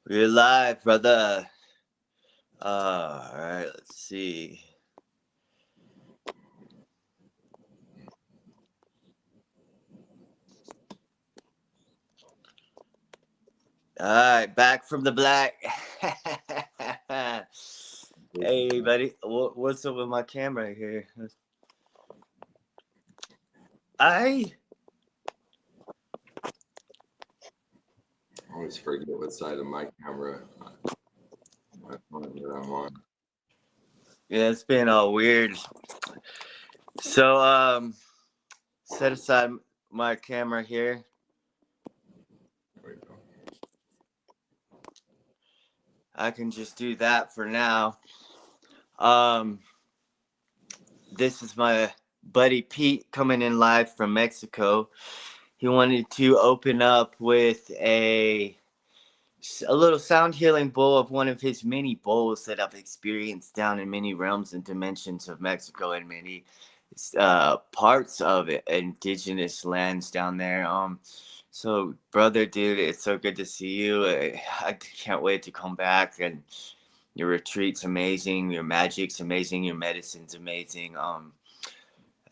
We're live, brother. All right, let's see. All right, back from the black. Hey, buddy. What's up with my camera here? I always forget what side of my camera my phone that I'm on. Yeah, it's been all weird. So, set aside my camera here. There we go. I can just do that for now. Um, this is my buddy Pete coming in live from Mexico. He wanted to open up with a little sound healing bowl of one of his many bowls that I've experienced down in many realms and dimensions of Mexico and many parts of it, indigenous lands down there. So brother, dude, it's so good to see you. I can't wait to come back, and your retreat's amazing, your magic's amazing, your medicine's amazing.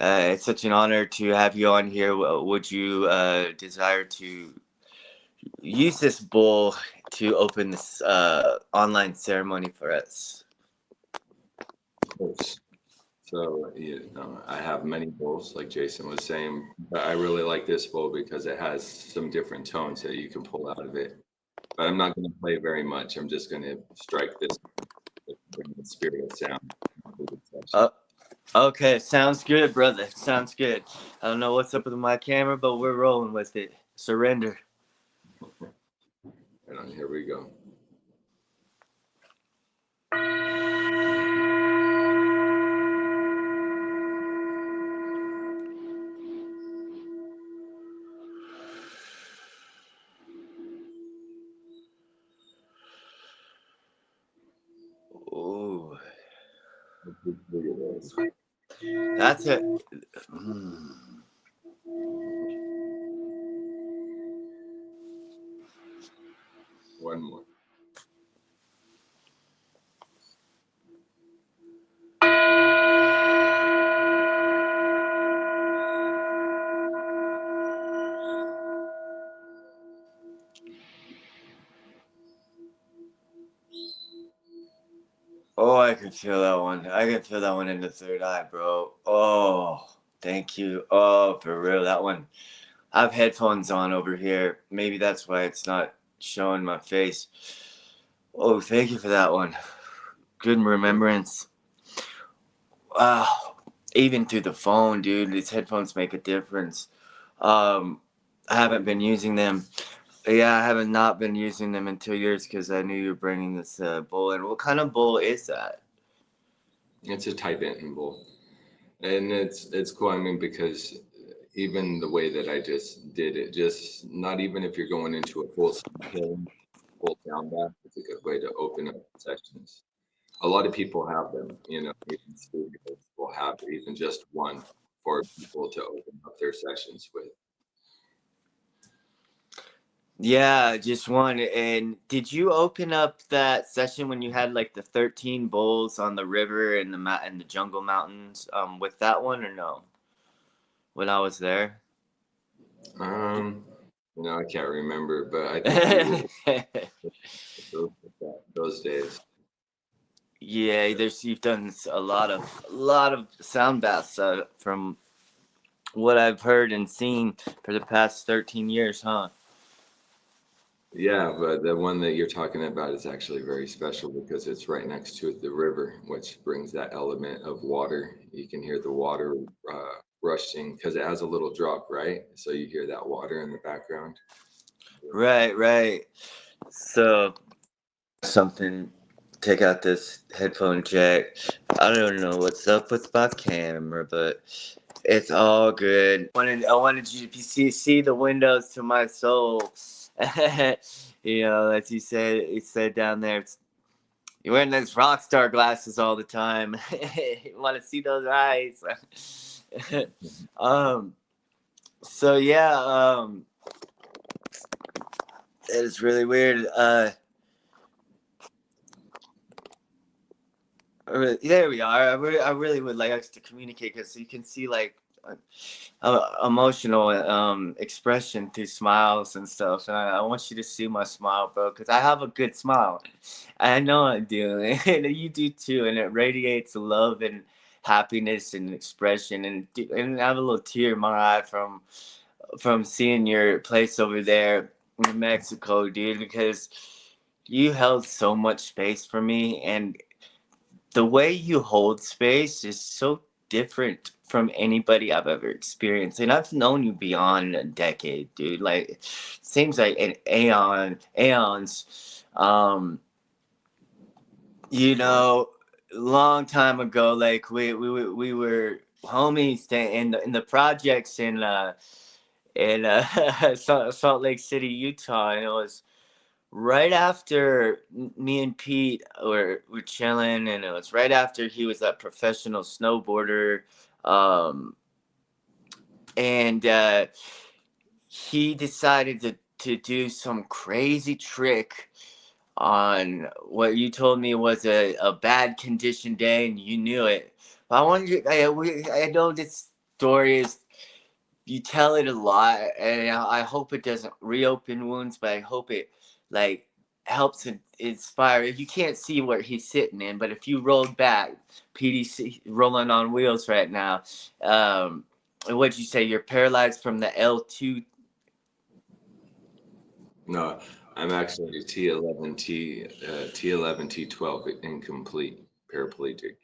It's such an honor to have you on here. Would you desire to use this bowl to open this online ceremony for us? Of course. So I have many bowls, like Jason was saying, but I really like this bowl because it has some different tones that you can pull out of it. But I'm not going to play very much. I'm just going to strike this with the spirit of sound. Uh, okay, sounds good, brother. Sounds good. I don't know what's up with my camera, but we're rolling with it. Surrender. Right on, here we go. Ooh, Look at this. that's it. Mm. One more. Oh, I can feel that one. I can feel that one in the third eye, bro. Oh, thank you. Oh, for real, that one. I have headphones on over here. Maybe that's why it's not showing my face. Oh, thank you for that one. Good remembrance. Wow. Even through the phone, dude, these headphones make a difference. I haven't been using them. Yeah, I haven't not been using them in 2 years because I knew you were bringing this bowl in. What kind of bowl is that? It's a Tibetan bowl. And it's cool. I mean, because even the way that I just did it, just not even if you're going into a full sound bath, it's a good way to open up sessions. A lot of people have them, even studios will have even just one for people to open up their sessions with. Yeah, just one. And did you open up that session when you had like the 13 bowls on the river and the jungle mountains with that one or no? When I was there? Um, I can't remember, but I think we were those, those days. Yeah, you've done a lot of sound baths from what I've heard and seen for the past 13 years, huh? Yeah, but the one that you're talking about is actually very special because it's right next to the river, which brings that element of water. You can hear the water rushing because it has a little drop, right? So you hear that water in the background. Right, right. So something. Take out this headphone jack. I don't know what's up with my camera, but it's all good. I wanted you to see the windows to my soul. As you said down there, you're wearing those rock star glasses all the time. You want to see those eyes? um. So yeah. It is really weird. There we are. I really would like us to communicate because you can see like emotional expression through smiles and stuff. And I want you to see my smile, bro, because I have a good smile. I know I do, and you do too. And it radiates love and happiness and expression. And I have a little tear in my eye from seeing your place over there in Mexico, dude, because you held so much space for me, and the way you hold space is so different from anybody I've ever experienced. And I've known you beyond a decade, dude. Like, seems like an aeons. You know, long time ago, like we were homies in the projects in Salt Lake City, Utah, and it was right after me and Pete were chilling, and it was right after he was a professional snowboarder, um, and he decided to do some crazy trick on what you told me was a bad condition day, and you knew it. But I want you. I know this story is you tell it a lot, and I hope it doesn't reopen wounds, but I hope it like helps inspire. You can't see where he's sitting in, but if you rolled back, PDC rolling on wheels right now. What'd you say? You're paralyzed from the L2. No, I'm actually T11 T12 incomplete paraplegic.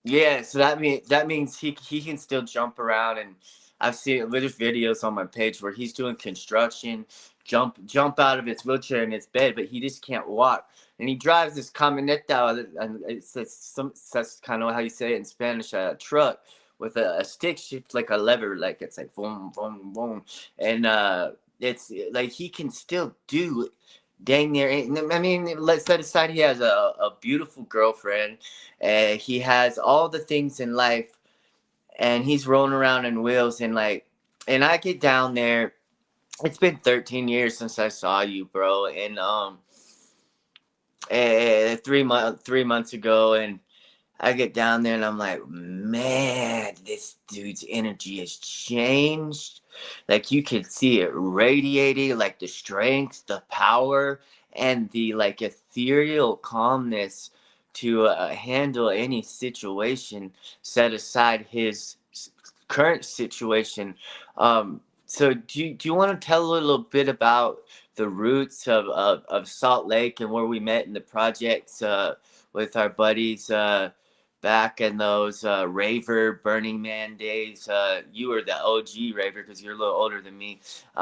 Yeah, so that means he can still jump around, and I've seen there's videos on my page where he's doing construction, jump out of his wheelchair in his bed, but he just can't walk, and he drives this camioneta, and that's kind of how you say it in Spanish, a truck with a stick shift like a lever, like it's like boom boom boom, and it's like he can still do dang near. I mean, let's set aside he has a beautiful girlfriend. He has all the things in life, and he's rolling around in wheels. And like, and I get down there. It's been 13 years since I saw you, bro. And 3 months ago, and I get down there and I'm like, man, this dude's energy has changed. Like you could see it radiating, like the strength, the power, and the like ethereal calmness to handle any situation. Set aside his current situation. So do you want to tell a little bit about the roots of Salt Lake and where we met in the projects with our buddies? Back in those raver Burning Man days. You were the OG raver because you're a little older than me. Set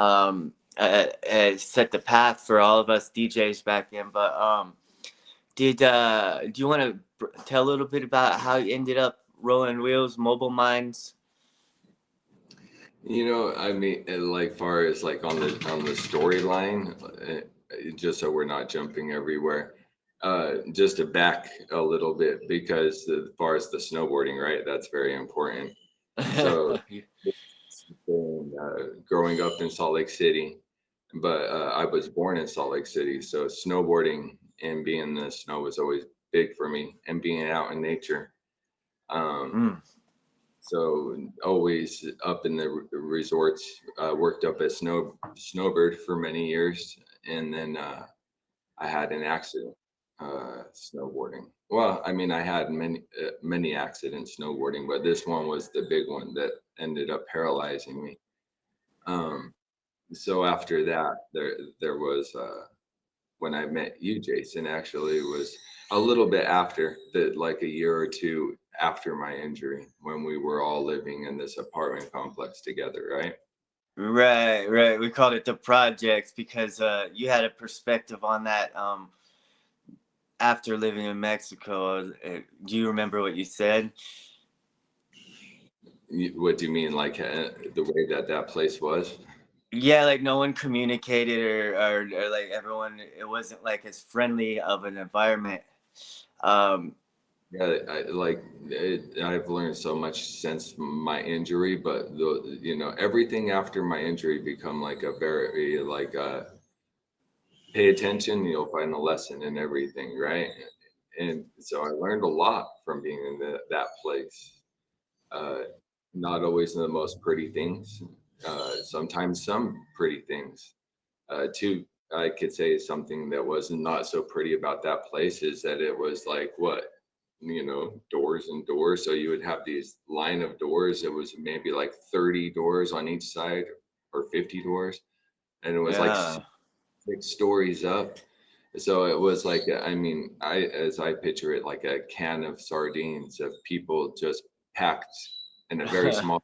the path for all of us DJs back then. But did do you want to tell a little bit about how you ended up rolling wheels, mobile mines? I mean, like far as like on the storyline, just so we're not jumping everywhere. Just to back a little bit because as far as the snowboarding, right, that's very important. So, growing up in Salt Lake City, but I was born in Salt Lake City, so snowboarding and being in the snow was always big for me, and being out in nature. Um, Mm. so always up in the resorts. Worked up as snowbird for many years, and then I had an accident snowboarding. Well, I mean, I had many accidents snowboarding, but this one was the big one that ended up paralyzing me. Um, so after that, there was when I met you, Jason. Actually, it was a little bit after that, like a year or two after my injury, when we were all living in this apartment complex together, right? Right, right. We called it the projects because you had a perspective on that after living in Mexico. Do you remember what you said? What do you mean, like the way that that place was? Yeah, like no one communicated or like everyone, it wasn't like as friendly of an environment. Um, Yeah, I've learned so much since my injury, but everything after my injury become like a very like pay attention. You'll find a lesson in everything, right? And so I learned a lot from being in that place. Uh, Not always the most pretty things, sometimes some pretty things. Too, I could say something that was not so pretty about that place is that it was like what, doors and doors. So you would have these line of doors. It was maybe like 30 doors on each side or 50 doors. And it was like Yeah. 6 stories up. So it was like, I mean, as I picture it, like a can of sardines of people just packed in a very small,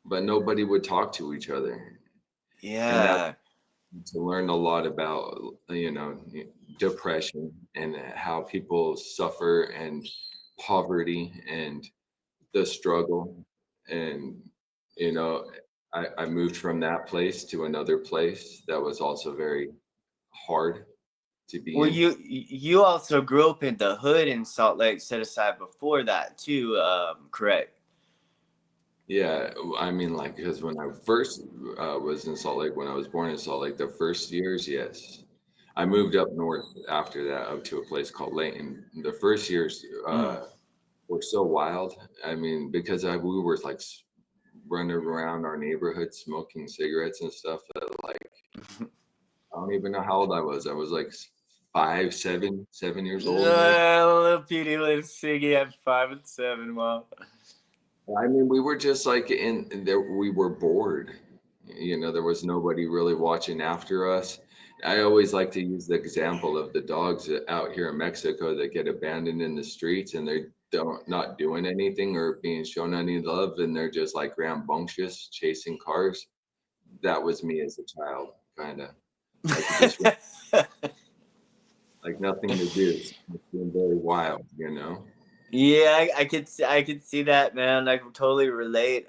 but nobody would talk to each other. And that Yeah. to learn a lot about, depression and how people suffer and poverty and the struggle. And, you know, I moved from that place to another place that was also very hard to be Well, in. you also grew up in the hood in Salt Lake, set aside before that too. Correct. Yeah, I mean, like, because when I first was in Salt Lake, when I was born in Salt Lake, the first years, yes. I moved up north after that, up to a place called Layton. The first years Mm. were so wild. I mean, because we were like running around our neighborhood smoking cigarettes and stuff. That, like, I don't even know how old I was. I was like 5, 7 years old, maybe. Little Petey was singing at 5 and 7. Wow. I mean, we were just like in there, we were bored. There was nobody really watching after us. I always like to use the example of the dogs out here in Mexico that get abandoned in the streets and they don't not doing anything or being shown any love and they're just like rambunctious chasing cars. That was me as a child, kind of like just like nothing to do. It's being very wild. Yeah, I could see that, man. I can totally relate.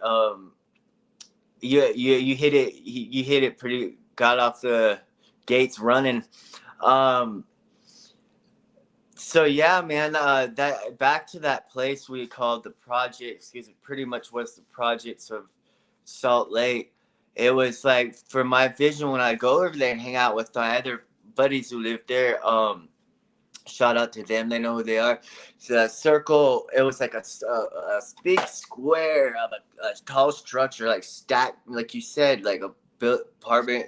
You hit it. You hit it pretty. Got off the gates running. Um, so yeah, man. That back to that place we called the projects because it pretty much was the projects of Salt Lake. It was like for my vision when I go over there and hang out with my other buddies who live there. Shout out to them. They know who they are. The circle. It was like a big square of a tall structure, like stacked, like you said, like a built apartment,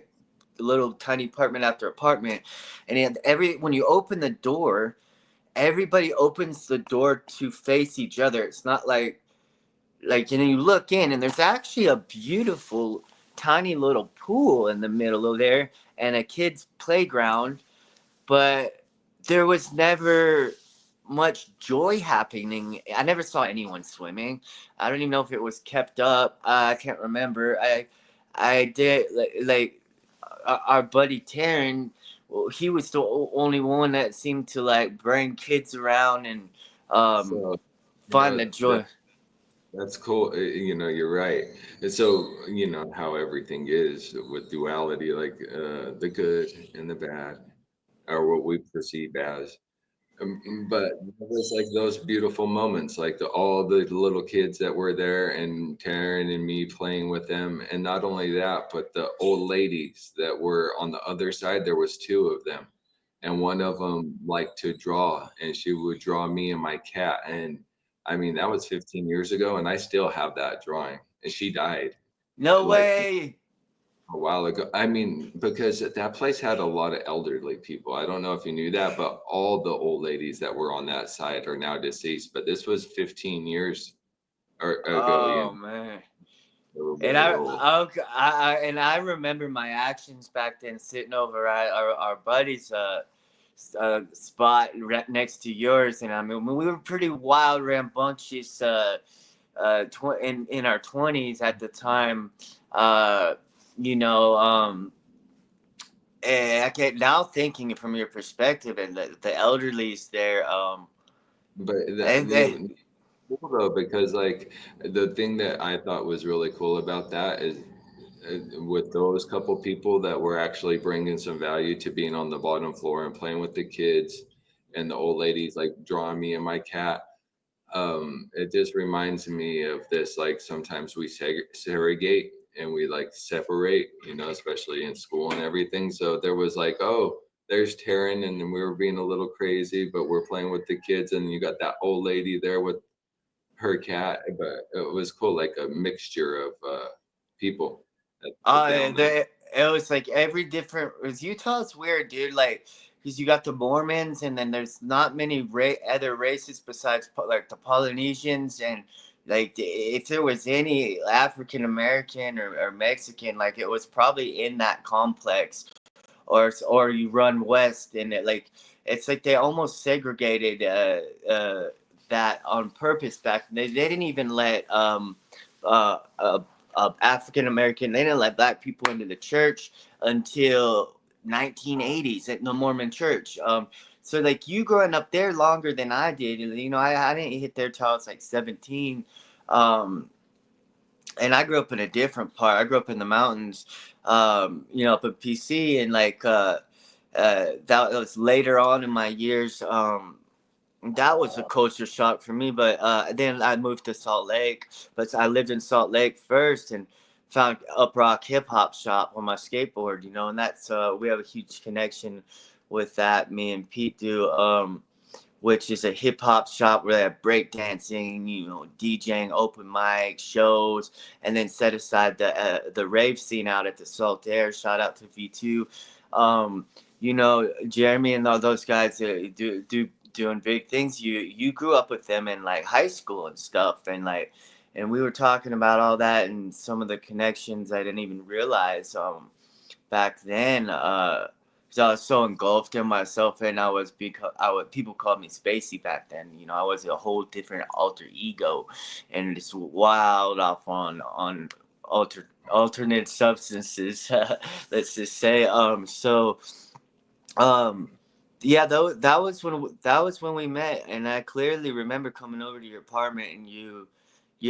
little tiny apartment after apartment. And when you open the door, everybody opens the door to face each other. It's not like you look in, and there's actually a beautiful tiny little pool in the middle of there, and a kid's playground, but there was never much joy happening. I never saw anyone swimming. I don't even know if it was kept up. I can't remember. I did like our buddy Taryn. Well, he was the only one that seemed to like bring kids around and um, So, find the that joy. that's cool. You're right. And so, how everything is with duality, like the good and the bad, or what we perceive as. But it was like those beautiful moments, like all the little kids that were there and Taryn and me playing with them. And not only that, but the old ladies that were on the other side, there was two of them. And one of them liked to draw and she would draw me and my cat. And I mean, that was 15 years ago and I still have that drawing. And she died No like way. a while ago. I mean, because that place had a lot of elderly people. I don't know if you knew that, but all the old ladies that were on that side are now deceased. But this was 15 years ago. Oh man. They were And very old. I remember my actions back then, sitting over at our buddy's spot right next to yours, and I mean we were pretty wild, rambunctious, in our 20s at the time, uh, you know. And I get now thinking from your perspective, and the elderly's there, But and they cool though, because like the thing that I thought was really cool about that is with those couple people that were actually bringing some value to being on the bottom floor and playing with the kids and the old ladies like drawing me and my cat. It just reminds me of this, like sometimes we segregate and we like separate, especially in school and everything. So there was like, oh, there's Taryn, and we were being a little crazy, but we're playing with the kids, and you got that old lady there with her cat. But it was cool, like a mixture of people that lived down there. It was like every different. Was Utah's weird, dude. Like, because you got the Mormons, and then there's not many other races besides like the Polynesians, and like if there was any African American or Mexican, like it was probably in that complex, or you run west, and it's like they almost segregated that on purpose back. They didn't even let uh, uh, African American. They didn't let black people into the church until 1980s at the Mormon Church. So like you growing up there longer than I did, you know, I didn't hit there till I was like 17. Um, and I grew up in a different part. I grew up in the mountains, you know, up in PC, and that was later on in my years. That was a culture shock for me. But then I moved to Salt Lake. But I lived in Salt Lake first and found Up Rock Hip Hop Shop on my skateboard, you know, and that's we have a huge connection with that. Me and Pete do. Which is a hip hop shop where they have breakdancing, you know, DJing, open mic shows, and then set aside the rave scene out at the Salt Air. Shout out to V2. Um, you know, Jeremy and all those guys doing big things. You grew up with them in like high school and stuff, and like, and we were talking about all that and some of the connections I didn't even realize. Back then, because I was so engulfed in myself, and people called me Spacey back then. You know, I was a whole different alter ego, and it's wild off on alternate substances. Let's just say. Um, yeah, that was when we met, and I clearly remember coming over to your apartment, and you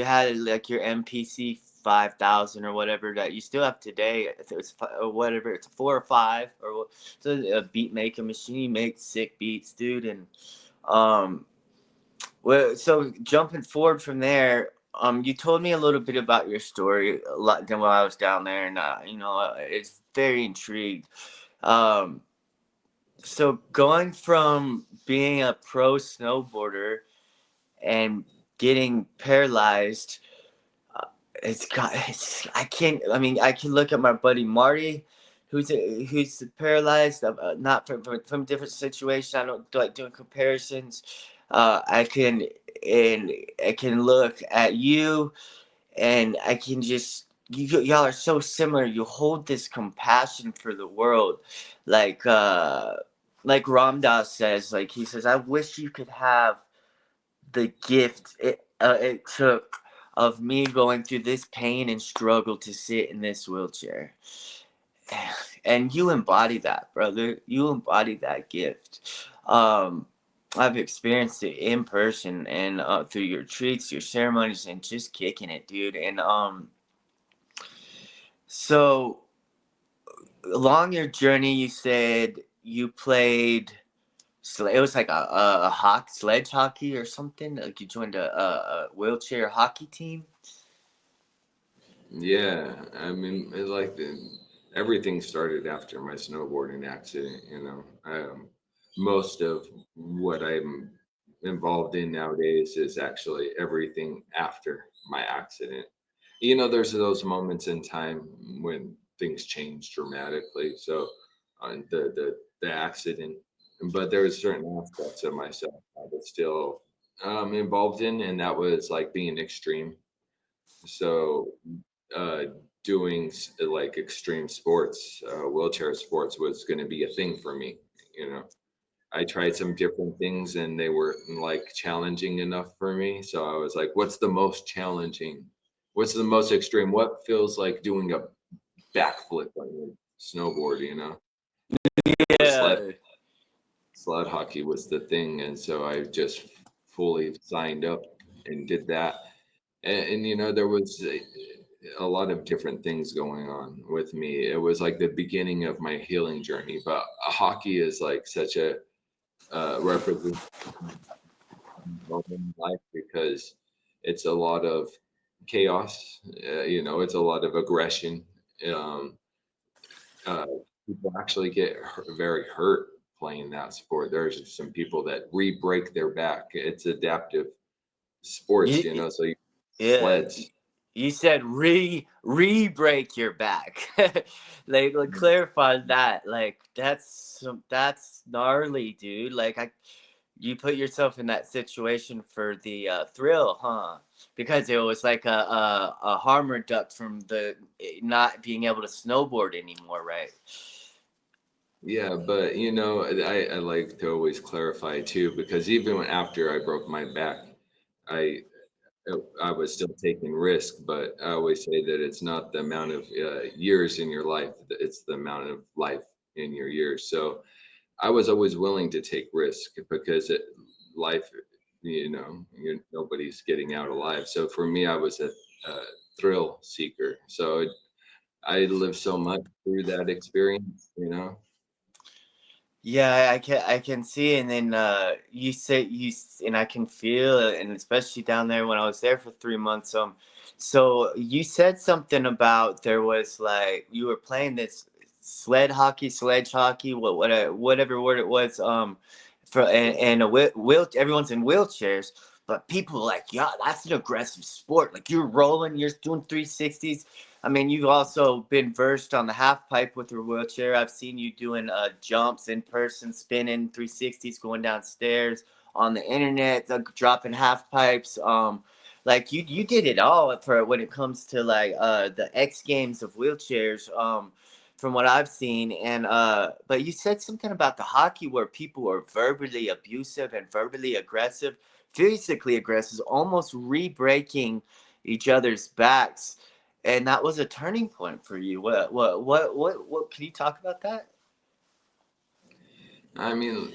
had like your MPC 5000 or whatever that you still have today. If it was or whatever, it's 4 or 5 so a beat making machine. You make sick beats, dude, and um, well, so jumping forward from there. You told me a little bit about your story a lot than while I was down there, and you know, it's very intrigued. Um, so going from being a pro snowboarder and getting paralyzed, uh, I can't. I mean, I can look at my buddy Marty, who's paralyzed. Not from different situations. I don't like doing comparisons. I can and I can look at you, and I can just y'all are so similar. You hold this compassion for the world, like like Ram Dass says. Like he says, I wish you could have the gift it took of me going through this pain and struggle to sit in this wheelchair. And you embody that, brother. You embody that gift. Um, I've experienced it in person and through your retreats, your ceremonies, and just kicking it, dude. And so along your journey, you said you played. So it was like a sledge hockey or something. Like you joined a wheelchair hockey team. Yeah, I mean, everything started after my snowboarding accident. Most of what I'm involved in nowadays is actually everything after my accident. There's those moments in time when things change dramatically. So, the accident, but there was certain aspects of myself I was still involved in, and that was like being extreme. So, uh, doing like extreme sports, wheelchair sports was going to be a thing for me. You know, I tried some different things and they were like challenging enough for me. So I was like, what's the most challenging? What's the most extreme? What feels like doing a backflip on your snowboard? So Yeah. sled hockey was the thing, and so I just fully signed up and did that. And there was a lot of different things going on with me. It was like the beginning of my healing journey. But hockey is like such a representation of life because it's a lot of chaos. It's a lot of aggression. Um, uh, People actually get very hurt playing that sport. There's some people that re-break their back. It's adaptive sports, You, you know, so you yeah, sleds. you said re break your back. Like clarify that. Like that's gnarly, dude. Like you put yourself in that situation for the thrill, huh? Because it was like a harm reduct from the not being able to snowboard anymore, right? Yeah, but you know, I like to always clarify too, because even after I broke my back, I I was still taking risk, but I always say that it's not the amount of years in your life, it's the amount of life in your years. So I was always willing to take risk because life, you know, nobody's getting out alive. So for me, I was a thrill seeker. So I lived so much through that experience, you know. Yeah, I can see, and then you say and I can feel it, and especially down there when I was there for 3 months. So you said something about there was like you were playing this sledge hockey, whatever word it was, for and everyone's in wheelchairs, but people like, yeah, that's an aggressive sport. Like you're rolling, you're doing 360s. I mean, you've also been versed on the half pipe with your wheelchair. I've seen you doing jumps in person, spinning 360s, going downstairs on the internet, dropping half pipes. Like you did it all for when it comes to like the X Games of wheelchairs. From what I've seen, and but you said something about the hockey where people were verbally abusive and verbally aggressive, physically aggressive, almost re-breaking each other's backs, and that was a turning point for you. What can you talk about that? I mean,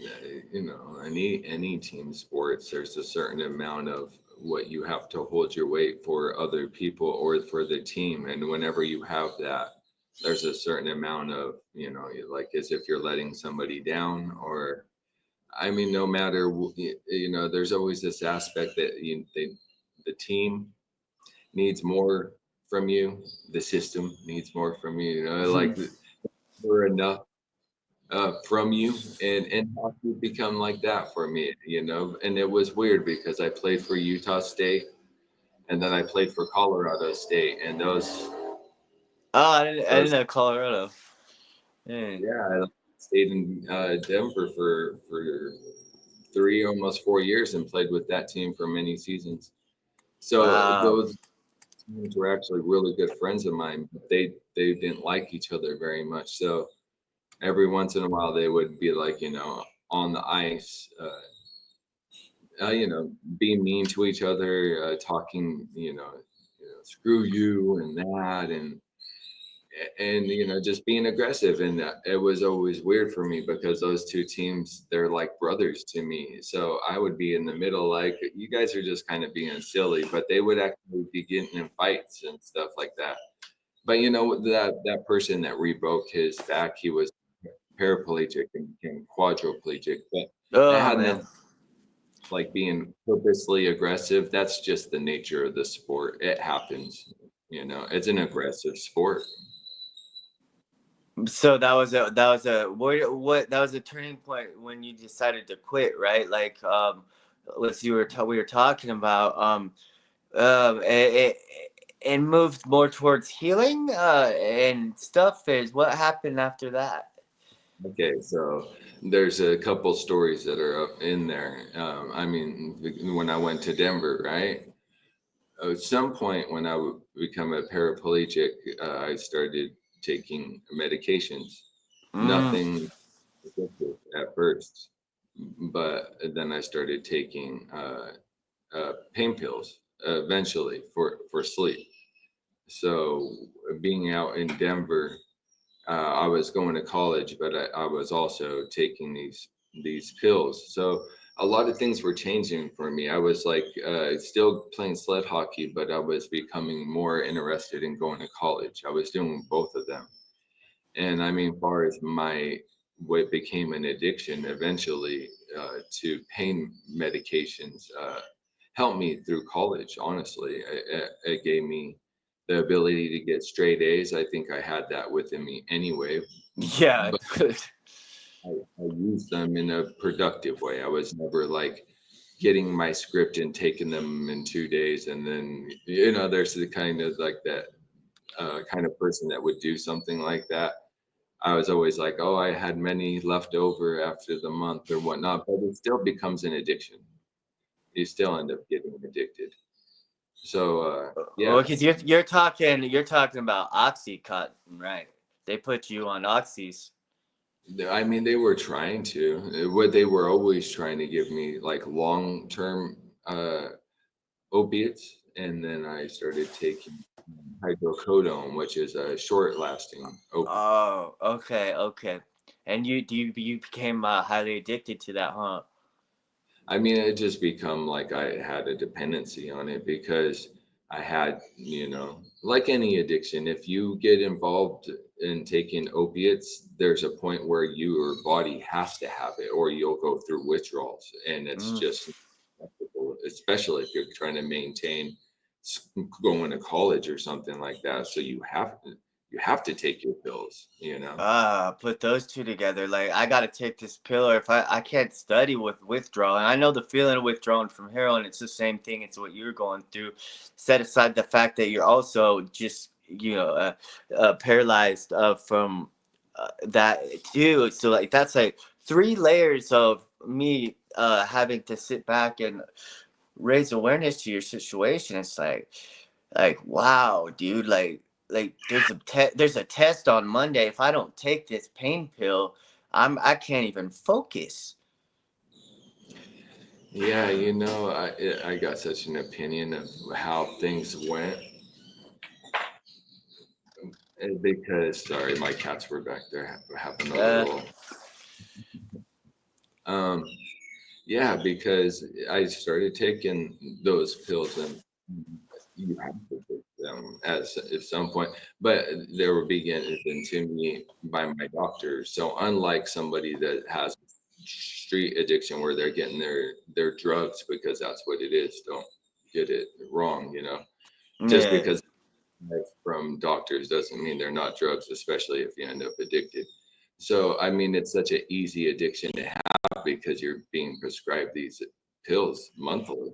you know, any team sports, there's a certain amount of what you have to hold your weight for other people or for the team, and whenever you have that, there's a certain amount of, you know, like as if you're letting somebody down, or I mean, no matter you know, there's always this aspect that the team needs more from you, the system needs more from you. You know, like we're enough from you, and hockey become like that for me, you know. And it was weird because I played for Utah State and then I played for Colorado State, and Oh, I didn't those know Colorado. Yeah. yeah, I stayed in Denver for 3 almost 4 years and played with that team for many seasons. So Wow. those teams were actually really good friends of mine, but they didn't like each other very much. So every once in a while they would be like, you know, on the ice, you know, being mean to each other, talking, you know, screw you and that, and you know, just being aggressive. And it was always weird for me because those two teams, they're like brothers to me. So I would be in the middle, like, you guys are just kind of being silly, but they would actually be getting in fights and stuff like that. But you know, that person that rebroke his back, he was paraplegic and became quadriplegic, but it Oh had man. nothing like being purposely aggressive. That's just the nature of the sport. It happens. You know, it's an aggressive sport. So that was a turning point when you decided to quit, right? Like let's you were we were talking about it, and moved more towards healing and stuff. Is what happened after that? Okay, so there's a couple stories that are up in there. I mean, when I went to Denver, right? At some point when I would become a paraplegic, I started taking medications. Mm. Nothing addictive at first, but then I started taking pain pills eventually for sleep. So being out in Denver, I was going to college, but I was also taking these pills. So a lot of things were changing for me. I was like still playing sled hockey, but I was becoming more interested in going to college. I was doing both of them. And I mean, far as my what became an addiction eventually to pain medications helped me through college. Honestly, it gave me the ability to get straight A's. I think I had that within me anyway. Yeah. But I used them in a productive way. I was never like getting my script and taking them in 2 days, and then there's the kind of like that kind of person that would do something like that. I was always like, oh, I had many left over after the month or whatnot, but it still becomes an addiction. You still end up getting addicted. So Well, yeah, because you're talking about OxyContin, right? They put you on oxys. I mean, they were trying to. What they were always trying to give me like long-term opiates, and then I started taking hydrocodone, which is a short-lasting opiate. Oh, okay, okay. And you became highly addicted to that, huh? I mean, it just become like I had a dependency on it because I had, like any addiction, if you get involved in taking opiates, there's a point where your body has to have it or you'll go through withdrawals. And it's Mm. just, unacceptable, especially if you're trying to maintain going to college or something like that. So you have to take your pills. Put those two together. Like I gotta take this pill, or if I can't study with withdrawal. And I know the feeling of withdrawing from heroin. It's the same thing. It's what you're going through. Set aside the fact that you're also just paralyzed from that too. So like that's like three layers of me having to sit back and raise awareness to your situation. It's like wow, dude, like there's a test on Monday. If I don't take this pain pill, I can't even focus. Yeah, I got such an opinion of how things went. Because sorry, my cats were back there having a uh little. Um, yeah, because I started taking those pills, and you have to take them at some point, but they were being given to me by my doctor. So unlike somebody that has street addiction where they're getting their drugs because that's what it is, don't get it wrong. Just yeah. because from doctors doesn't mean they're not drugs, especially if you end up addicted. So, I mean, it's such an easy addiction to have because you're being prescribed these pills monthly,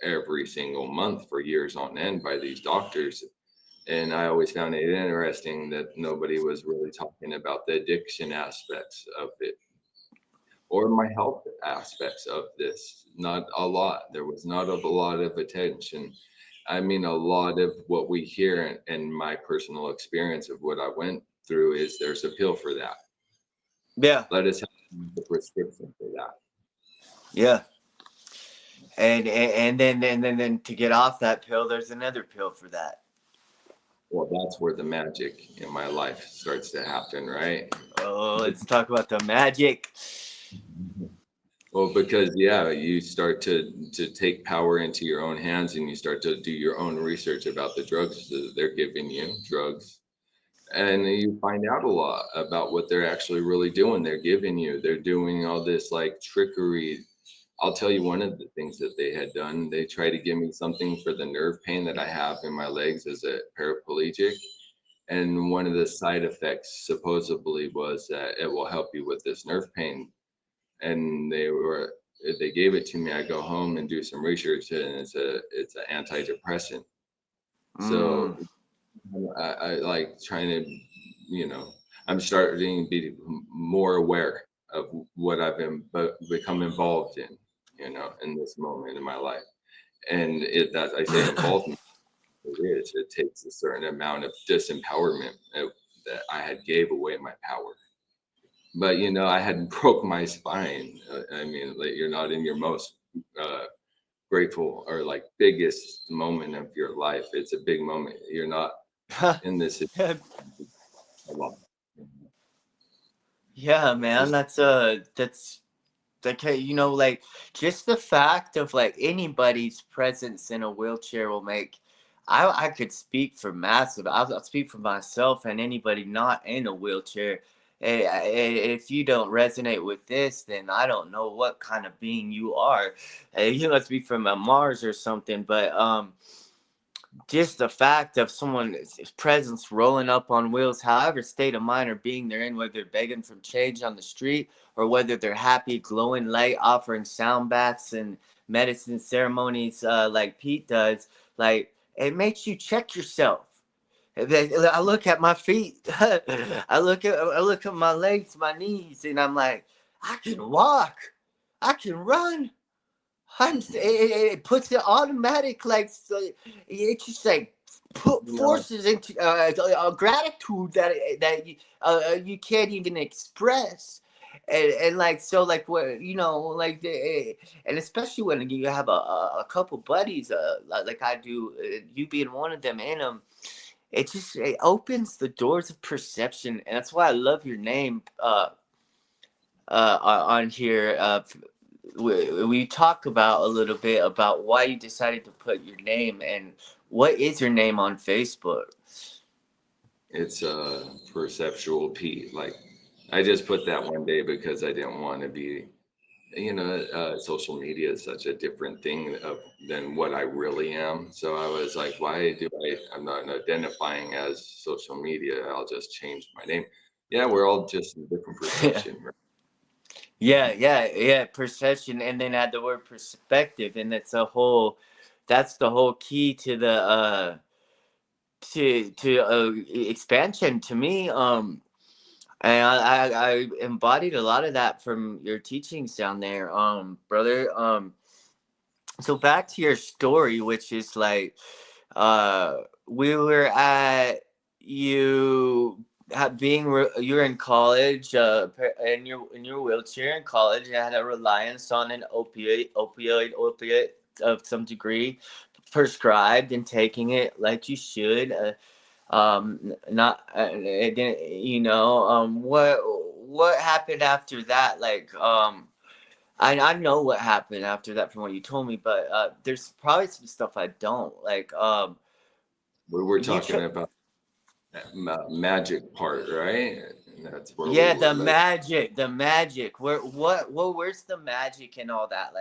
every single month for years on end by these doctors. And I always found it interesting that nobody was really talking about the addiction aspects of it or my health aspects of this. Not a lot. There was not a lot of attention. I mean, a lot of what we hear and my personal experience of what I went through is there's a pill for that. Yeah. Let us have the prescription for that. Yeah. And then to get off that pill, there's another pill for that. Well, that's where the magic in my life starts to happen, right? Oh, let's talk about the magic. Well, because yeah, you start to take power into your own hands and you start to do your own research about the drugs that they're giving you, drugs. And you find out a lot about what they're actually really doing. They're giving you, they're doing all this like trickery. I'll tell you one of the things that they had done. They tried to give me something for the nerve pain that I have in my legs as a paraplegic. And one of the side effects supposedly was that it will help you with this nerve pain. And they gave it to me. I go home and do some research, and it's an antidepressant. Mm. So I like trying to, you know, I'm starting to be more aware of what I've become involved in this moment in my life. And that I say involvement, it takes a certain amount of disempowerment that I had gave away my power. But I had broke my spine. I mean, like, you're not in your most uh, grateful or like biggest moment of your life. It's a big moment. You're not in this a lot. Yeah, It's man, just that's okay, like just the fact of like anybody's presence in a wheelchair will make. I could speak for massive. I'll speak for myself and anybody not in a wheelchair. If you don't resonate with this, then I don't know what kind of being you are. You must be from a Mars or something. But just the fact of someone's presence rolling up on wheels, however state of mind or being they're in, whether they're begging from change on the street or whether they're happy, glowing light, offering sound baths and medicine ceremonies, like Pete does, like it makes you check yourself. I look at my feet, I look at my legs, my knees, and I'm like, I can walk, I can run. It puts it automatic, like so it just like put You know, forces into gratitude that you can't even express, and like so like what like and especially when you have a couple buddies like I do, you being one of them in them, it opens the doors of perception, and that's why I love your name on here. We talk about a little bit about why you decided to put your name and what is your name on Facebook. it's Perceptual Pete. Like, I just put that one day because I didn't want to be, social media is such a different thing than what I really am. So I was like, why do I'm not identifying as social media. I'll just change my name. Yeah, we're all just a different Yeah, perception. Right? yeah, perception, and then add the word perspective, and that's the whole key to the expansion to me. And I embodied a lot of that from your teachings down there, brother. So back to your story, which is like, we were at you you were in college, in your wheelchair in college. You had a reliance on an opiate of some degree, prescribed and taking it like you should. Not it didn't, what happened after that, like I know what happened after that from what you told me, but there's probably some stuff I don't like. We were You talking tr- about that magic part, right? And that's where we yeah, were led. the magic. Where's the magic and all that?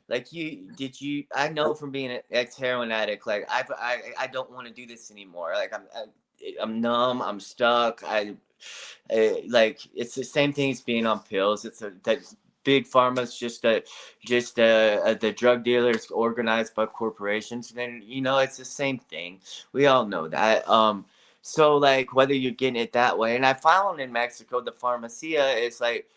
Like you? I know from being an ex heroin addict, like I don't want to do this anymore. Like I'm numb. I'm stuck. Like it's the same thing as being on pills. It's that big pharma's just the drug dealers organized by corporations. And then it's the same thing. We all know that. So like whether you're getting it that way, and I found in Mexico the pharmacia is like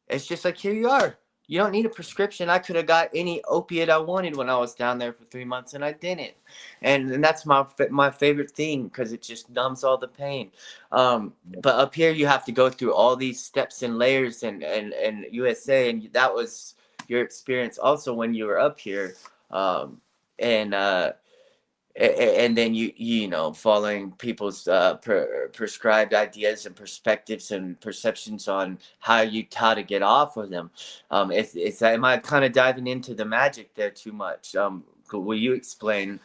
it's just like, here you are. You don't need a prescription. I could have got any opiate I wanted when I was down there for 3 months, and I didn't. And that's my favorite thing because it just numbs all the pain. But up here, you have to go through all these steps and layers, and USA, and that was your experience also when you were up here. And and then following people's prescribed ideas and perspectives and perceptions on how to get off of them. It's am I kind of diving into the magic there too much? Will you explain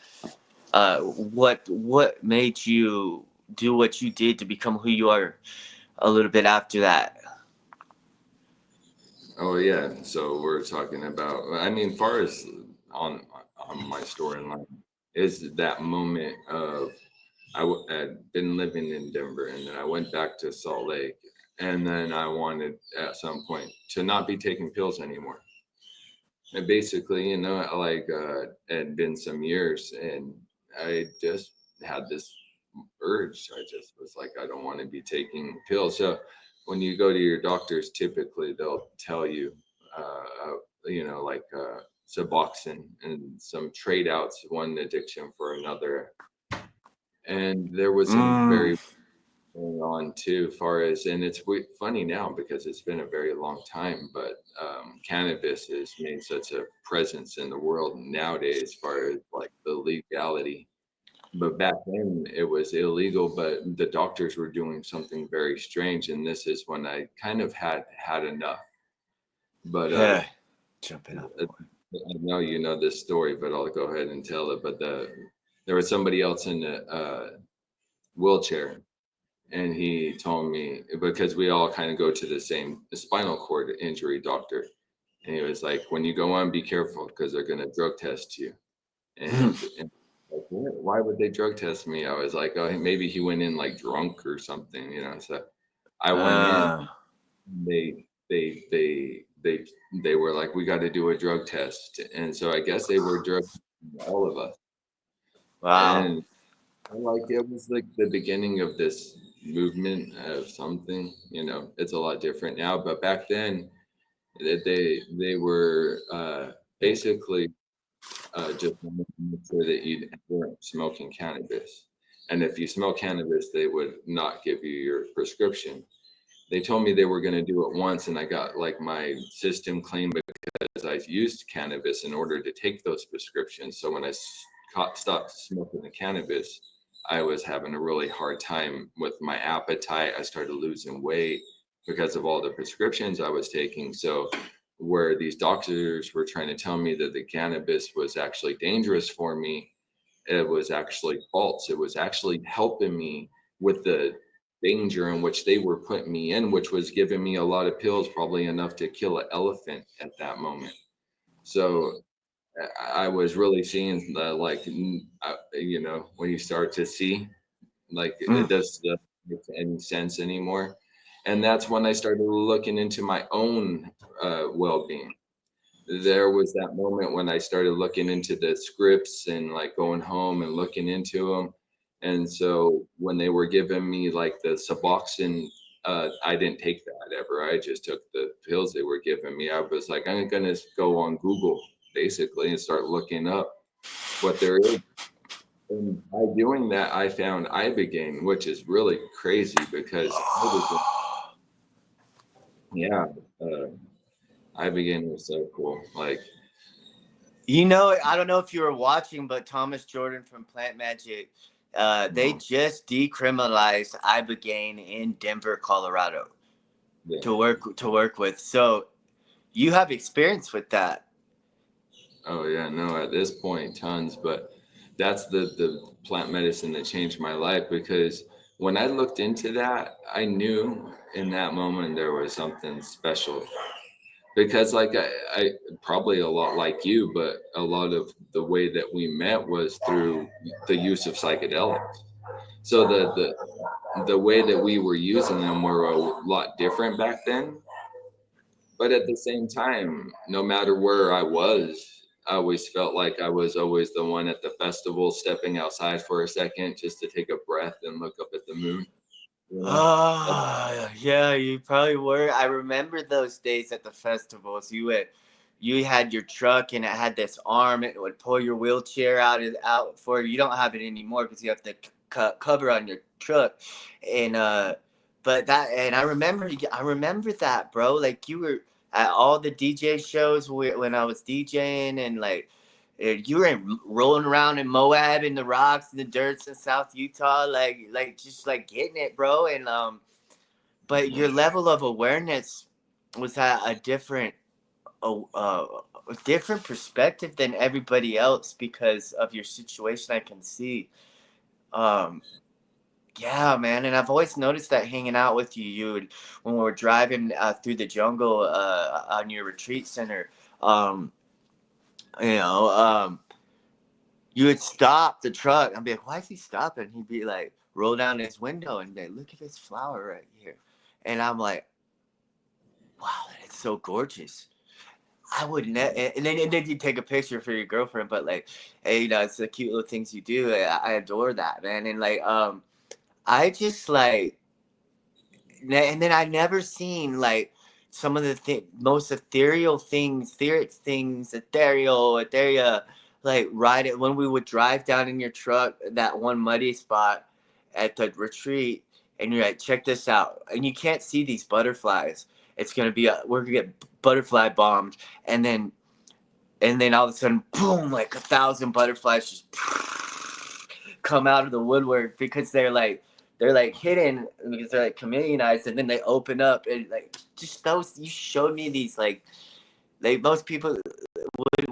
what made you do what you did to become who you are a little bit after that? Oh yeah, so we're talking about. I mean, far as on on my storyline is that moment of had been living in Denver, and then I went back to Salt Lake, and then I wanted at some point to not be taking pills anymore. And basically, like it had been some years, and I just had this urge. I just was like, I don't want to be taking pills. So when you go to your doctors, typically they'll tell you, like Suboxone and some trade outs, one addiction for another. And there was some Mm, very going on too, far as, and it's funny now because it's been a very long time, but cannabis has made such a presence in the world nowadays, as far as like the legality. But back then it was illegal, but the doctors were doing something very strange, and this is when I kind of had enough. But yeah, jumping up. I know you know this story, but I'll go ahead and tell it. But there was somebody else in the wheelchair, and he told me, because we all kind of go to the same spinal cord injury doctor, and he was like, when you go on, be careful because they're going to drug test you. And Like, why would they drug test me? I was like, oh, maybe he went in like drunk or something, you know. So I went in. Uh, They they they they they were like, we got to do a drug test, and so I guess they were drug testing all of us. wow. And like it was like the beginning of this movement of something. You know, it's a lot different now, but back then they were basically just wanted to make sure that you weren't smoking cannabis. And if you smoke cannabis, they would not give you your prescription. They told me they were going to do it once, and I got like my system clean because I used cannabis in order to take those prescriptions. So when I stopped smoking the cannabis, I was having a really hard time with my appetite. I started losing weight because of all the prescriptions I was taking. So where these doctors were trying to tell me that the cannabis was actually dangerous for me, it was actually false. It was actually helping me with the danger in which they were putting me in, which was giving me a lot of pills, probably enough to kill an elephant at that moment. So I was really seeing the like, you know, when you start to see like Mm. it doesn't make any sense anymore. And that's when I started looking into my own well-being. There was that moment when I started looking into the scripts and like going home and looking into them. And so when they were giving me like the Suboxone, I didn't take that ever. I just took the pills they were giving me. I was like, I'm gonna go on Google basically and start looking up what there is. And by doing that, I found Ibogaine, which is really crazy because yeah, uh, Ibogaine was so cool. Like, You know, I don't know if you were watching, but Thomas Jordan from Plant Magic, they no, just decriminalized ibogaine in Denver, Colorado, yeah. to work with. So you have experience with that. Oh yeah, no, at this point, tons, but that's the plant medicine that changed my life because when I looked into that, I knew in that moment there was something special. Because like I probably a lot like you, but a lot of the way that we met was through the use of psychedelics. So the way that we were using them were a lot different back then. But at the same time, no matter where I was, I always felt like I was always the one at the festival stepping outside for a second just to take a breath and look up at the moon, you know? Oh, yeah, you probably were. I remember those days at the festivals. You had your truck and it had this arm. It would pull your wheelchair out for you. You don't have it anymore because you have the cover on your truck, and but and I remember that, bro. Like you were at all the DJ shows when I was DJing, and like you were rolling around in Moab in the rocks and the dirts in South Utah, like just like getting it, bro. And but your level of awareness was at a different perspective than everybody else because of your situation. I can see. Um, yeah, man, and I've always noticed that hanging out with you, when we were driving through the jungle on your retreat center. Um, you know, you would stop the truck. I'd be like, "Why is he stopping?" He'd be like, roll down his window and be like, "Look at this flower right here," and I'm like, "Wow, it's so gorgeous." I would never, and then you take a picture for your girlfriend, but like, hey, it's the cute little things you do. I adore that, man, and like, I just like, and then I never seen like some of the most ethereal things, ethereal, like ride it when we would drive down in your truck that one muddy spot at the retreat, and you're like, check this out, and you can't see these butterflies. It's gonna be we're gonna get butterfly bombed, and then all of a sudden, boom, like 1,000 butterflies just come out of the woodwork because they're like hidden because they're like chameleonized, and then they open up and like just those. You showed me these like most people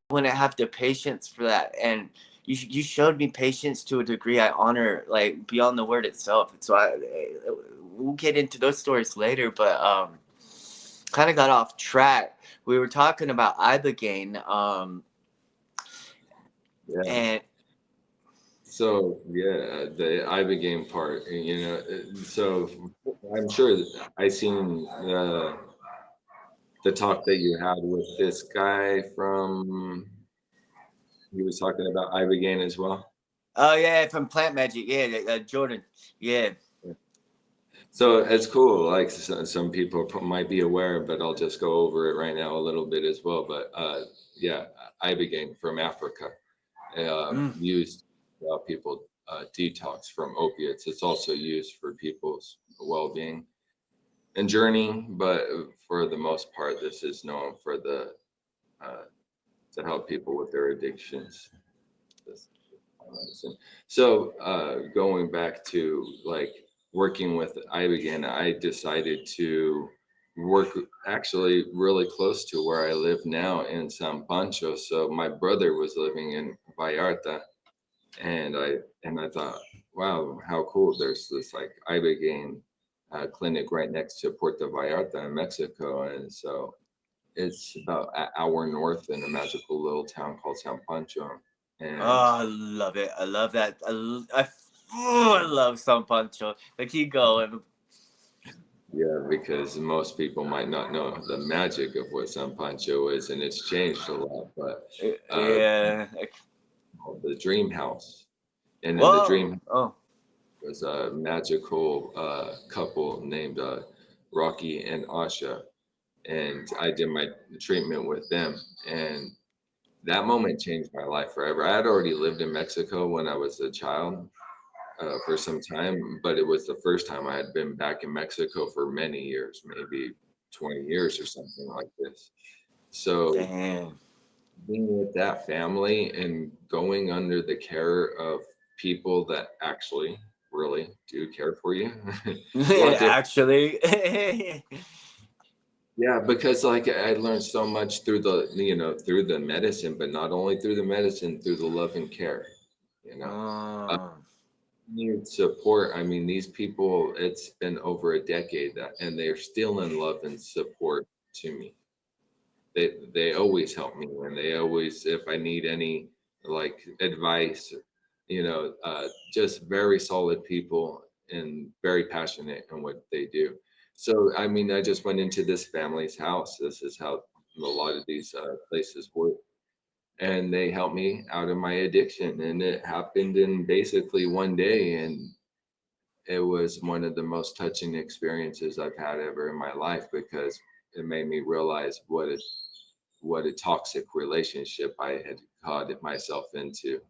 wouldn't have the patience for that, and you showed me patience to a degree I honor, like beyond the word itself. And so we'll get into those stories later, but kind of got off track. We were talking about ibogaine, Yeah. and So yeah, the ibogaine part, so I'm sure that I seen the talk that you had with this guy from, he was talking about ibogaine as well. Oh yeah, from Plant Magic. Yeah, Jordan. Yeah. So it's cool. Like some people might be aware, but I'll just go over it right now a little bit as well. But yeah, ibogaine from Africa, Mm. used to help people detox from opiates. It's also used for people's well-being and journey, but for the most part, this is known for the uh, to help people with their addictions. This medicine. So going back to like working with Ibogaine, I decided to work actually really close to where I live now in San Pancho. So my brother was living in Vallarta, and I thought, wow, how cool! There's this like Ibogaine clinic right next to Puerto Vallarta in Mexico, and so it's about an hour north in a magical little town called San Pancho. Oh, And I love it. I love that. I love San Pancho. But keep going. yeah, because most people might not know the magic of what San Pancho is, and it's changed a lot. But uh, Yeah. the Dream House, and in the Whoa. Dream Oh. was a magical couple named Rocky and Asha, and I did my treatment with them, and that moment changed my life forever. I had already lived in Mexico when I was a child for some time, but it was the first time I had been back in Mexico for many years, maybe 20 years or something like this. So Damn. being with that family and going under the care of people that actually really do care for you. It's a lot different. Actually. Yeah, because like I learned so much through through the medicine, but not only through the medicine, through the love and care, you know. Uh, Oh. Need support. I mean, these people, it's been over a decade and they're still in love and support to me. They always help me, and they always, if I need any like advice, just very solid people and very passionate in what they do. So I mean, I just went into this family's house. This is how a lot of these places work, and they helped me out of my addiction, and it happened in basically one day, and it was one of the most touching experiences I've had ever in my life, because it made me realize what a toxic relationship I had caught myself into.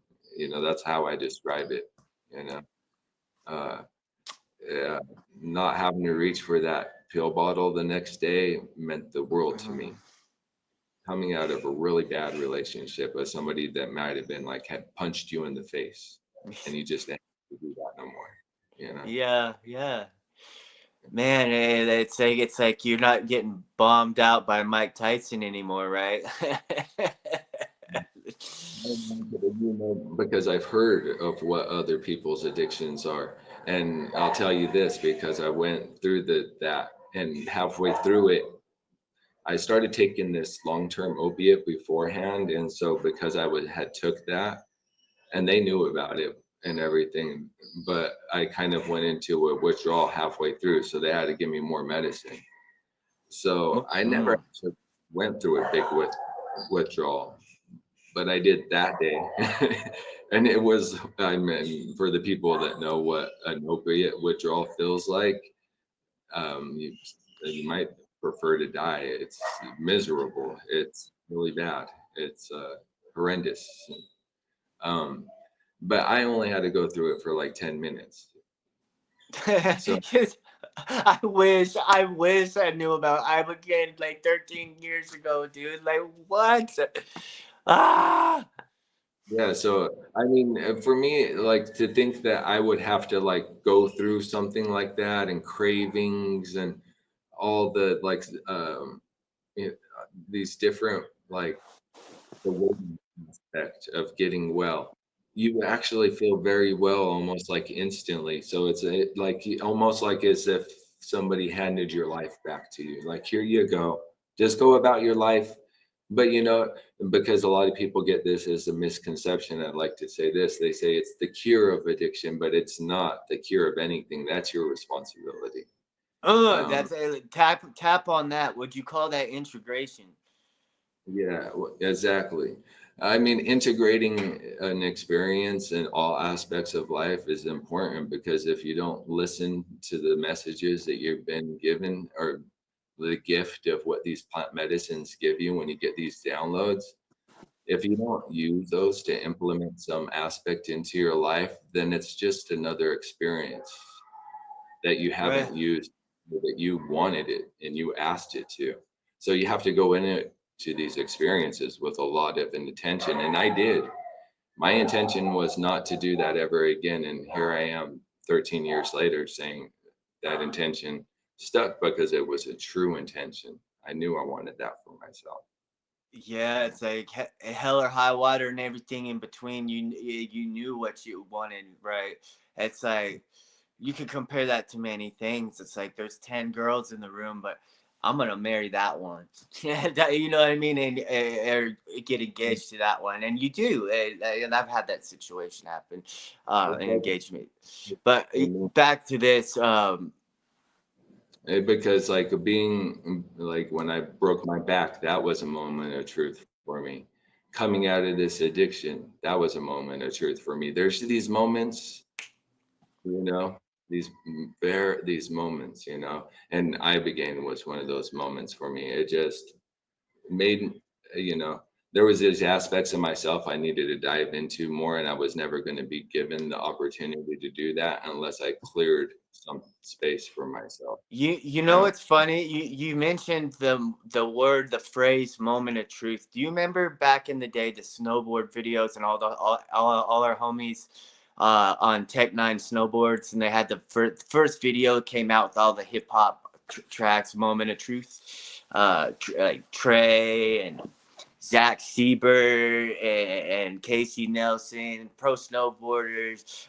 That's how I describe it. You know, uh, yeah, not having to reach for that pill bottle the next day meant the world to me. Coming out of a really bad relationship with somebody that might have been like had punched you in the face, and you just didn't have to do that no more. You know. Yeah, yeah. Man, it's like you're not getting bombed out by Mike Tyson anymore, right? Because I've heard of what other people's addictions are. And I'll tell you this, because I went through that, and halfway through it, I started taking this long-term opiate beforehand. And so because had took that, and they knew about it and everything, but I kind of went into a withdrawal halfway through. So they had to give me more medicine. So I never Mm. actually went through a big withdrawal, but I did that day. And it was, I mean, for the people that know what an opiate withdrawal feels like, you might prefer to die. It's miserable. It's really bad. It's horrendous. Um, but I only had to go through it for like 10 minutes. So I wish I knew about Ibogaine like 13 years ago, dude. Like what? Ah. yeah, so I mean, for me, like to think that I would have to like go through something like that, and cravings and all the like these different like the waiting aspect of getting well. You actually feel very well almost like instantly. So it's like almost like as if somebody handed your life back to you. Like, here you go. Just go about your life. But because a lot of people get this as a misconception, I'd like to say this. They say it's the cure of addiction, but it's not the cure of anything. That's your responsibility. Oh, Um, that's a tap on that. Would you call that integration? yeah, exactly. I mean, integrating an experience in all aspects of life is important, because if you don't listen to the messages that you've been given, or the gift of what these plant medicines give you when you get these downloads, if you don't use those to implement some aspect into your life, then it's just another experience that you Right. haven't used, that you wanted it and you asked it to. So you have to go in it to these experiences with a lot of intention. And I did. My intention was not to do that ever again. And here I am 13 years later saying that intention stuck, because it was a true intention. I knew I wanted that for myself. Yeah, it's like hell or high water and everything in between. You knew what you wanted, right? It's like you could compare that to many things. It's like there's 10 girls in the room, but I'm gonna marry that one. Yeah, you know what I mean, and or get engaged to that one, and you do. And I've had that situation happen, It's an like, engagement. But back to this. because like being like when I broke my back, that was a moment of truth for me. Coming out of this addiction, that was a moment of truth for me. There's these moments, you know, these moments, and Ibogaine was one of those moments for me. It just made, you know, there was these aspects of myself I needed to dive into more, and I was never going to be given the opportunity to do that unless I cleared some space for myself. You I know don't. it's funny. You mentioned the phrase moment of truth. Do you remember back in the day the snowboard videos and all our homies on Tech Nine snowboards, and they had the first video came out with all the hip hop tracks, moment of truth, like Trey and Zach Sieber and Casey Nelson, pro snowboarders,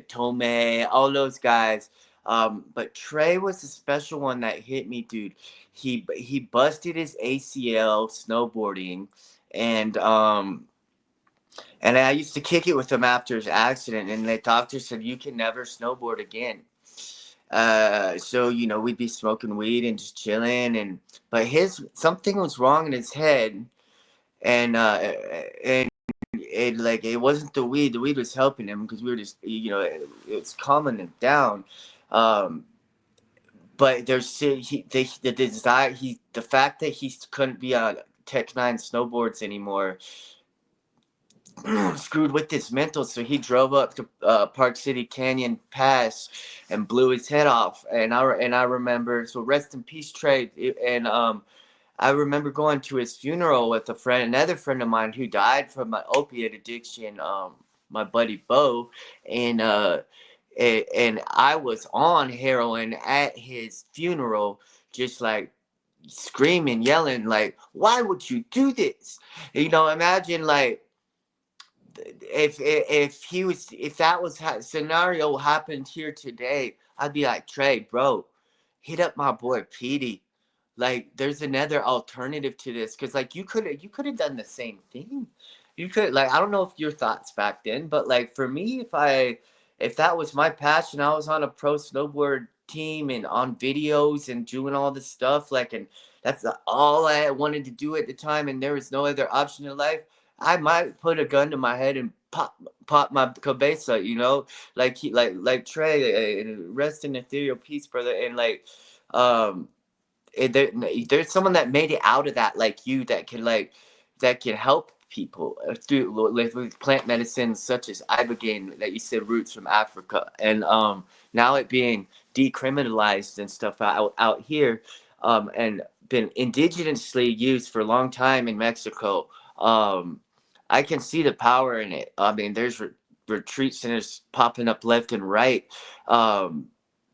Tome, all those guys. But Trey was the special one that hit me, dude. He busted his ACL snowboarding, and um, and I used to kick it with him after his accident, and the doctor said you can never snowboard again. So we'd be smoking weed and just chilling, and but his something was wrong in his head, and it like it wasn't the weed. The weed was helping him because we were just it was calming him down. Um, but the desire the fact that he couldn't be on Tech Nine snowboards anymore screwed with his mental. So he drove up to Park City Canyon Pass and blew his head off. And I remember, so rest in peace, Trey. And I remember going to his funeral with another friend of mine who died from an opiate addiction. My buddy Bo, and I was on heroin at his funeral, just like screaming, yelling, like, "Why would you do this?" Imagine like if that was scenario happened here today, I'd be like, Trey, bro, hit up my boy Petey. Like, there's another alternative to this, because like you could have done the same thing. You could, like, I don't know if your thoughts back then, but like for me, if that was my passion, I was on a pro snowboard team and on videos and doing all this stuff, like, and that's all I wanted to do at the time, and there was no other option in life. I might put a gun to my head and pop my cabeza, like like Trey, rest in ethereal peace, brother, and like, um, there's someone that made it out of that, like you, that can help people through with plant medicines such as ibogaine that you said roots from Africa, and now it being decriminalized and stuff out here, and been indigenously used for a long time in Mexico. Um, I can see the power in it. I mean, there's retreat centers popping up left and right. Um,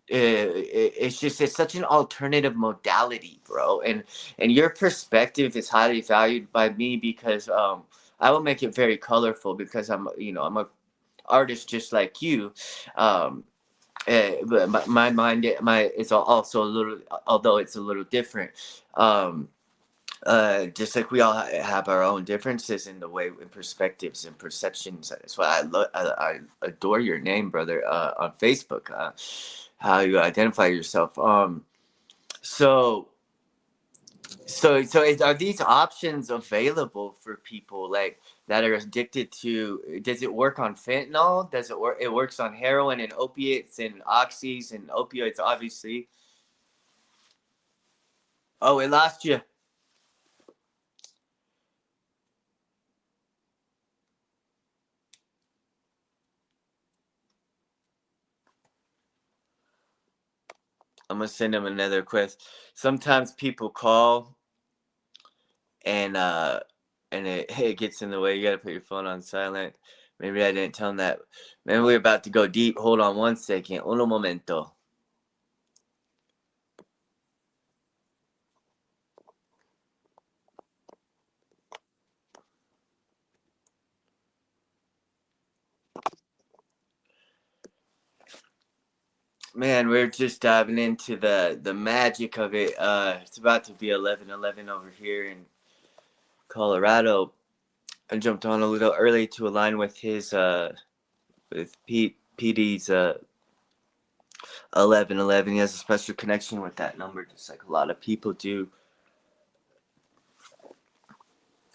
it's such an alternative modality, bro, and your perspective is highly valued by me because I will make it very colorful because I'm a artist just like you. um but my mind, my is also a little, although it's a little different. um Just like we all have our own differences in the way, in perspectives and perceptions. That's why I adore your name, brother, on Facebook. How you identify yourself. So are these options available for people like that are addicted to? Does it work on fentanyl? Does it work? It works on heroin and opiates and oxys and opioids, obviously. Oh, it lost you. I'm gonna send him another quest. Sometimes people call and it gets in the way. You gotta put your phone on silent. Maybe I didn't tell him that. Maybe we're about to go deep. Hold on one second. Uno momento. Man, we're just diving into the magic of it. It's about to be 11:11 over here in Colorado. I jumped on a little early to align with his with PD's 11:11. He has a special connection with that number, just like a lot of people do.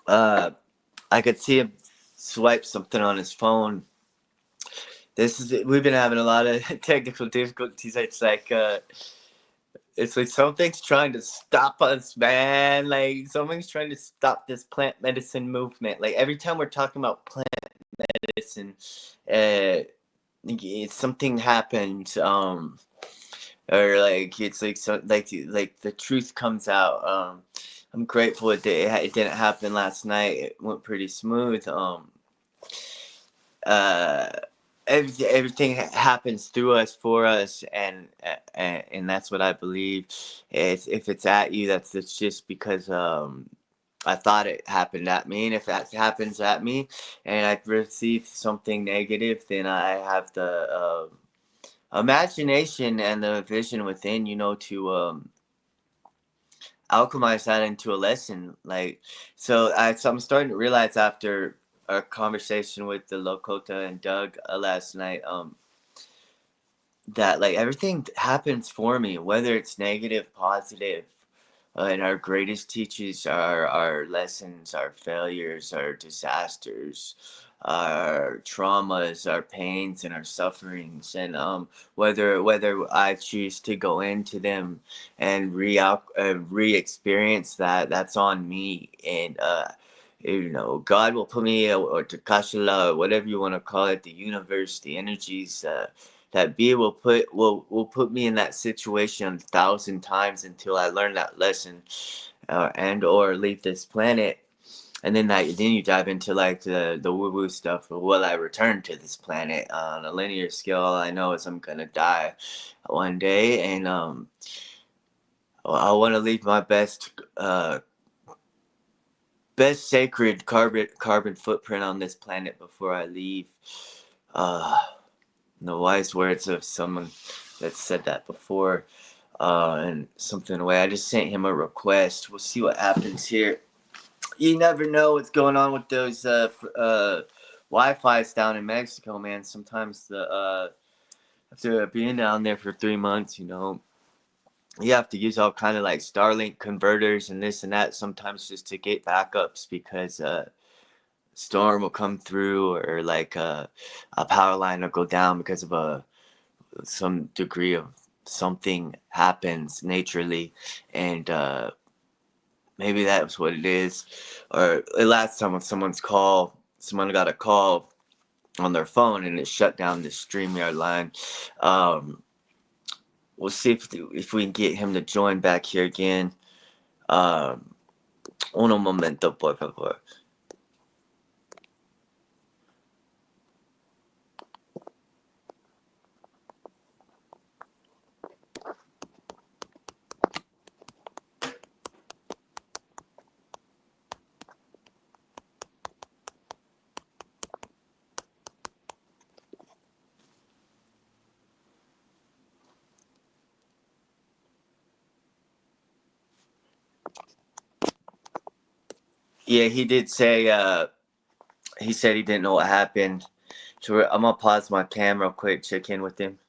Uh, I could see him swipe something on his phone. We've been having a lot of technical difficulties. It's like something's trying to stop us, man. Like something's trying to stop this plant medicine movement. Like every time we're talking about plant medicine, something happens. Or like it's like like the truth comes out. I'm grateful it didn't happen last night. It went pretty smooth. Uh, everything happens through us, for us, and that's what I believe. If it's at you, that's just because I thought it happened at me, and if that happens at me, and I receive something negative, then I have the imagination and the vision within, to alchemize that into a lesson. Like, so I'm starting to realize after our conversation with the Lakota and Doug last night, that like everything happens for me, whether it's negative, positive. And our greatest teachers are our lessons, our failures, our disasters, our traumas, our pains, and our sufferings. And whether I choose to go into them and re-experience that, that's on me. And God will put me, or Takashila, or whatever you want to call it, the universe, the energies. That be will put me in that situation 1,000 times until I learn that lesson, and or leave this planet. And then you dive into like the woo woo stuff. Will I return to this planet on a linear scale? All I know is I'm gonna die one day, and I want to leave my best sacred carbon footprint on this planet before I leave. Uh, the wise words of someone that said that before, and something away. I just sent him a request. We'll see what happens here. You never know what's going on with those Wi-Fi's down in Mexico, man. Sometimes after being down there for 3 months, you have to use all kind of like Starlink converters and this and that sometimes just to get backups, because storm will come through, or like a power line will go down because of some degree of something happens naturally, and maybe that's what it is. Or last time when someone got a call on their phone and it shut down the StreamYard line. Um, we'll see if we can get him to join back here again. Um, Uno momento, por favor. Yeah, he did say. He said he didn't know what happened. So I'm gonna pause my camera real quick, check in with him.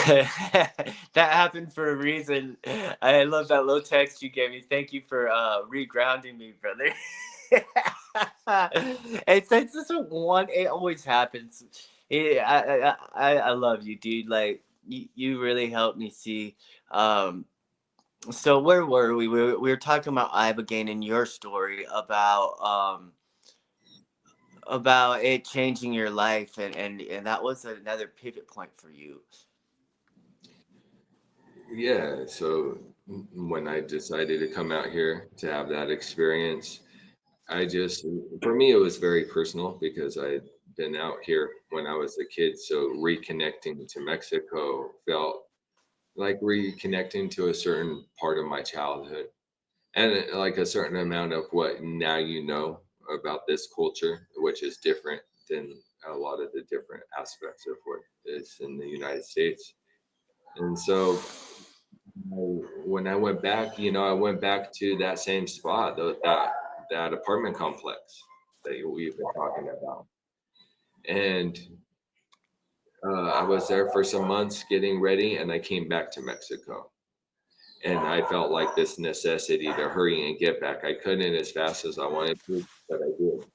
That happened for a reason. I love that little text you gave me. Thank you for regrounding me, brother. It's just a one. It always happens. I love you, dude. Like you really helped me see. Um, so where were we? We were talking about Ibogaine and your story about it changing your life, and that was another pivot point for you. Yeah, so when I decided to come out here to have that experience, I just, for me, it was very personal because I'd been out here when I was a kid. So reconnecting to Mexico felt like reconnecting to a certain part of my childhood and like a certain amount of what now you know about this culture, which is different than a lot of the different aspects of what is in the United States. And so when I went back, I went back to that same spot, that apartment complex that we've been talking about, and I was there for some months getting ready, and I came back to Mexico, and I felt like this necessity to hurry and get back. I couldn't as fast as I wanted to, but I did.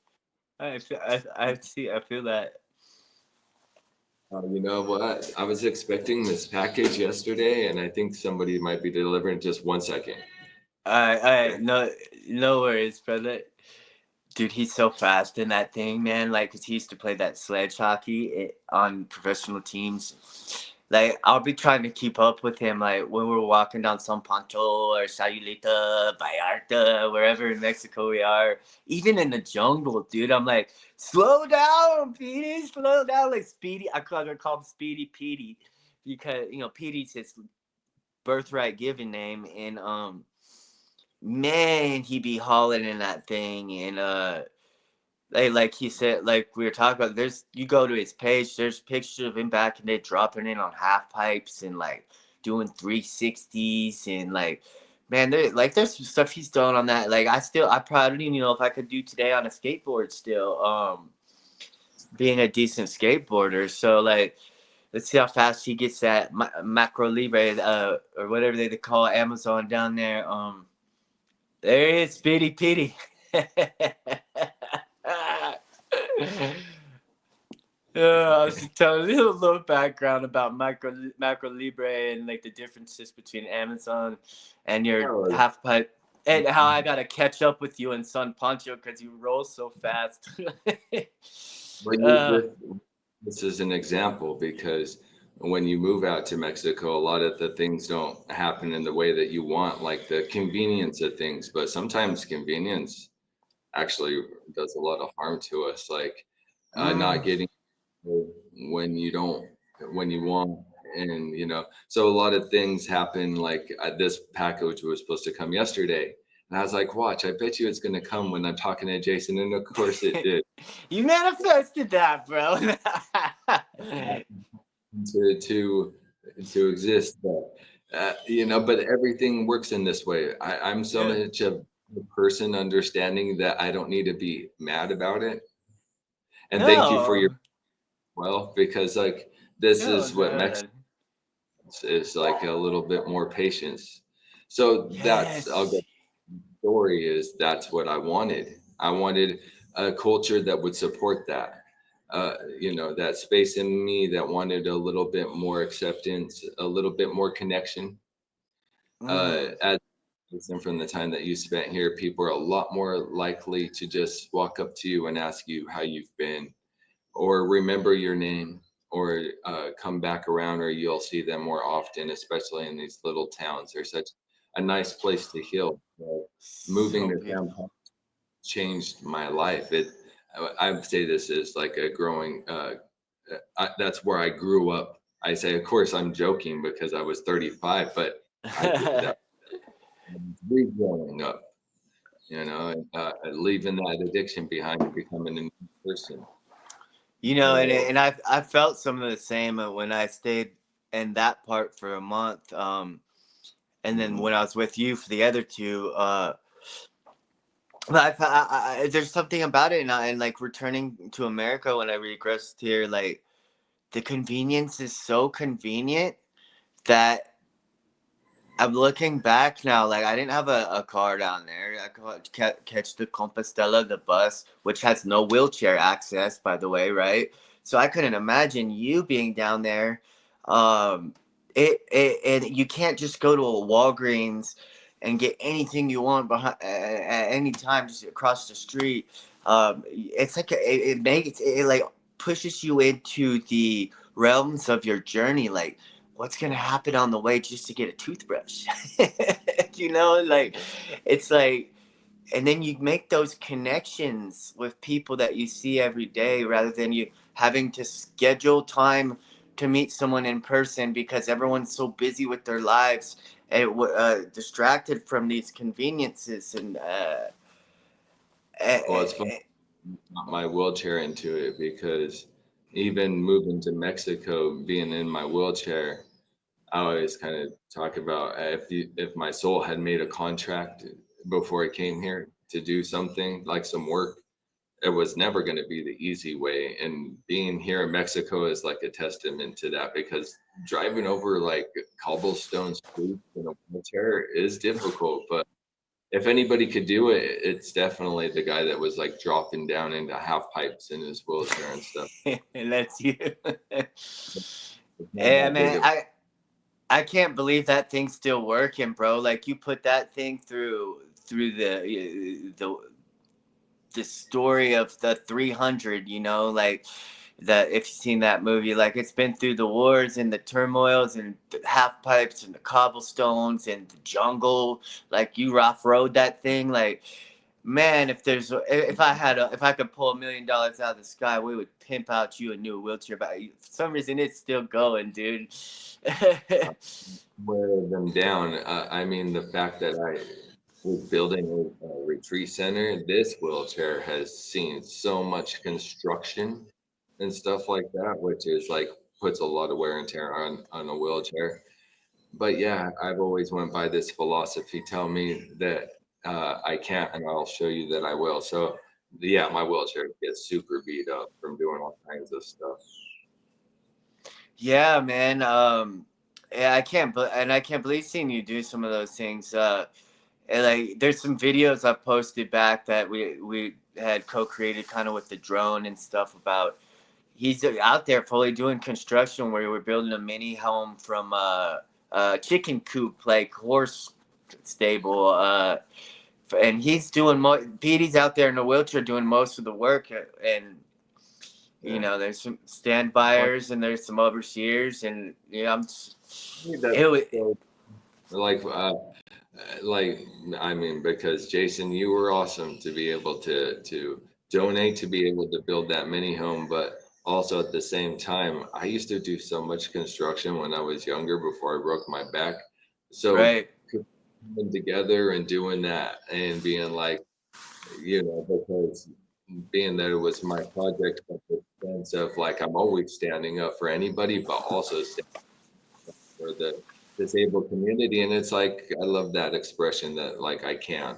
I see. I feel that. You know what? I was expecting this package yesterday, and I think somebody might be delivering just 1 second. I Okay. no no worries, brother. Dude, he's so fast in that thing, man. Like, 'cause he used to play that sledge hockey on professional teams. Like, I'll be trying to keep up with him, like, when we're walking down San Pancho or Sayulita, Vallarta, wherever in Mexico we are. Even in the jungle, dude, I'm like, slow down, Petey, slow down. Like, Speedy, I call him Speedy Petey because, Petey's his birthright given name. And, man, he be hauling in that thing. And, like he said, like we were talking about, you go to his page, there's pictures of him back in there dropping in on half pipes and like doing 360s and like, man, there's some stuff he's done on that. Like I probably don't even know if I could do today on a skateboard still. Being a decent skateboarder, so like let's see how fast he gets that macro libre, or whatever they call Amazon down there. There he is, Speedy Petey. I was just telling you a little background about macro libre and like the differences between Amazon and your Oh, half pipe, and how I gotta catch up with you in San Pancho because you roll so fast. well, uh, this is an example because when you move out to Mexico, a lot of the things don't happen in the way that you want, like the convenience of things. But sometimes convenience actually does a lot of harm to us, like not mm, getting when you don't, when you want. And, so a lot of things happen. Like this package was supposed to come yesterday. And I was like, watch, I bet you it's going to come when I'm talking to Jason. And of course it did. you manifested that, bro. to to exist, but but everything works in this way. I'm so Yeah. much of a person understanding that I don't need to be mad about it. And thank you for your No. well, because like this No, is what Mexico man. is, like a little bit more patience. So I'll Yes. go story is that's what I wanted. I wanted a culture that would support that. That space in me that wanted a little bit more acceptance, a little bit more connection. Mm. As and from the time that you spent here, people are a lot more likely to just walk up to you and ask you how you've been or remember your name. or come back around, or you'll see them more often, especially in these little towns. They're such a nice place to heal. So moving So to beautiful. downtown changed my life. I would say this is like a growing. That's where I grew up. I say, of course, I'm joking because I was 35, but that was growing up, and leaving that addiction behind and becoming a new person. You know, So, and I felt some of the same when I stayed in that part for a month. And then mhm. when I was with you for the other two, but there's something about it, and like returning to America when I regressed here, like the convenience is so convenient that I'm looking back now. Like I didn't have a car down there. I could catch the Compostela, the bus, which has no wheelchair access, by the way, right? So I couldn't imagine you being down there. Um, and you can't just go to a Walgreens and get anything you want behind at any time, just across the street. It's like it makes it like pushes you into the realms of your journey, like what's gonna happen on the way just to get a toothbrush. You know, like it's like, and then you make those connections with people that you see every day rather than you having to schedule time to meet someone in person because everyone's so busy with their lives and distracted from these conveniences and Well, it's fun uh, got my wheelchair into it because even moving to Mexico, being in my wheelchair, I always kind of talk about if my soul had made a contract before I came here to do something like some work, it was never going to be the easy way. And being here in Mexico is like a testament to that because driving over like cobblestone streets in a wheelchair is difficult. But if anybody could do it, it's definitely the guy that was like dropping down into half pipes in his wheelchair and stuff. and that's you. It's not Yeah, that big man. of I can't believe that thing's still working, bro. Like you put that thing through the story of the 300, you know, like that if you've seen that movie, like it's been through the wars and the turmoils and the half pipes and the cobblestones and the jungle. Like you rough road that thing, like man, if I could pull $1 million out of the sky, we would pimp out you a new wheelchair. But for some reason, it's still going, dude. wear them down. I mean, the fact that I was building a retreat center, this wheelchair has seen so much construction and stuff like that, which is like puts a lot of wear and tear on a wheelchair. But yeah, I've always went by this philosophy. Tell me that I can't, and I'll show you that I will. So yeah, my wheelchair gets super beat up from doing all kinds of stuff. Yeah, man. Yeah, I can't believe seeing you do some of those things. And like, there's some videos I posted back that we had co-created kind of with the drone and stuff about. He's out there fully doing construction where we're building a mini home from chicken coop, like horse stable. And he's doing Petey's out there in a wheelchair doing most of the work, and you Yeah, know, there's some Funny standbyers and there's some overseers, and yeah, that it was so like like I mean, because Jason, you were awesome to be able to donate to be able to build that mini home, but also at the same time, I used to do so much construction when I was younger before I broke my back. So right. coming together and doing that and being like, because being that it was my project, but the sense of like I'm always standing up for anybody, but also standing for the disabled community. And it's like I love that expression that like I can,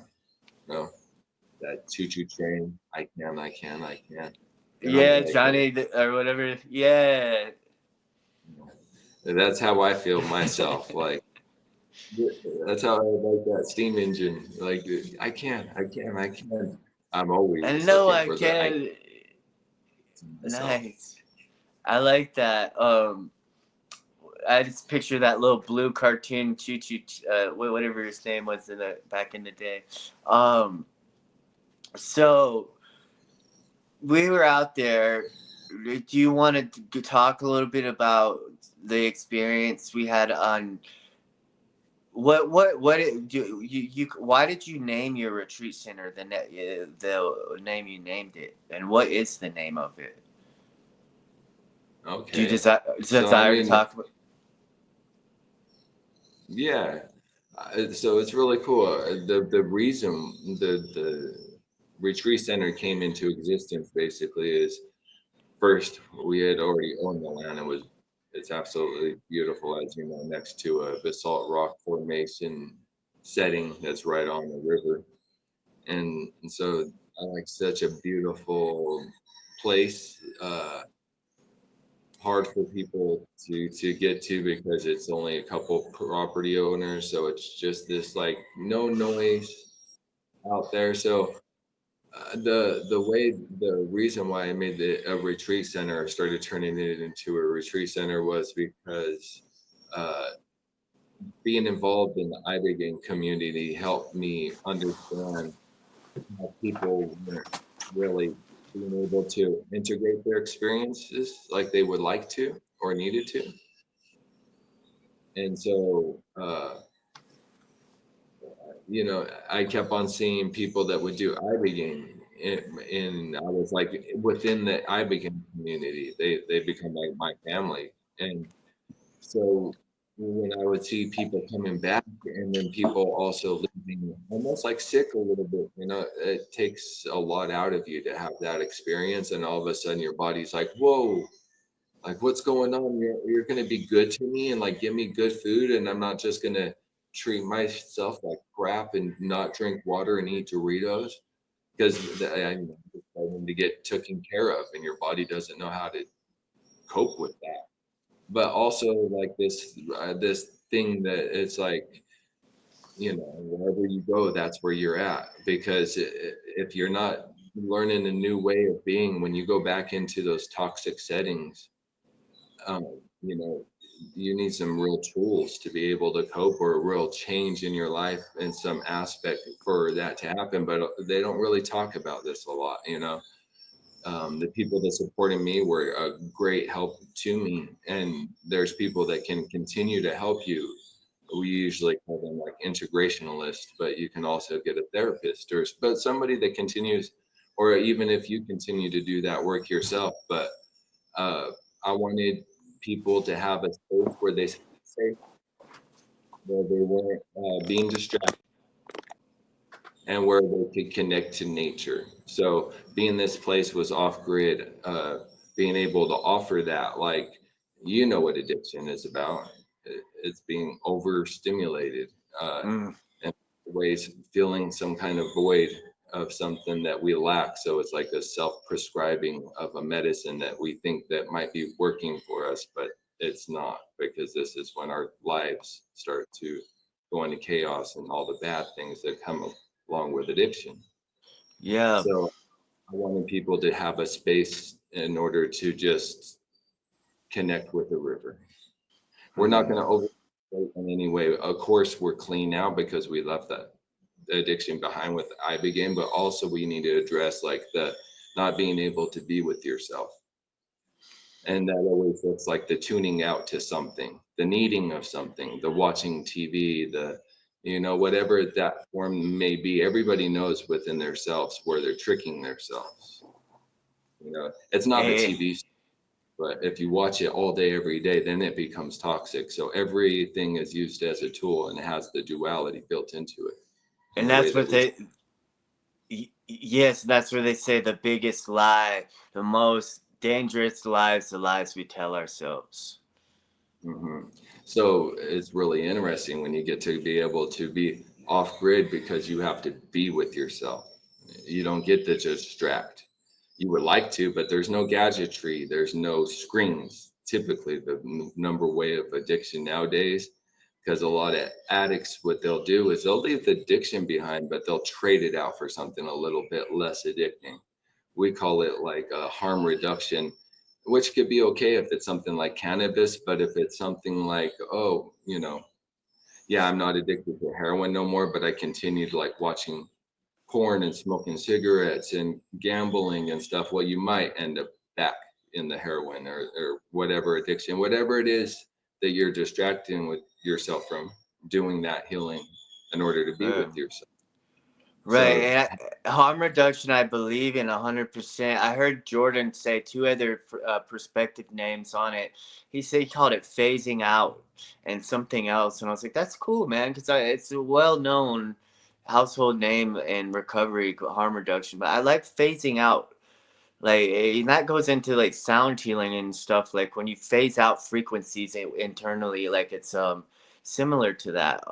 you know, that choo choo train. I can. And I'm Yeah, like, Johnny or whatever. Yeah, that's how I feel myself. Like that's how I like that steam engine. Like I can. I'm I always know looking I for the I can. myself. Nice. I like that. I just picture that little blue cartoon Choo Choo, whatever his name was in the back in the day. Um, so we were out there do you want to talk a little bit about the experience we had on what why did you name your retreat center the name you named it, and what is the name of it? Do you Okay. So I desire to mean, talk about? yeah. So it's really cool. The reason the retreat center came into existence basically is first we had already owned the land. It's absolutely beautiful, as you know, next to a basalt rock formation setting that's right on the river. And so I like such a beautiful place. Hard for people to get to because it's only a couple property owners, so it's just this like no noise out there. So the reason why I made the a retreat center, started turning it into a retreat center, was because uh, being involved in the iBegin community helped me understand how people weren't really being able to integrate their experiences like they would like to or needed to. And so, I kept on seeing people that would do iBegin, and I was like, within the iBegin community, they become like my family. And so when I would see people coming back, and then people also leaving almost like sick a little bit, it takes a lot out of you to have that experience, and all of a sudden your body's like, whoa, like what's going on? You're gonna be good to me and like give me good food, and I'm not just gonna treat myself like crap and not drink water and eat Doritos because I'm starting to get taken care of, and your body doesn't know how to cope with that. But also like this thing that it's like, wherever you go, that's where you're at, because if you're not learning a new way of being, when you go back into those toxic settings, you know, you need some real tools to be able to cope, or a real change in your life in some aspect for that to happen. But they don't really talk about this a lot. The people that supported me were a great help to me, and there's people that can continue to help you. We usually call them like integrationalists, but you can also get a therapist, but somebody that continues, or even if you continue to do that work yourself. But uh, I wanted people to have a space where they felt safe, where they weren't being distracted, and where they could connect to nature. So being this place was off grid, being able to offer that, like, what addiction is about. It's being overstimulated, Mm. and ways feeling some kind of void of something that we lack. So it's like a self-prescribing of a medicine that we think that might be working for us, but it's not, because this is when our lives start to go into chaos and all the bad things that come along with addiction. Yeah. So I wanted people to have a space in order to just connect with the river. We're not Mm. going to over in any way. Of course, we're clean now because we left that addiction behind with I began, but also we need to address like the not being able to be with yourself. And that always looks like the tuning out to something, the needing of something, the watching TV, whatever that form may be. Everybody knows within themselves where they're tricking themselves. It's not the Eh, TV, but if you watch it all day, every day, then it becomes toxic. So everything is used as a tool, and it has the duality built into it in and the way that's that what we. yes, that's where they say the biggest lie, the most dangerous lies, the lies we tell ourselves. Hmm. So it's really interesting when you get to be able to be off grid, because you have to be with yourself. You don't get to distract. You would like to, but there's no gadgetry, there's no screens. Typically, the number way of addiction nowadays, because a lot of addicts, what they'll do is they'll leave the addiction behind, but they'll trade it out for something a little bit less addicting. We call it like a harm reduction, which could be okay if it's something like cannabis. But if it's something like, oh, yeah, I'm not addicted to heroin no more, but I continue to like watching porn and smoking cigarettes and gambling and stuff, well, you might end up back. in the heroin or whatever addiction, whatever it is that you're distracting with yourself from, doing that healing in order to be Uh, with yourself. right. So Harm reduction, I believe in 100%. I heard Jordan say two other perspective names on it. He said he called it phasing out and something else, and I was like, that's cool, man, because it's a well known household name in recovery, harm reduction. But I like phasing out. Like and that goes into like sound healing and stuff. Like when you phase out frequencies internally, like it's similar to that.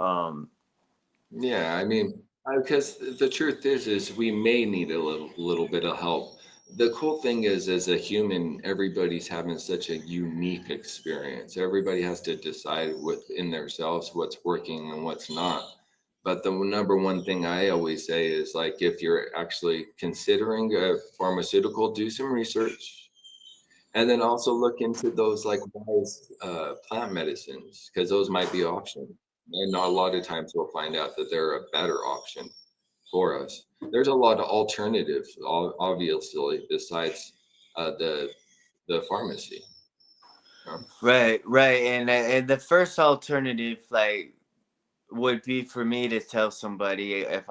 yeah, I mean, because the truth is we may need a little bit of help. The cool thing is, as a human, everybody's having such a unique experience. Everybody has to decide within themselves what's working and what's not. But the number one thing I always say is like, if you're actually considering a pharmaceutical, do some research, and then also look into those like wise plant medicines, because those might be options. And a lot of times we'll find out that they're a better option for us. There's a lot of alternatives, obviously, besides the pharmacy. You know? Right, right, and the first alternative, like, would be for me to tell somebody if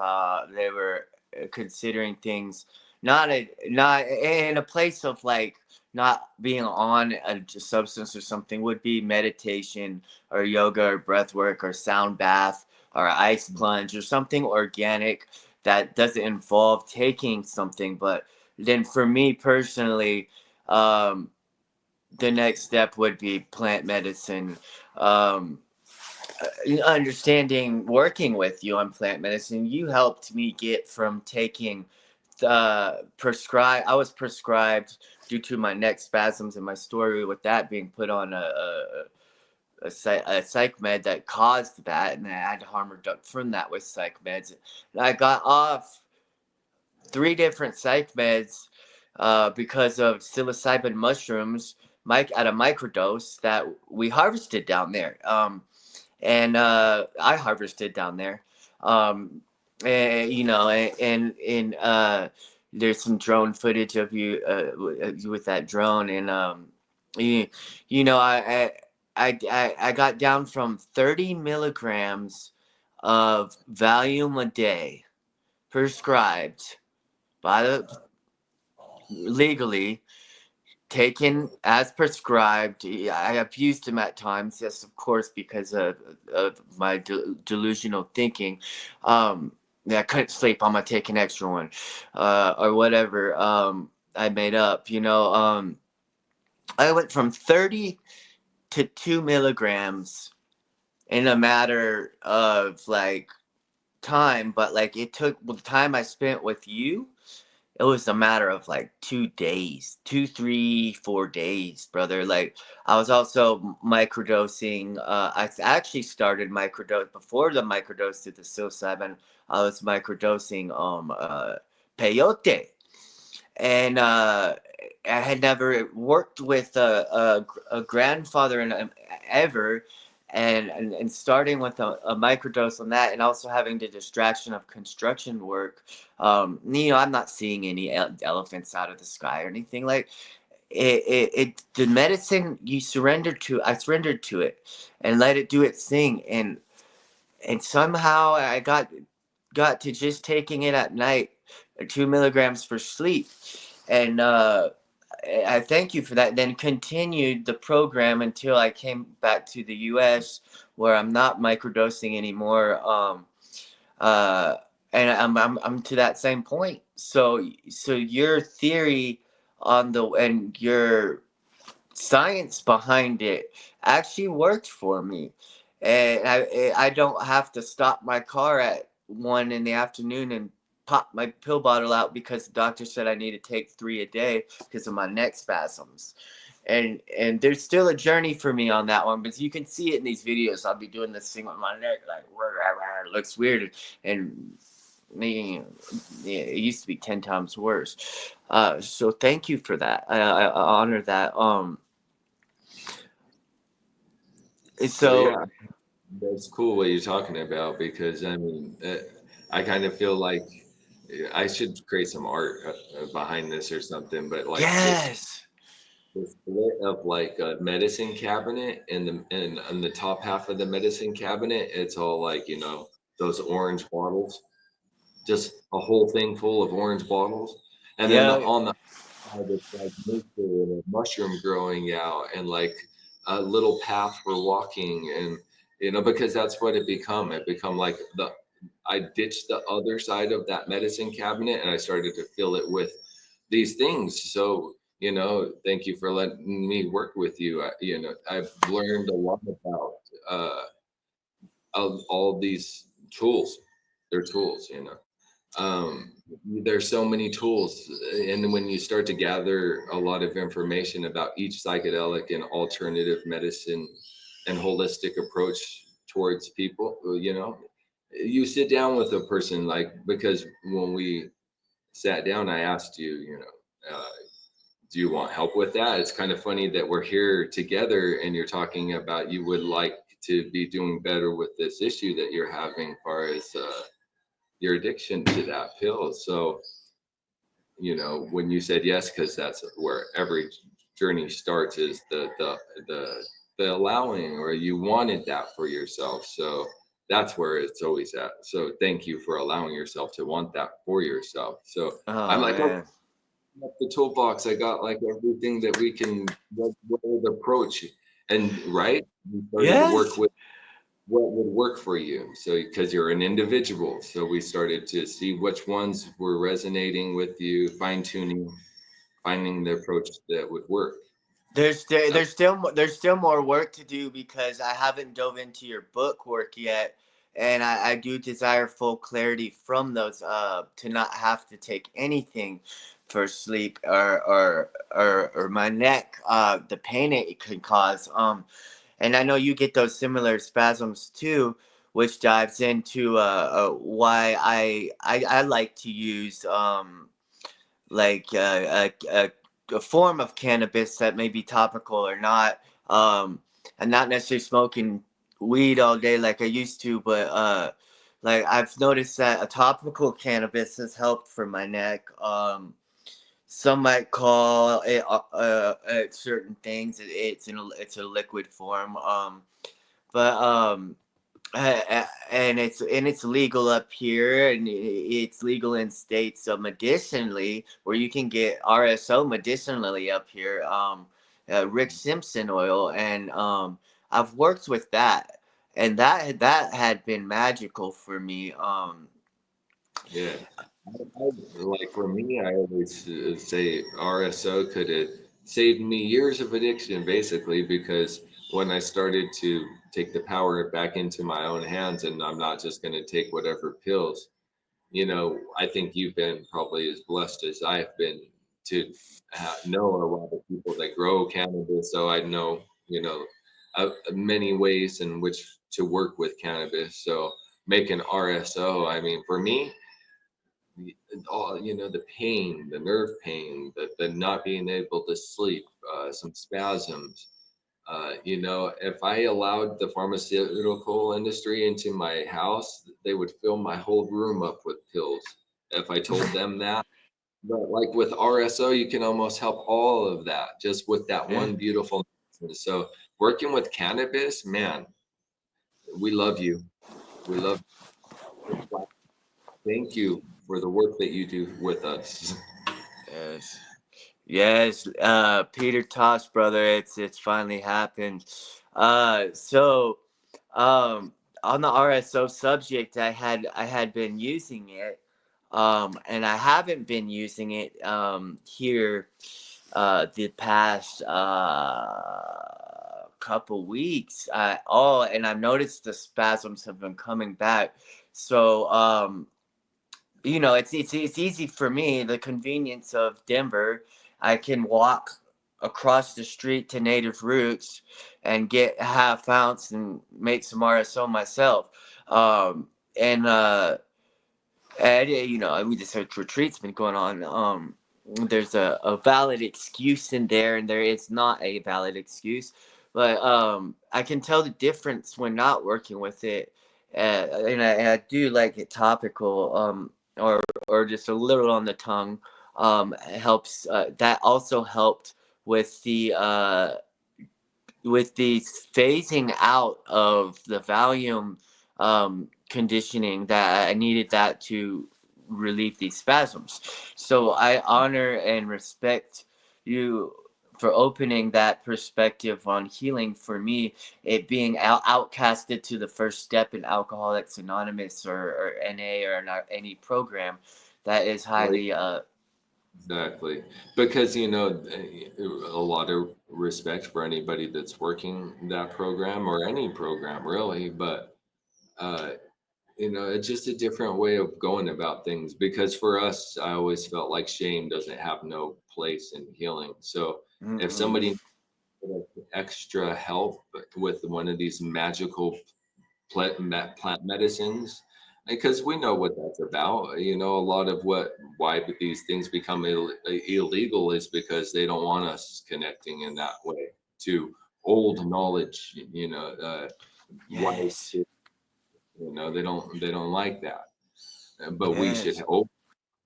they were considering things not in a place of like not being on a substance or something, would be meditation or yoga or breath work or sound bath or ice plunge or something organic that doesn't involve taking something. But then for me personally, um, the next step would be plant medicine. um, Understanding working with you on plant medicine, you helped me get from taking I was prescribed due to my neck spasms and my story with that being put on a psych med that caused that, and I had to harm reduct from that with psych meds. And I got off three different psych meds because of psilocybin mushrooms, at a microdose that we harvested down there. And I harvested down there. You know, there's some drone footage of you with that drone, and you, you know, I got down from 30 milligrams of Valium a day prescribed by the legally taken as prescribed. Yeah, I abused him at times, yes, of course, because of my delusional thinking. Yeah, I couldn't sleep. I'm gonna take an extra one, or whatever. I made up. I went from 30 to 2 milligrams in a matter of like time, but like it took the time I spent with you, it was a matter of like 2 days, 2, 3, 4 days, brother. Like I was also microdosing. I actually started microdose before the microdose to the psilocybin. I was microdosing peyote, and I had never worked with a grandfather ever, and starting with a microdose on that, and also having the distraction of construction work. I'm not seeing any elephants out of the sky or anything like the medicine you surrender to. I surrendered to it and let it do its thing, and somehow I got to just taking it at night, 2 milligrams for sleep, and I thank you for that. Then continued the program until I came back to the U.S., where I'm not microdosing anymore. Uh, and I'm to that same point. So your theory on the and your science behind it actually worked for me, and I don't have to stop my car at 1 in the afternoon and pop my pill bottle out because the doctor said I need to take 3 a day because of my neck spasms. And there's still a journey for me on that one, but you can see it in these videos. I'll be doing this thing with my neck like it looks weird, and me, yeah, it used to be 10 times worse. So thank you for that. I honor that. So So yeah, that's cool what you're talking about, because I mean, I kind of feel like I should create some art behind this or something. But like this yes, the split of like a medicine cabinet, and the top half of the medicine cabinet, it's all like, those orange bottles, just a whole thing full of orange bottles. And then Yeah, on the side, it's like nature and a mushroom growing out, and like a little path for walking. And because that's what it become like the I ditched the other side of that medicine cabinet, and I started to fill it with these things. So, thank you for letting me work with you. I've learned a lot about uh, all these tools. They're tools. Um, there's so many tools, and when you start to gather a lot of information about each psychedelic and alternative medicine and holistic approach towards people, you sit down with a person, like, because when we sat down, I asked you, do you want help with that? It's kind of funny that we're here together and you're talking about you would like to be doing better with this issue that you're having, as far as your addiction to that pill. So, when you said yes, because that's where every journey starts, is the allowing, or you wanted that for yourself. So that's where it's always at. So thank you for allowing yourself to want that for yourself. So I'm oh like, okay, man, the toolbox. I got like everything that we can, what would approach, and right, we started to work yes. with what would work for you. So because you're an individual, so we started to see which ones were resonating with you, fine tuning, finding the approach that would work. Uh, There's still more work to do because I haven't dove into your book work yet, and I do desire full clarity from those to not have to take anything for sleep or my neck, the pain it can cause. And I know you get those similar spasms too, which dives into why I like to use like a form of cannabis that may be topical or not. I'm not necessarily smoking weed all day like I used to, but like I've noticed that a topical cannabis has helped for my neck. Some might call it certain things. It's a liquid form. But and it's legal up here, and it's legal in states medicinally where you can get RSO medicinally up here. Rick Simpson oil, and I've worked with that, and that had been magical for me. yeah. Like for me, I always say RSO could have saved me years of addiction, basically, because when I started to take the power back into my own hands, and I'm not just going to take whatever pills, I think you've been probably as blessed as I have been to know a lot of people that grow cannabis. So I know, many ways in which to work with cannabis. So making RSO, I mean, for me, all, the pain, the nerve pain, the not being able to sleep, some spasms. If I allowed the pharmaceutical industry into my house, they would fill my whole room up with pills if I told them that. But like with RSO, you can almost help all of that just with that Yeah. one beautiful medicine. So working with cannabis, man, we love you. We love you. Thank you for the work that you do with us. Yes. Yes, Peter Tosh, brother, it's finally happened. So, um, on the RSO subject, I had been using it, and I haven't been using it here, the past couple weeks at all, and I've noticed the spasms have been coming back. So, it's easy for me, the convenience of Denver. I can walk across the street to Native Roots and get a half ounce and make some RSO myself. Um, and we just had retreats been going on. There's a valid excuse in there, and there is not a valid excuse, but I can tell the difference when not working with it, and I do like it topical, or just a little on the tongue. It helps. That also helped with the phasing out of the Valium conditioning that I needed that to relieve these spasms. So I honor and respect you for opening that perspective on healing. For me, it being outcasted to the first step in Alcoholics Anonymous or NA or any program that is Right. highly Exactly. Because, you know, a lot of respect for anybody that's working that program or any program really, but uh, you know, it's just a different way of going about things because for us, I always felt like shame doesn't have no place in healing. So if mm-mm. somebody needed extra help with one of these magical plant medicines, because we know what that's about. You know, a lot of why these things become illegal is because they don't want us connecting in that way to old knowledge. You know, wise. Yes. You know, they don't like that. But we should Yes. open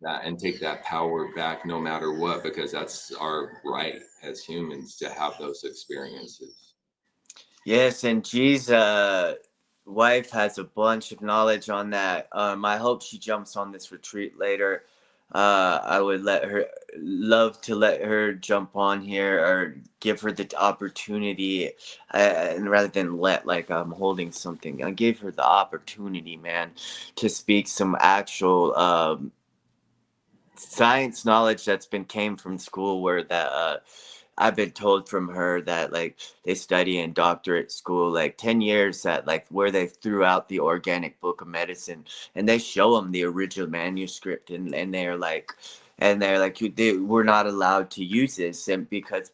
that and take that power back no matter what, because that's our right as humans to have those experiences. Yes, and G's wife has a bunch of knowledge on that. I hope she jumps on this retreat later. I would love to let her jump on here or give her the opportunity, and rather than let like I'm holding something, I give her the opportunity, man, to speak some actual science knowledge that's been came from school where that I've been told from her that like they study in doctorate school like 10 years that like where they threw out the organic book of medicine and they show them the original manuscript and they're like we're not allowed to use this and because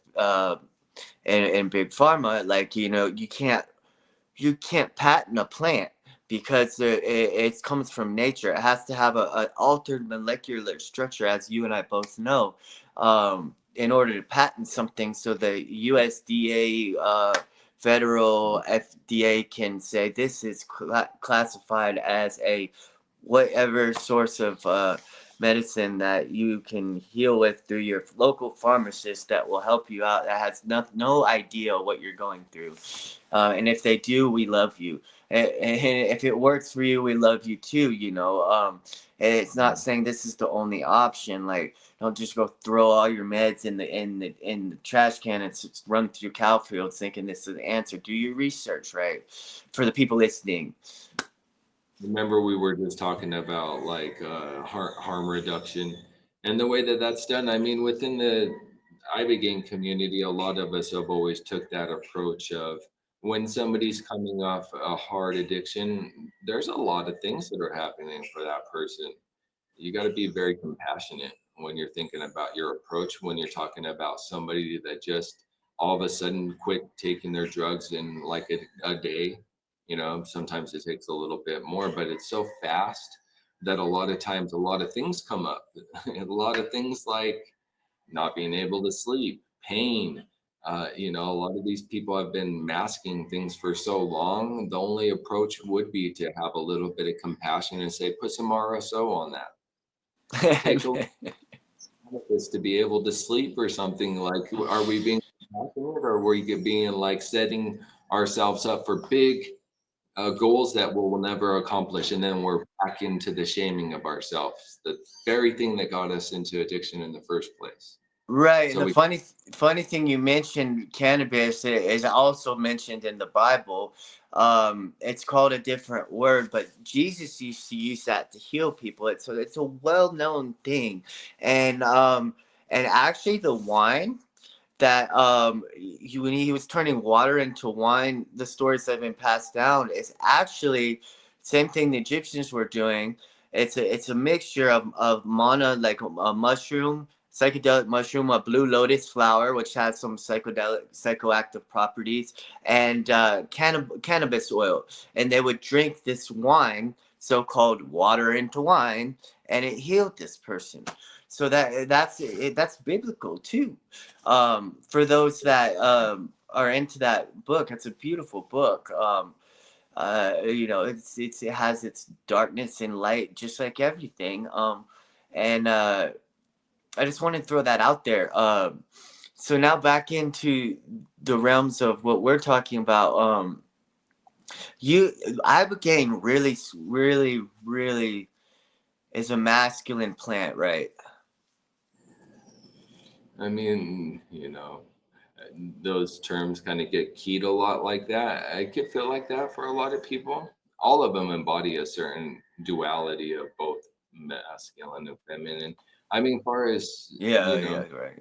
in big pharma like you can't patent a plant because it comes from nature. It has to have a altered molecular structure, as you and I both know, in order to patent something. So the USDA, federal FDA can say this is classified as a whatever source of medicine that you can heal with through your local pharmacist that will help you out that has no idea what you're going through and if they do, we love you. And if it works for you, we love you too. And it's not saying this is the only option. Like, don't just go throw all your meds in the trash can and run through cow fields thinking this is the answer. Do your research, right? For the people listening. Remember, we were just talking about like harm reduction and the way that that's done. I mean, within the ibogaine community, a lot of us have always took that approach of when somebody's coming off a hard addiction, there's a lot of things that are happening for that person. You got to be very compassionate when you're thinking about your approach when you're talking about somebody that just all of a sudden quit taking their drugs in like a day. You know, sometimes it takes a little bit more, but it's so fast that a lot of times a lot of things come up. A lot of things like not being able to sleep, pain. You know, a lot of these people have been masking things for so long. The only approach would be to have a little bit of compassion and say, put some RSO on that. Take a this to be able to sleep or something. Like are we being compassionate or are we being like setting ourselves up for big goals that we'll never accomplish and then we're back into the shaming of ourselves, the very thing that got us into addiction in the first place. Right, and So the we funny thing you mentioned cannabis is also mentioned in the Bible. It's called a different word, but Jesus used to use that to heal people. It's a well known thing, and actually the wine that when he was turning water into wine, the stories that have been passed down is actually same thing the Egyptians were doing. It's a mixture of mana like a mushroom, psychedelic mushroom, a blue lotus flower, which has some psychoactive properties, and cannabis oil, and they would drink this wine, so-called water into wine, and it healed this person. So that's biblical too for those that are into that book. It's a beautiful book. It has its darkness and light, just like everything. And I just want to throw that out there. So now back into the realms of what we're talking about. You, ibogaine really is a masculine plant, right? I mean, those terms kind of get keyed a lot like that. I could feel like that for a lot of people. All of them embody a certain duality of both masculine and feminine. I mean, far as, Yeah, right.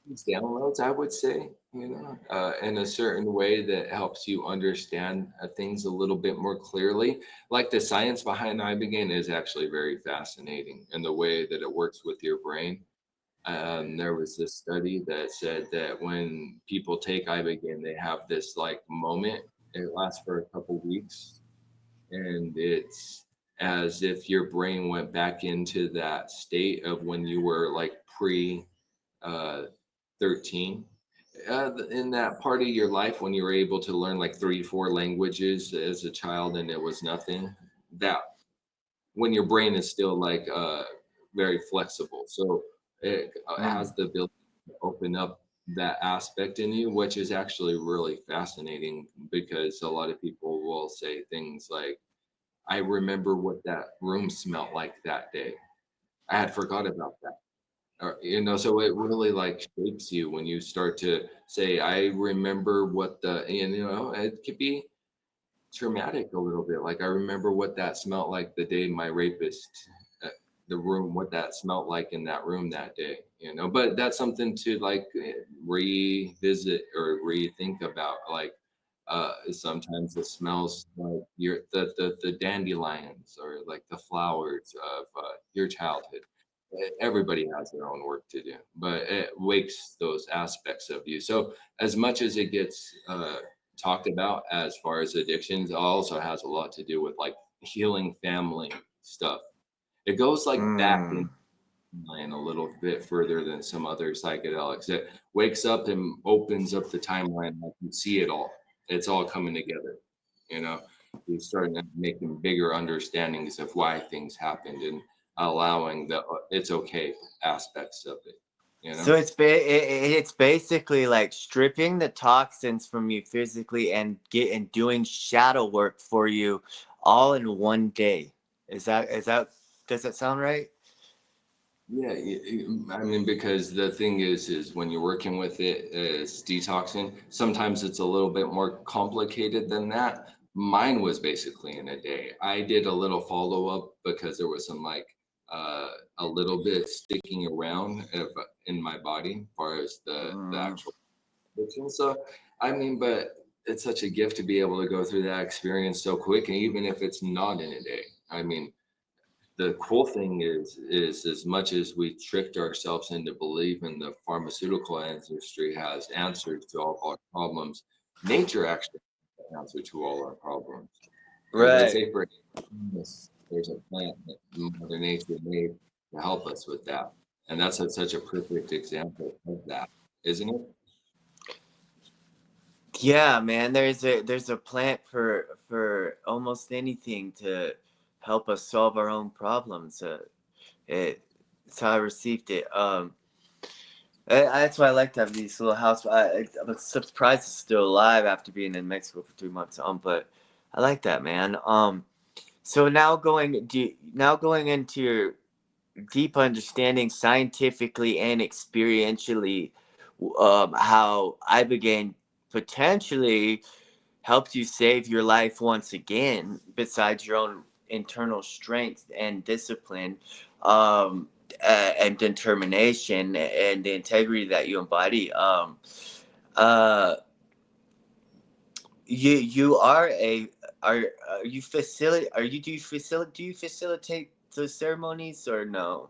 these downloads, I would say, in a certain way that helps you understand things a little bit more clearly. Like the science behind ibogaine is actually very fascinating, and the way that it works with your brain. There was this study that said that when people take ibogaine, they have this like moment. It lasts for a couple weeks, and it's as if your brain went back into that state of when you were like pre uh, 13. In that part of your life when you were able to learn like 3, 4 languages as a child, and it was nothing. That when your brain is still like very flexible, so it Mm. has the ability to open up that aspect in you, which is actually really fascinating, because a lot of people will say things like, I remember what that room smelled like that day. I had forgot about that. Or, so it really like shapes you when you start to say, I remember what it could be traumatic a little bit. Like, I remember what that smelled like the day my rapist, uh, the room, what that smelled like in that room that day, but that's something to like revisit or rethink about. Like, sometimes it smells like the dandelions or like the flowers of your childhood. Everybody has their own work to do, but it wakes those aspects of you. So as much as it gets talked about as far as addictions, it also has a lot to do with like healing family stuff. It goes like back in Mm. timeline a little bit further than some other psychedelics. It wakes up and opens up the timeline. Like you see it all. It's all coming together. You know, you're starting to making bigger understandings of why things happened, and allowing the it's okay aspects of it. You So know. it's basically like stripping the toxins from you physically and doing shadow work for you all in one day. Is that does that sound right? Yeah, I mean, because the thing is when you're working with it as detoxing, sometimes it's a little bit more complicated than that. Mine was basically in a day. I did a little follow up because there was some like a little bit sticking around in my body, as far as the Mm. actual addiction. So, I mean, but it's such a gift to be able to go through that experience so quick, and even if it's not in a day. I mean, the cool thing is as much as we tricked ourselves into believing the pharmaceutical industry has answers to all our problems, nature actually has the answer to all our problems. Let's Right. say for instance, there's a plant that Mother Nature made to help us with that, and that's such a perfect example of that, isn't it? Yeah, man. There's a plant for almost anything to help us solve our own problems. It, it's how I received it. That's why I like to have these little house. I'm surprised it's still alive after being in Mexico for 3 months. But I like that, man. So now going into your deep understanding scientifically and experientially, how ibogaine potentially helped you save your life once again, besides your own internal strength and discipline, and determination and the integrity that you embody. Uh, you are you facilitate are you do you facilitate the ceremonies or no?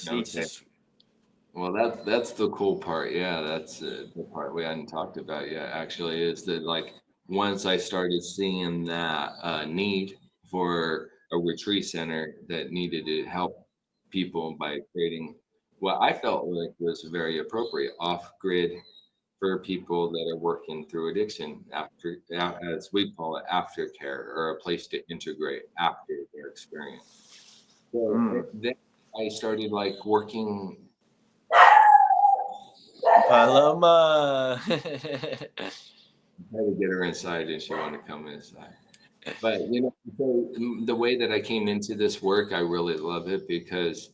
No, It's just well, that's the cool part. Yeah, that's the part we hadn't talked about yet. Actually, is that like once I started seeing that need for a retreat center that needed to help people by creating what I felt like was very appropriate off-grid for people that are working through addiction, after as we call it, aftercare, or a place to integrate after their experience. So mm, then I started like working Paloma. Try to get her inside, and she want to come inside. But so the way that I came into this work, I really love it because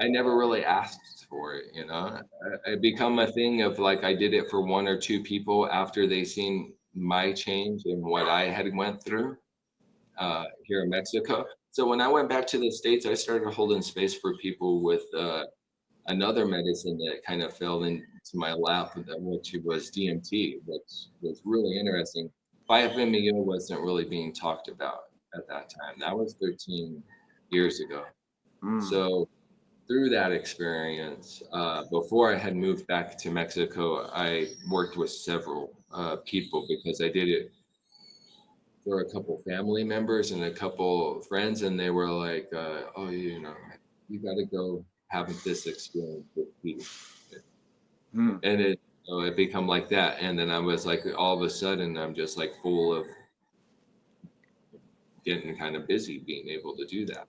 I never really asked for it. It become a thing of like I did it for one or two people after they seen my change and what I had went through here in Mexico. So when I went back to the States, I started holding space for people with another medicine that kind of fell into my lap, which was DMT, which was really interesting. 5-MeO wasn't really being talked about at that time. That was 13 years ago. Mm. So through that experience, before I had moved back to Mexico, I worked with several people because I did it for a couple family members and a couple friends, and they were like, "Oh, you got to go have this experience with Pete." Mm. And it become like that, and then I was like, all of a sudden, I'm just like full of getting kind of busy being able to do that.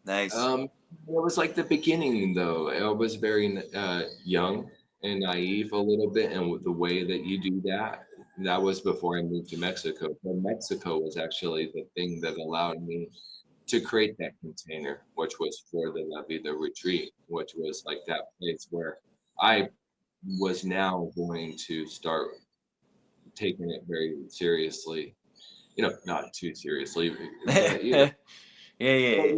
Nice. Um, it was like the beginning, though. I was very young and naive a little bit, and with the way that you do that, that was before I moved to Mexico. So Mexico was actually the thing that allowed me to create that container, which was for the La Vida retreat, which was like that place where I was now going to start taking it very seriously. Not too seriously, but Yeah, yeah.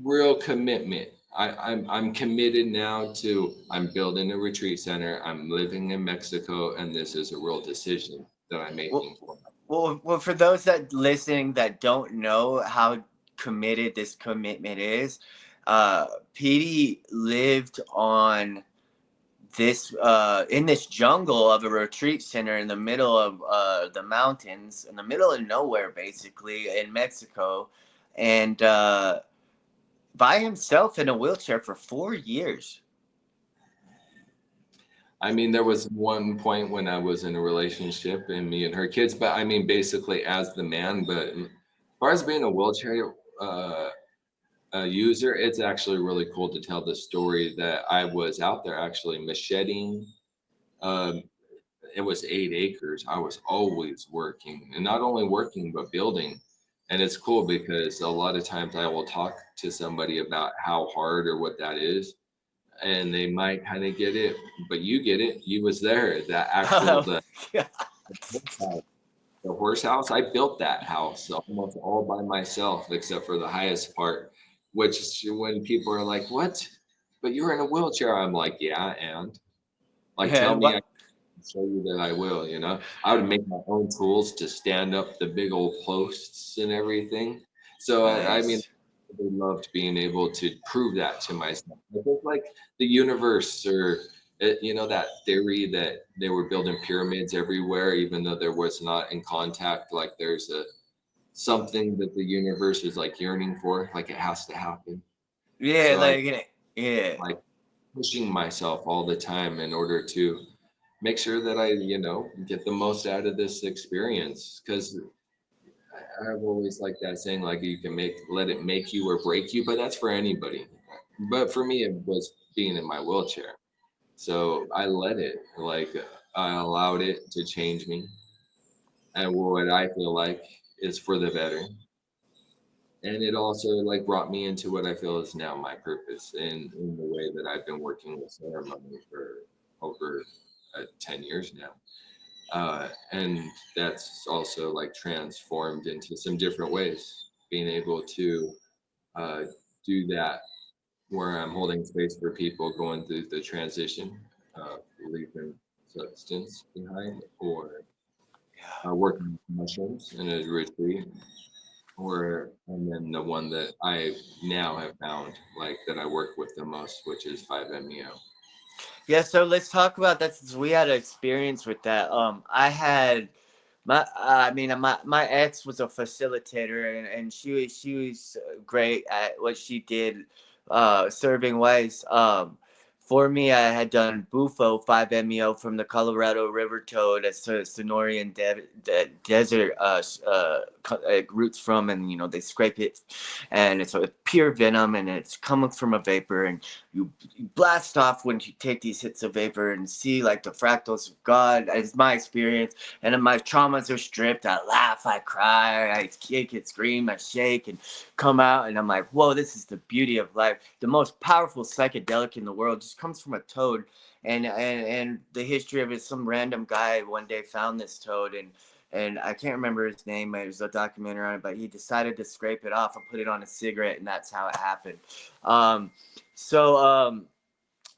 real commitment. I'm committed now to I'm building a retreat center. I'm living in Mexico, and this is a real decision that I'm Well, making for well, for those that listening that don't know how committed this commitment is, uh, Petey lived on this in this jungle of a retreat center in the middle of the mountains, in the middle of nowhere, basically in Mexico, and by himself in a wheelchair for 4 years. I mean, there was one point when I was in a relationship and me and her kids, but I mean, basically as the man. But as far as being a wheelchair user, it's actually really cool to tell the story that I was out there actually macheting. Um, it was 8 acres. I was always working, and not only working but building. And it's cool because a lot of times I will talk to somebody about how hard or what that is, and they might kind of get it, but you get it. You was there. That actual Oh, the the horse house. I built that house almost all by myself, except for the highest part, which when people are like, "What? But you're in a wheelchair." I'm like, "Yeah, and like yeah, tell and me I what? can show you that I will." I would make my own tools to stand up the big old posts and everything. So I mean, Nice. I loved being able to prove that to myself. I think like the universe or that theory that they were building pyramids everywhere, even though there was not in contact, like there's a something that the universe is like yearning for, like it has to happen. Yeah, So I like yeah. like pushing myself all the time in order to make sure that I, get the most out of this experience. Because I've always liked that saying, like you can let it make you or break you, but that's for anybody. But for me, it was being in my wheelchair. So I let it, like I allowed it to change me, and what I feel like is for the better. And it also like brought me into what I feel is now my purpose in the way that I've been working with ceremony for over 10 years now. And that's also like transformed into some different ways, being able to uh, do that where I'm holding space for people going through the transition, leaving substance behind, or working with mushrooms in a retreat, or and then the one that I now have found like that I work with the most, which is 5-MeO. Yeah, so let's talk about that since we had an experience with that. I had my ex was a facilitator, and she was great at what she did, serving wise. For me, I had done Bufo 5-MeO from the Colorado River toad, that's a Sonoran desert it roots from, and they scrape it, and it's a pure venom, and it's coming from a vapor, and you blast off when you take these hits of vapor and see like the fractals of God. It's my experience, and then my traumas are stripped. I laugh, I cry, I kick and scream, I shake, and come out, and I'm like, whoa, this is the beauty of life. The most powerful psychedelic in the world just comes from a toad. And the history of it, some random guy one day found this toad, and I can't remember his name. There's a documentary on it, but he decided to scrape it off and put it on a cigarette, and that's how it happened. Um, so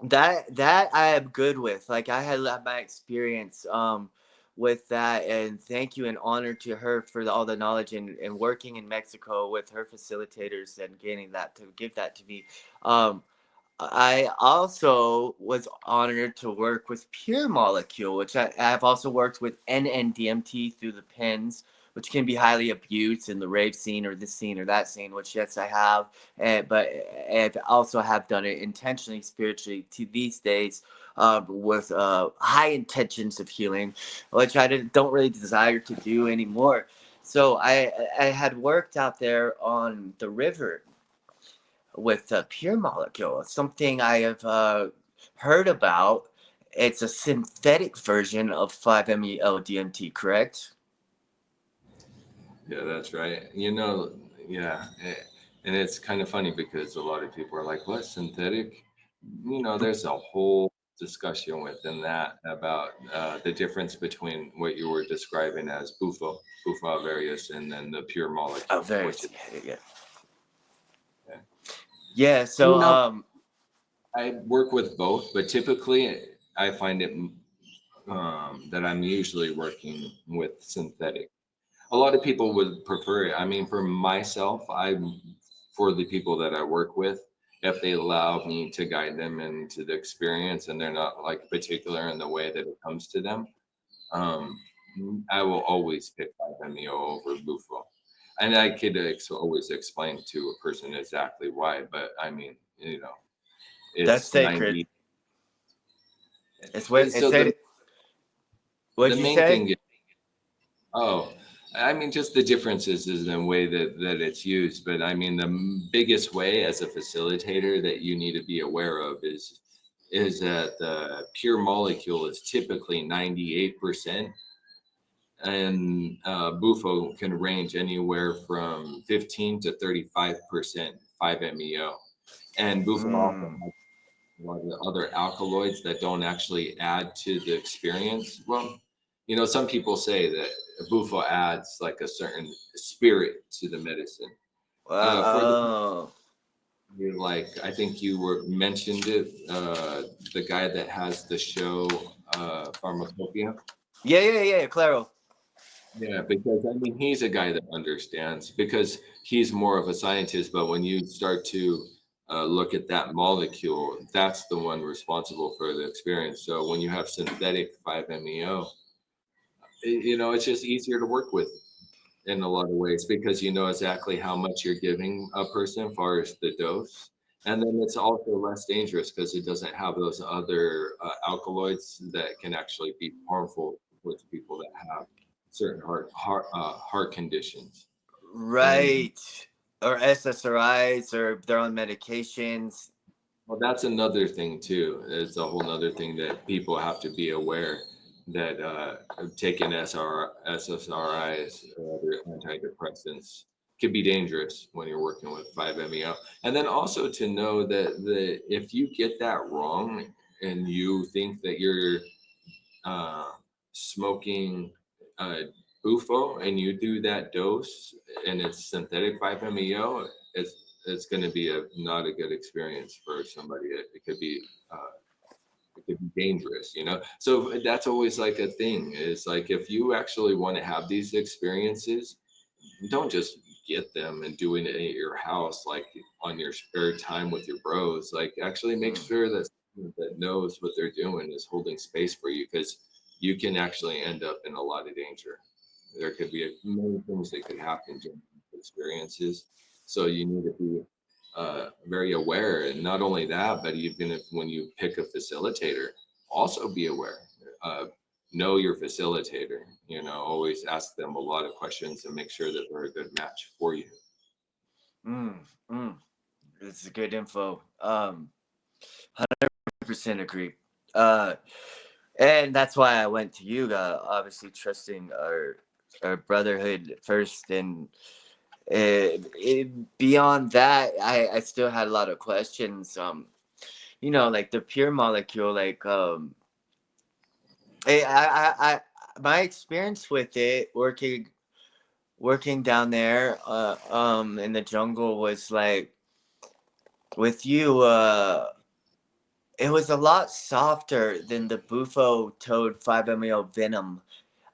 that I am good with. Like, I had my experience with that, and thank you and honor to her for all the knowledge, and working in Mexico with her facilitators and getting that to give that to me. Um, I also was honored to work with Pure Molecule, which I've also worked with NNDMT through the pens, which can be highly abused in the rave scene or this scene or that scene, which, yes, I have. But I also have done it intentionally, spiritually, to these days, with high intentions of healing, which I don't really desire to do anymore. So I had worked out there on the river with a pure molecule. Something I have heard about. It's a synthetic version of 5-MeO DMT, correct? Yeah, that's right. Yeah. And it's kind of funny because a lot of people are like, what, synthetic? There's a whole discussion within that about the difference between what you were describing as bufo various, and then the pure Oh, molecule, very. which is, Yeah. yeah. Yeah. You So know, I work with both, but typically I find it that I'm usually working with synthetic. A lot of people would prefer it. I mean, for myself, for the people that I work with, if they allow me to guide them into the experience and they're not like particular in the way that it comes to them, um, I will always pick 5-MeO over Bufo. And I could always explain to a person exactly why, but I mean, that's it's sacred. 90. It's what it So the said. What'd the you main say? thing is, oh, I mean, just the differences is the way that it's used. But I mean, the biggest way as a facilitator that you need to be aware of is that the pure molecule is typically 98%, and Bufo can range anywhere from 15 to 35% 5-MeO. And Bufo also Mm. has a lot of other alkaloids that don't actually add to the experience. Well, some people say that Bufo adds like a certain spirit to the medicine. For the Oh. you like, I think you were mentioned it, the guy that has the show, Pharmacopoeia. Yeah. Yeah. Yeah. Claro. Yeah, because I mean, he's a guy that understands because he's more of a scientist. But when you start to look at that molecule, that's the one responsible for the experience. So when you have synthetic 5-MeO, it's just easier to work with in a lot of ways because you know exactly how much you're giving a person as far as the dose. And then it's also less dangerous because it doesn't have those other alkaloids that can actually be harmful with people that have certain heart conditions. And Right. Or SSRIs, or they're on medications. well, that's another thing too. It's a whole nother thing that people have to be aware that taking SSRIs or other antidepressants can be dangerous when you're working with 5-MeO. And then also to know that if you get that wrong and you think that you're uh, smoking uh, bufo and you do that dose and it's synthetic 5-MeO, it's going to be not a good experience for somebody. It could be dangerous, So that's always like a thing. Is like if you actually want to have these experiences, don't just get them and doing it at your house, like on your spare time with your bros. Like actually make Mm. sure that someone that knows what they're doing is holding space for you because you can actually end up in a lot of danger. There could be many things that could happen during these experiences. So you need to be very aware. And not only that, but even if when you pick a facilitator, also be aware. Uh, know your facilitator. Always ask them a lot of questions and make sure that they're a good match for you. Mm, mm. This is good info. 100% agree. Uh, and that's why I went to you. Obviously, trusting our brotherhood first, and beyond that, I still had a lot of questions. Like the pure molecule, like my experience with it working down there in the jungle was like with you it was a lot softer than the bufo toad 5-meo venom.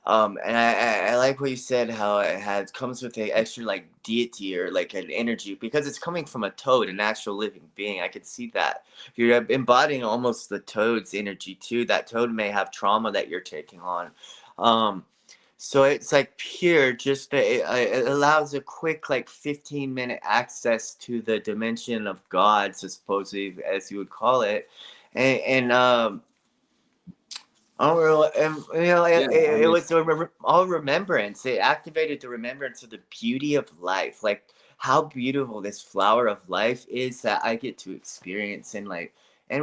And I like what you said, how comes with an extra like deity or like an energy because it's coming from a toad, an actual living being. I could see that you're embodying almost the toad's energy too. That toad may have trauma that you're taking on. Um, so it's like pure, just it allows a quick like 15-minute access to the dimension of God, supposedly as you would call it, and Yeah, I it mean, was all remembrance. It activated the remembrance of the beauty of life, like how beautiful this flower of life is that I get to experience, and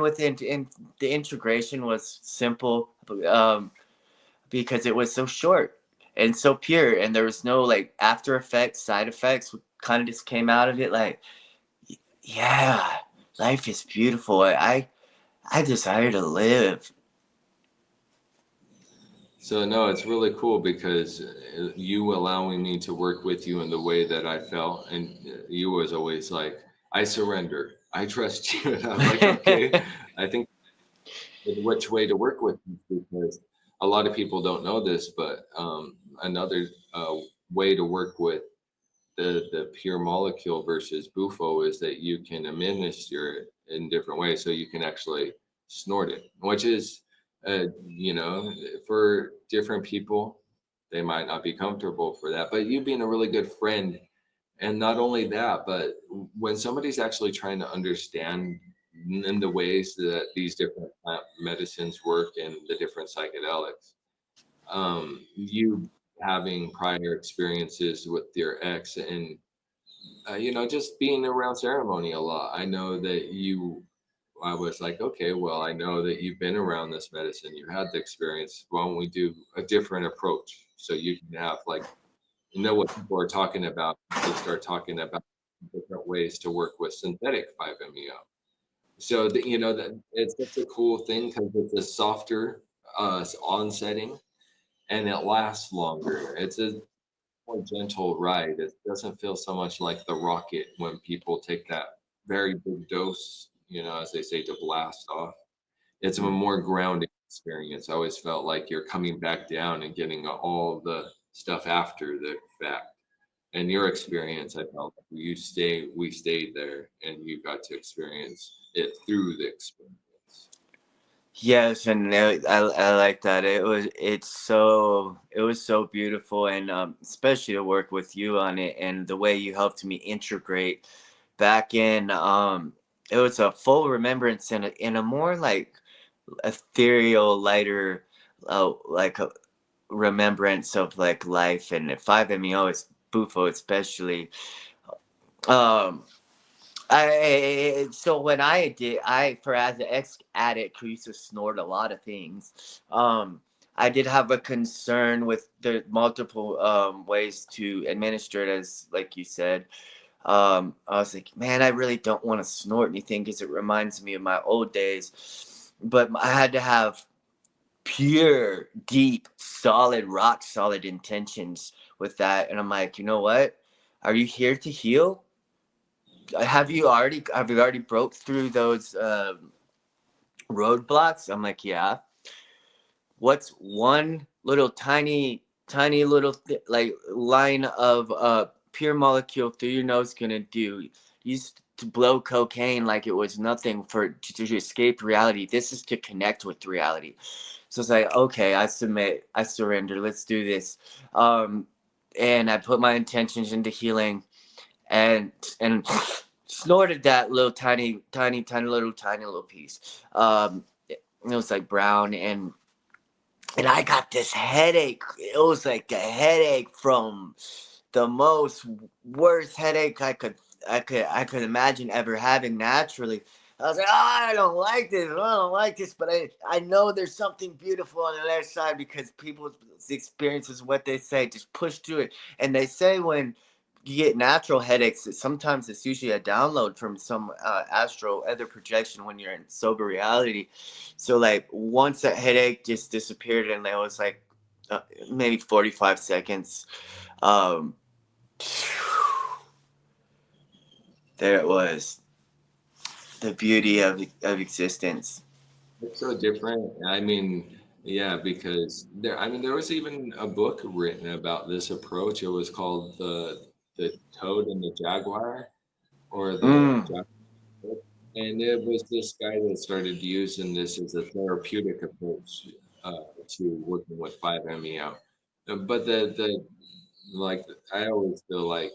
within and the integration was simple, because it was so short and so pure, and there was no like after effects, side effects. Kind of just came out of it like, yeah, life is beautiful. I desire to live. so no, it's really cool because you allowing me to work with you in the way that I felt, and you was always like, "I surrender, I trust you," and I'm like, "Okay." I think which way to work with you, because a lot of people don't know this, but another way to work with the pure molecule versus bufo is that you can administer it in different ways. So you can actually snort it, which is, for different people, they might not be comfortable for that. But you being a really good friend, and not only that, but when somebody's actually trying to understand in the ways that these different plant medicines work and the different psychedelics, you having prior experiences with your ex and just being around ceremony a lot. I know that I was like, okay, well, I know that you've been around this medicine, you had the experience. Why don't we do a different approach so you can have like, what people are talking about? They start talking about different ways to work with synthetic 5-MeO. So that that it's such a cool thing because it's a softer onsetting and it lasts longer. It's a more gentle ride. It doesn't feel so much like the rocket when people take that very big dose, as they say, to blast off. It's a more grounding experience. I always felt like you're coming back down and getting all the stuff after the fact. And your experience, I felt like we stayed there and you got to experience it through the experience. Yes, and I like that. It was so beautiful, and especially to work with you on it, and the way you helped me integrate back in. It was a full remembrance and in a more like ethereal, lighter, like a remembrance of like life, and 5-MeO is Bufo especially. Um, so when for as an ex addict who used to snort a lot of things, I did have a concern with the multiple ways to administer it, as like you said. I was like, man, I really don't want to snort anything because it reminds me of my old days. But I had to have pure, deep, solid, rock solid intentions with that, and I'm like, you know what? Are you here to heal? Have you already broke through those roadblocks? I'm like, yeah. What's one little tiny little like line of pure molecule through your nose gonna do? You used to blow cocaine like it was nothing to escape reality. This is to connect with reality. So it's like, okay, I submit, I surrender. Let's do this. Um, and I put my intentions into healing, and snorted that little tiny little piece. It was like brown, and and I got this headache. It was like a headache from the most worst headache I could imagine ever having naturally. I was like, oh, I don't like this. I don't like this, but I know there's something beautiful on the other side because people's experiences, what they say, just push through it. And they say when you get natural headaches, sometimes it's usually a download from some astral other projection when you're in sober reality. So like once that headache just disappeared, and it was like maybe 45 seconds. Um, there it was, the beauty of existence. It's so different. I mean, yeah, because there was even a book written about this approach. It was called the Toad and the Jaguar, or the Mm. Jaguar. And it was this guy that started using this as a therapeutic approach to working with 5-MeO. But the like I always feel like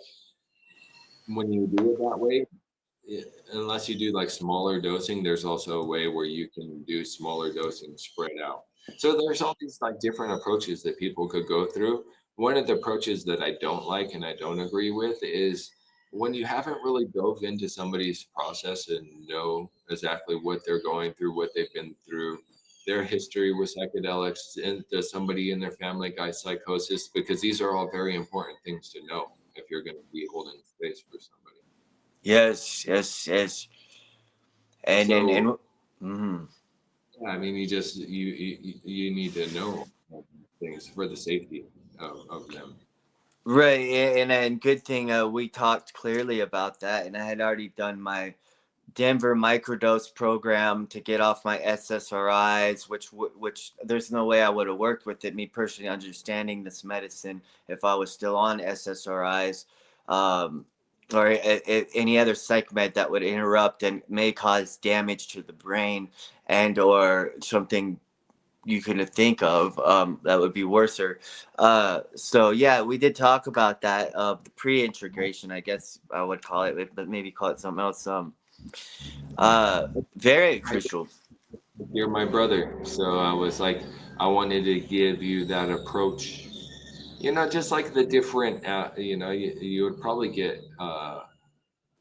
when you do it that way, yeah, unless you do like smaller dosing, there's also a way where you can do smaller dosing spread out. So there's all these like different approaches that people could go through. One of the approaches that I don't like and I don't agree with is when you haven't really dove into somebody's process and know exactly what they're going through, what they've been through, their history with psychedelics, and does somebody in their family got psychosis, because these are all very important things to know if you're going to be holding space for somebody. Yes, yes, yes. And So mm. yeah, I mean, you need to know things for the safety of them. Right, and good thing we talked clearly about that, and I had already done my Denver microdose program to get off my SSRIs, which there's no way I would have worked with it. Me personally understanding this medicine if I was still on SSRIs, um, or any other psych med that would interrupt and may cause damage to the brain and or something you can think of that would be worser. So yeah, we did talk about that. The pre-integration, I guess I would call it, but maybe call it something else. Uh, very crucial. You're my brother, so I was like, I wanted to give you that approach. You know, just like the different, you would probably get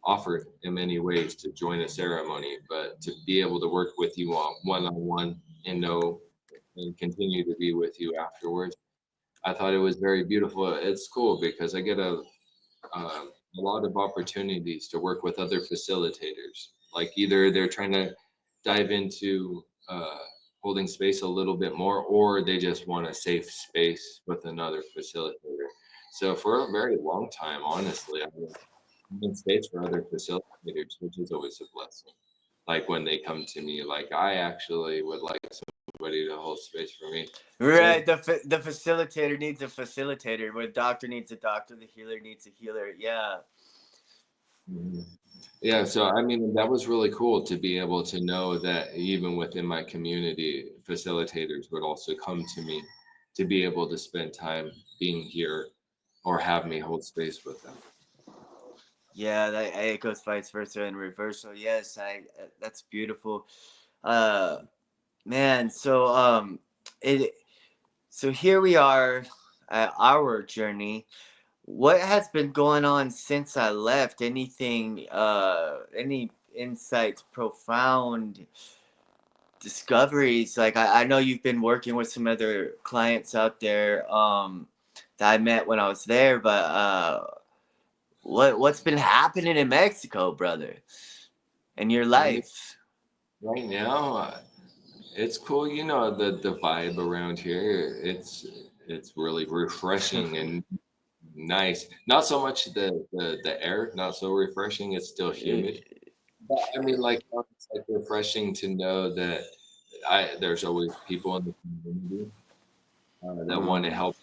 offered in many ways to join a ceremony, but to be able to work with you on one and know and continue to be with you afterwards, I thought it was very beautiful. It's cool because I get a lot of opportunities to work with other facilitators. Like either they're trying to dive into holding space a little bit more, or they just want a safe space with another facilitator. So for a very long time, honestly, I've been space for other facilitators, which is always a blessing. Like when they come to me, like I actually would like somebody to hold space for me. So Right, the facilitator needs a facilitator. Where the doctor needs a doctor, the healer needs a healer. Yeah. mhm. Yeah, so I mean, that was really cool to be able to know that even within my community, facilitators would also come to me to be able to spend time being here or have me hold space with them. Yeah, that it goes vice versa and reversal. Yes, I that's beautiful. Uh, man, it so here we are at our journey. What has been going on since I left? Anything? Any insights? Profound discoveries? Like I know you've been working with some other clients out there that I met when I was there, but what's been happening in Mexico, brother, in your I mean, life? right now, it's cool. You know, the vibe around here, it's really refreshing and nice. Not so much the air, not so refreshing. It's still humid. But I mean, like, it's like refreshing to know that there's always people in the community that want to Mm. help.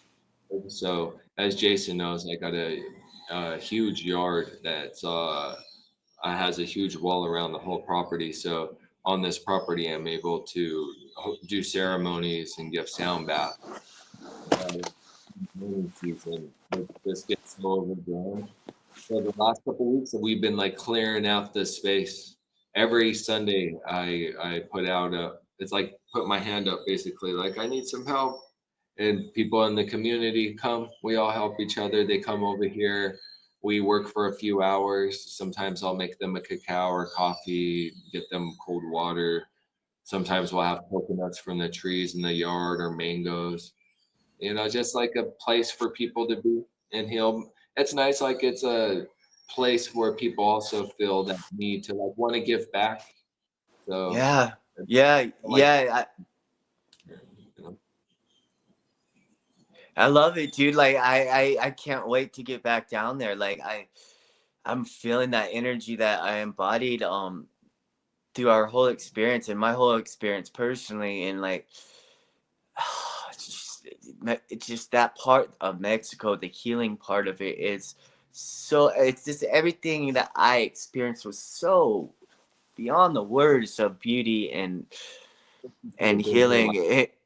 So as Jason knows, I got a huge yard that's has a huge wall around the whole property. So on this property, I'm able to do ceremonies and give sound baths. Rainy season, it just gets so overgrown. So the last couple of weeks, we've been like clearing out this space. Every Sunday, I put out a. It's like put my hand up, basically, like I need some help. And people in the community come. We all help each other. They come over here. We work for a few hours. Sometimes I'll make them a cacao or coffee, get them cold water. Sometimes we'll have coconuts from the trees in the yard or mangoes. Just like a place for people to be. And he'll, it's nice, like it's a place where people also feel that need to like want to give back. So, Yeah, I yeah, like, yeah. you know, I love it, dude. Like I can't wait to get back down there. Like I'm feeling that energy that I embodied through our whole experience and my whole experience personally, and like it's just that part of Mexico, the healing part of it is so, it's just everything that I experienced was so beyond the words of beauty could and have been here. healing it,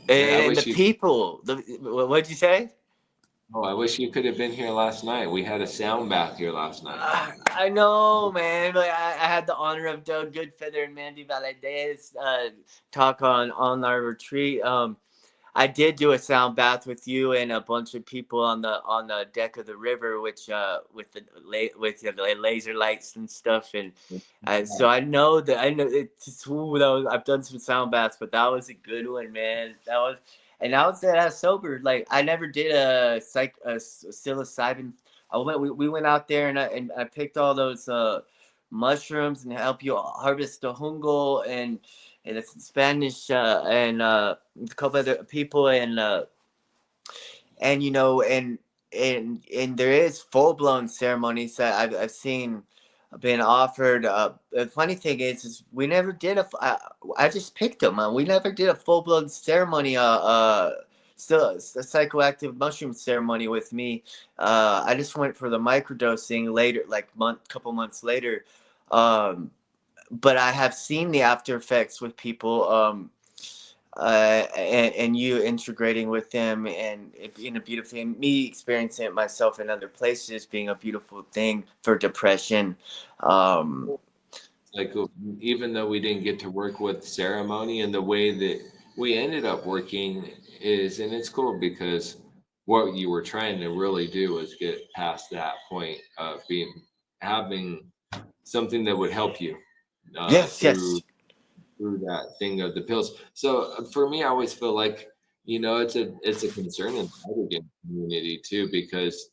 I and the wish you. people. What'd you say? Oh, I wish you could have been here last night. We had a sound bath here last night. I know, man. Like I had the honor of Doug Goodfeather and Mandy Valadez talk on our retreat. I did do a sound bath with you and a bunch of people on the deck of the river, which with the laser lights and stuff, and so I know that I know it's ooh, I've done some sound baths, but that was a good one, man. That was, and I was that sober. Like I never did a psilocybin. We went out there and I picked all those mushrooms and help you harvest the jungle and it's in Spanish and a couple other people and you know and there is full blown ceremonies that I've seen been offered. The funny thing is we never did I just picked them. We never did a full blown ceremony. Still a psychoactive mushroom ceremony with me. I just went for the microdosing later, like couple months later. Um, but I have seen the after effects with people. And you integrating with them and it being a beautiful thing, me experiencing it myself in other places being a beautiful thing for depression. Um, Like even though we didn't get to work with ceremony and the way that we ended up working is, and it's cool because what you were trying to really do was get past that point of being having something that would help you yes, through yes, that thing of the pills. So for me, I always feel like it's a concern in the again community too because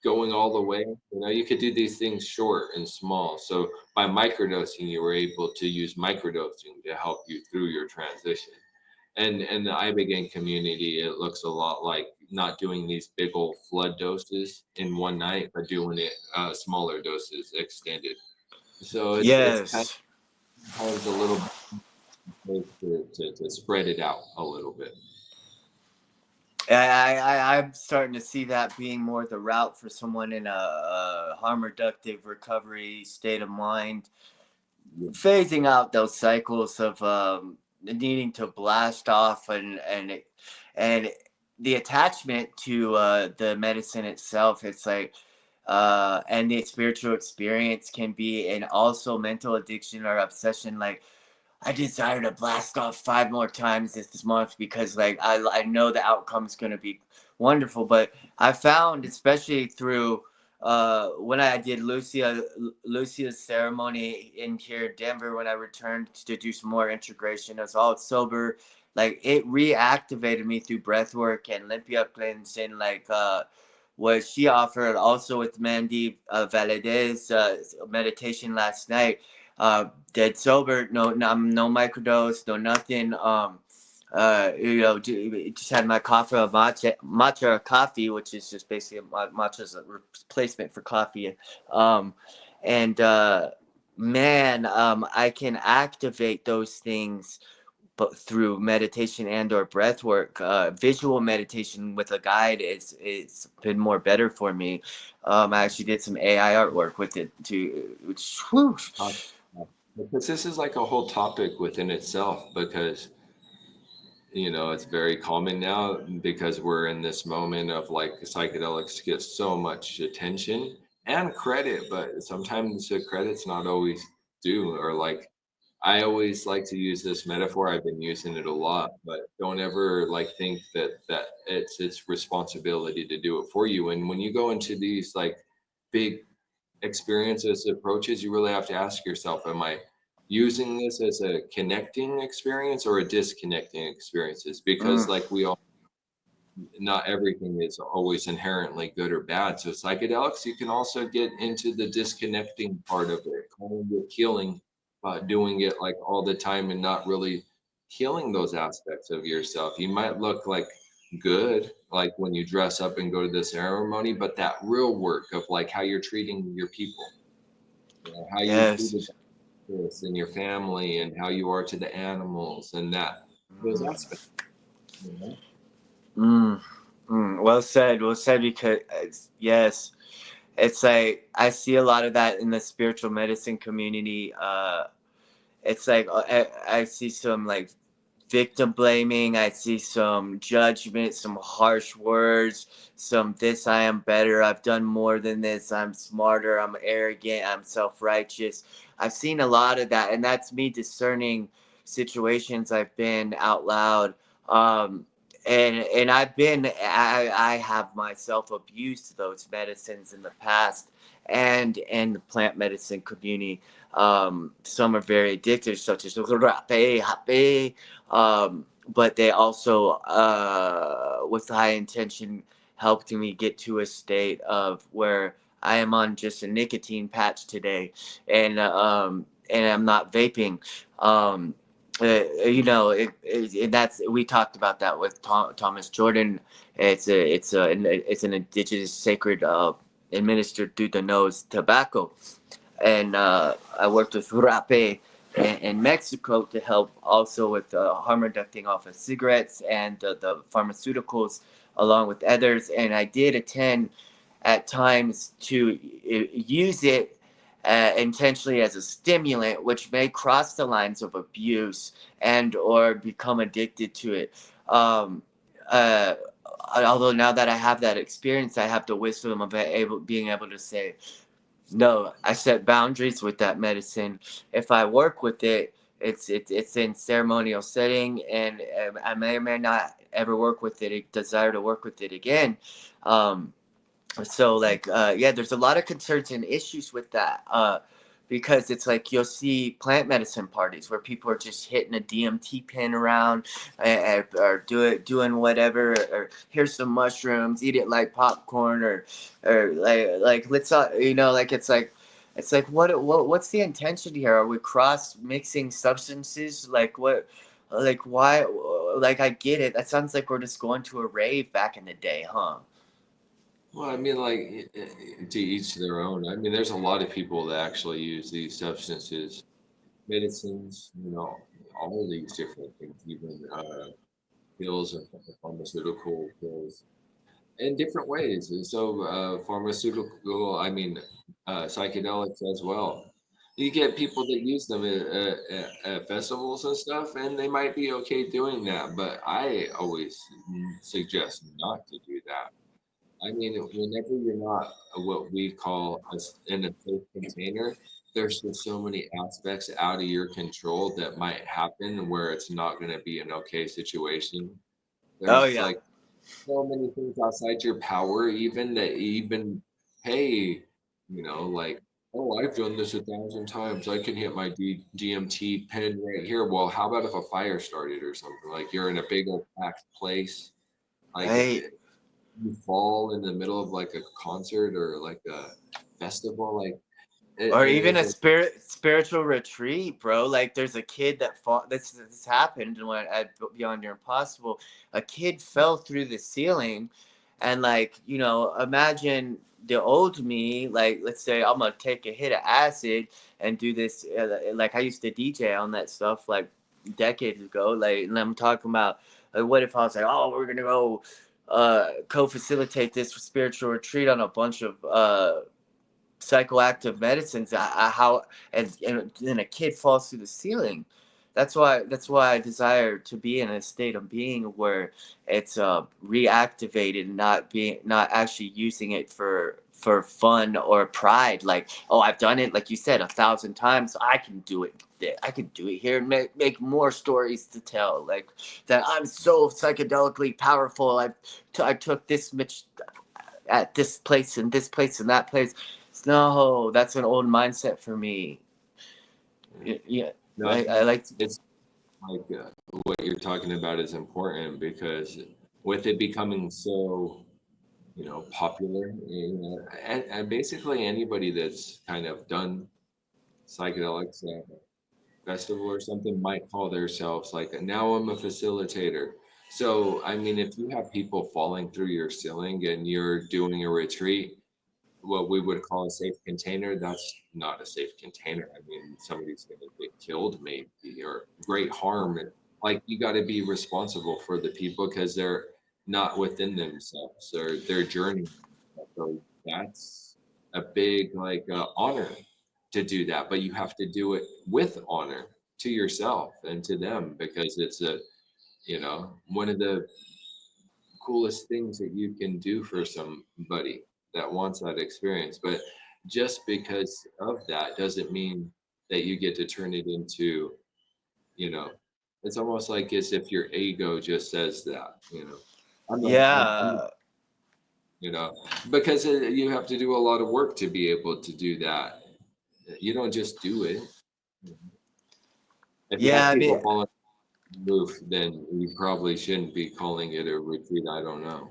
going all the way, you could do these things short and small. So by microdosing, you were able to use microdosing to help you through your transition. And in the ibogaine community, it looks a lot like not doing these big old flood doses in one night, but doing it smaller doses, extended. So it's kind yes. of a little to spread it out a little bit. I'm starting to see that being more the route for someone in a harm reductive recovery state of mind, Yeah. phasing out those cycles of needing to blast off and the attachment to the medicine itself. It's like and the spiritual experience can be, and also mental addiction or obsession. Like I desire to blast off 5 more times this month because like I know the outcome is going to be wonderful. But I found, especially through when I did Lucia's ceremony in here in Denver, when I returned to do some more integration, I was all sober. Like it reactivated me through breath work and limpia cleansing, like what she offered also with Mandy Valadez meditation last night. Dead sober, no microdose, no nothing. Just had my coffee, matcha coffee, which is just basically matcha's a replacement for coffee. Um, and man, I can activate those things but through meditation and or breath work. Visual meditation with a guide is been more better for me. I actually did some AI artwork with it too, which whew. Because this is like a whole topic within itself because it's very common now because we're in this moment of like psychedelics get so much attention and credit, but sometimes the credit's not always due or like I always like to use this metaphor. I've been using it a lot, but don't ever like think that it's responsibility to do it for you. And when you go into these like big experiences, approaches, you really have to ask yourself, am I using this as a connecting experience or a disconnecting experiences? Because Mm, like we all, not everything is always inherently good or bad. So psychedelics, you can also get into the disconnecting part of it, calling it healing, doing it like all the time and not really healing those aspects of yourself. You might look like good, like when you dress up and go to the ceremony, but that real work of like how you're treating your people, you know, how you're treated yes. this and your family and how you are to the animals and that those Mm, aspects, you know? mm, well said. Well said. Because yes, it's like I see a lot of that in the spiritual medicine community. It's like I see some like victim blaming. I see some judgment, some harsh words, some this I am better, I've done more than this, I'm smarter, I'm arrogant, I'm self righteous. I've seen a lot of that, and that's me discerning situations I've been out loud. And I have myself abused those medicines in the past and in the plant medicine community. Some are very addictive, such as but they also, with high intention, helped me get to a state of where I am on just a nicotine patch today, and I'm not vaping. And that's we talked about that with Thomas Jordan. It's an indigenous sacred administered through the nose tobacco, and I worked with Rape in Mexico to help also with harm reducing off of cigarettes and the pharmaceuticals, along with others. And I did attend at times to use it intentionally as a stimulant, which may cross the lines of abuse and or become addicted to it. Um, uh, Although now that I have that experience, I have the wisdom of being able to say, no, I set boundaries with that medicine. If I work with it, it's in ceremonial setting, and I may or may not ever work with it. Desire to work with it again. Um, so like yeah, there's a lot of concerns and issues with that, because it's like you'll see plant medicine parties where people are just hitting a DMT pin around, or doing whatever, or here's some mushrooms, eat it like popcorn, or like let's like it's like what's the intention here? Are we cross mixing substances? Like what? Like why? Like I get it, that sounds like we're just going to a rave back in the day, huh? Well, I mean, like to each their own. I mean, there's a lot of people that actually use these substances, medicines, you know, all of these different things, even pills and pharmaceutical pills in different ways. And so, pharmaceutical, I mean, psychedelics as well. You get people that use them at festivals and stuff, and they might be okay doing that, but I always suggest not to do that. I mean, whenever you're not what we call in a safe container, there's just so many aspects out of your control that might happen where it's not going to be an okay situation. Oh There's yeah. like so many things outside your power, even that even, hey, you know, like, oh, I've done this 1,000 times. I can hit my DMT pen right here. Well, how about if a fire started or something? Like you're in a big old packed place, like Right. you fall in the middle of like a concert or like a festival, like Or even it's a a spiritual retreat, bro. Like there's a kid that fought. This happened when at Beyond Your Impossible. A kid fell through the ceiling, and like imagine the old me. Like let's say I'm gonna take a hit of acid and do this. Like I used to DJ on that stuff like decades ago. Like and I'm talking about. Like, what if I was like, oh, we're gonna go co-facilitate this spiritual retreat on a bunch of psychoactive medicines. How and then a kid falls through the ceiling. That's why I desire to be in a state of being where it's reactivated, not actually using it for fun or pride. Like, oh, I've done it, like you said, 1,000 times. I can do it. I can do it here and make more stories to tell. Like that, I'm so psychedelically powerful. I took this much at this place and this place and that place. No, that's an old mindset for me. Yeah, No, I like. it's like what you're talking about is important because with it becoming so, popular, and basically anybody that's kind of done psychedelics festival or something might call themselves like, now I'm a facilitator. So, I mean, if you have people falling through your ceiling and you're doing a retreat, what we would call a safe container, that's not a safe container. I mean, somebody's going to get killed, maybe, or great harm. And like, you got to be responsible for the people because they're not within themselves or their journey. So that's a big, like, honor to do that. But you have to do it with honor to yourself and to them because it's one of the coolest things that you can do for somebody that wants that experience. But just because of that doesn't mean that you get to turn it into, you know, it's almost like as if your ego just says that, I'm Yeah, you know, because you have to do a lot of work to be able to do that. You don't just do it. If you have yeah. I mean, people falling off the roof, then you probably shouldn't be calling it a retreat. I don't know.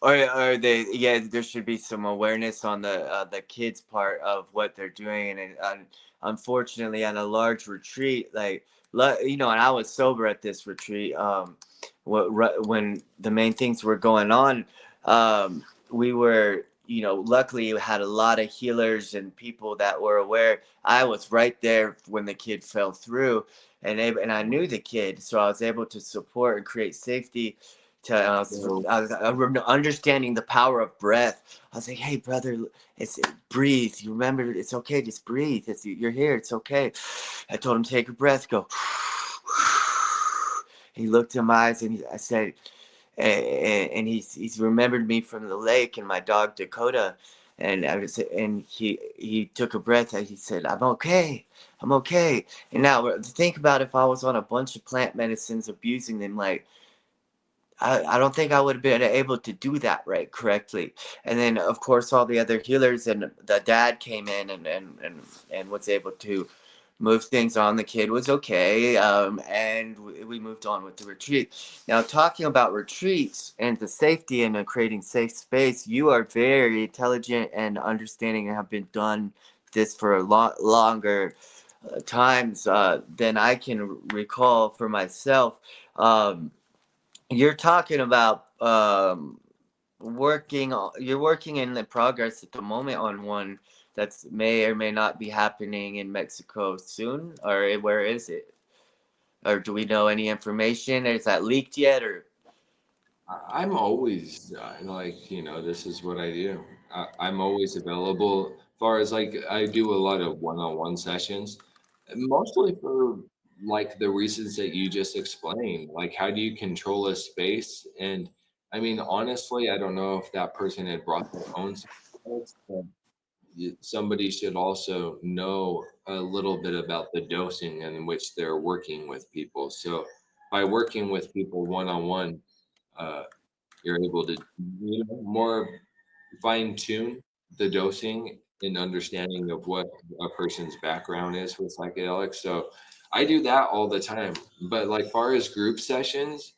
or they, yeah, there should be some awareness on the kids part of what they're doing, and unfortunately on a large retreat, like, and I was sober at this retreat, when the main things were going on, we were, luckily we had a lot of healers and people that were aware. I was right there when the kid fell through, and I knew the kid, so I was able to support and create safety to So understanding the power of breath. I was like, "Hey, brother, it's breathe. You remember, it's okay. Just breathe. You're here. It's okay." I told him, "Take a breath. Go." He looked in my eyes, and I said, and he's remembered me from the lake and my dog Dakota, and he took a breath and he said, "I'm okay. I'm okay." And now think about if I was on a bunch of plant medicines, abusing them, like, I don't think I would have been able to do that right correctly. And then of course all the other healers and the dad came in and was able to move things on. The kid was okay, and we moved on with the retreat. Now, talking about retreats and the safety and creating safe space, you are very intelligent and understanding and have been done this for a lot longer times than I can recall for myself. You're talking about you're working in the progress at the moment on one that's may or may not be happening in Mexico soon, or where is it? Or do we know any information? Is that leaked yet? Or I'm always like, this is what I do. I'm always available. As far as like, I do a lot of one-on-one sessions, mostly for like the reasons that you just explained. Like, how do you control a space? And I mean, honestly, I don't know if that person had brought their own skills, but somebody should also know a little bit about the dosing in which they're working with people. So by working with people one-on-one, you're able to more fine tune the dosing and understanding of what a person's background is with psychedelics. So I do that all the time. But like far as group sessions,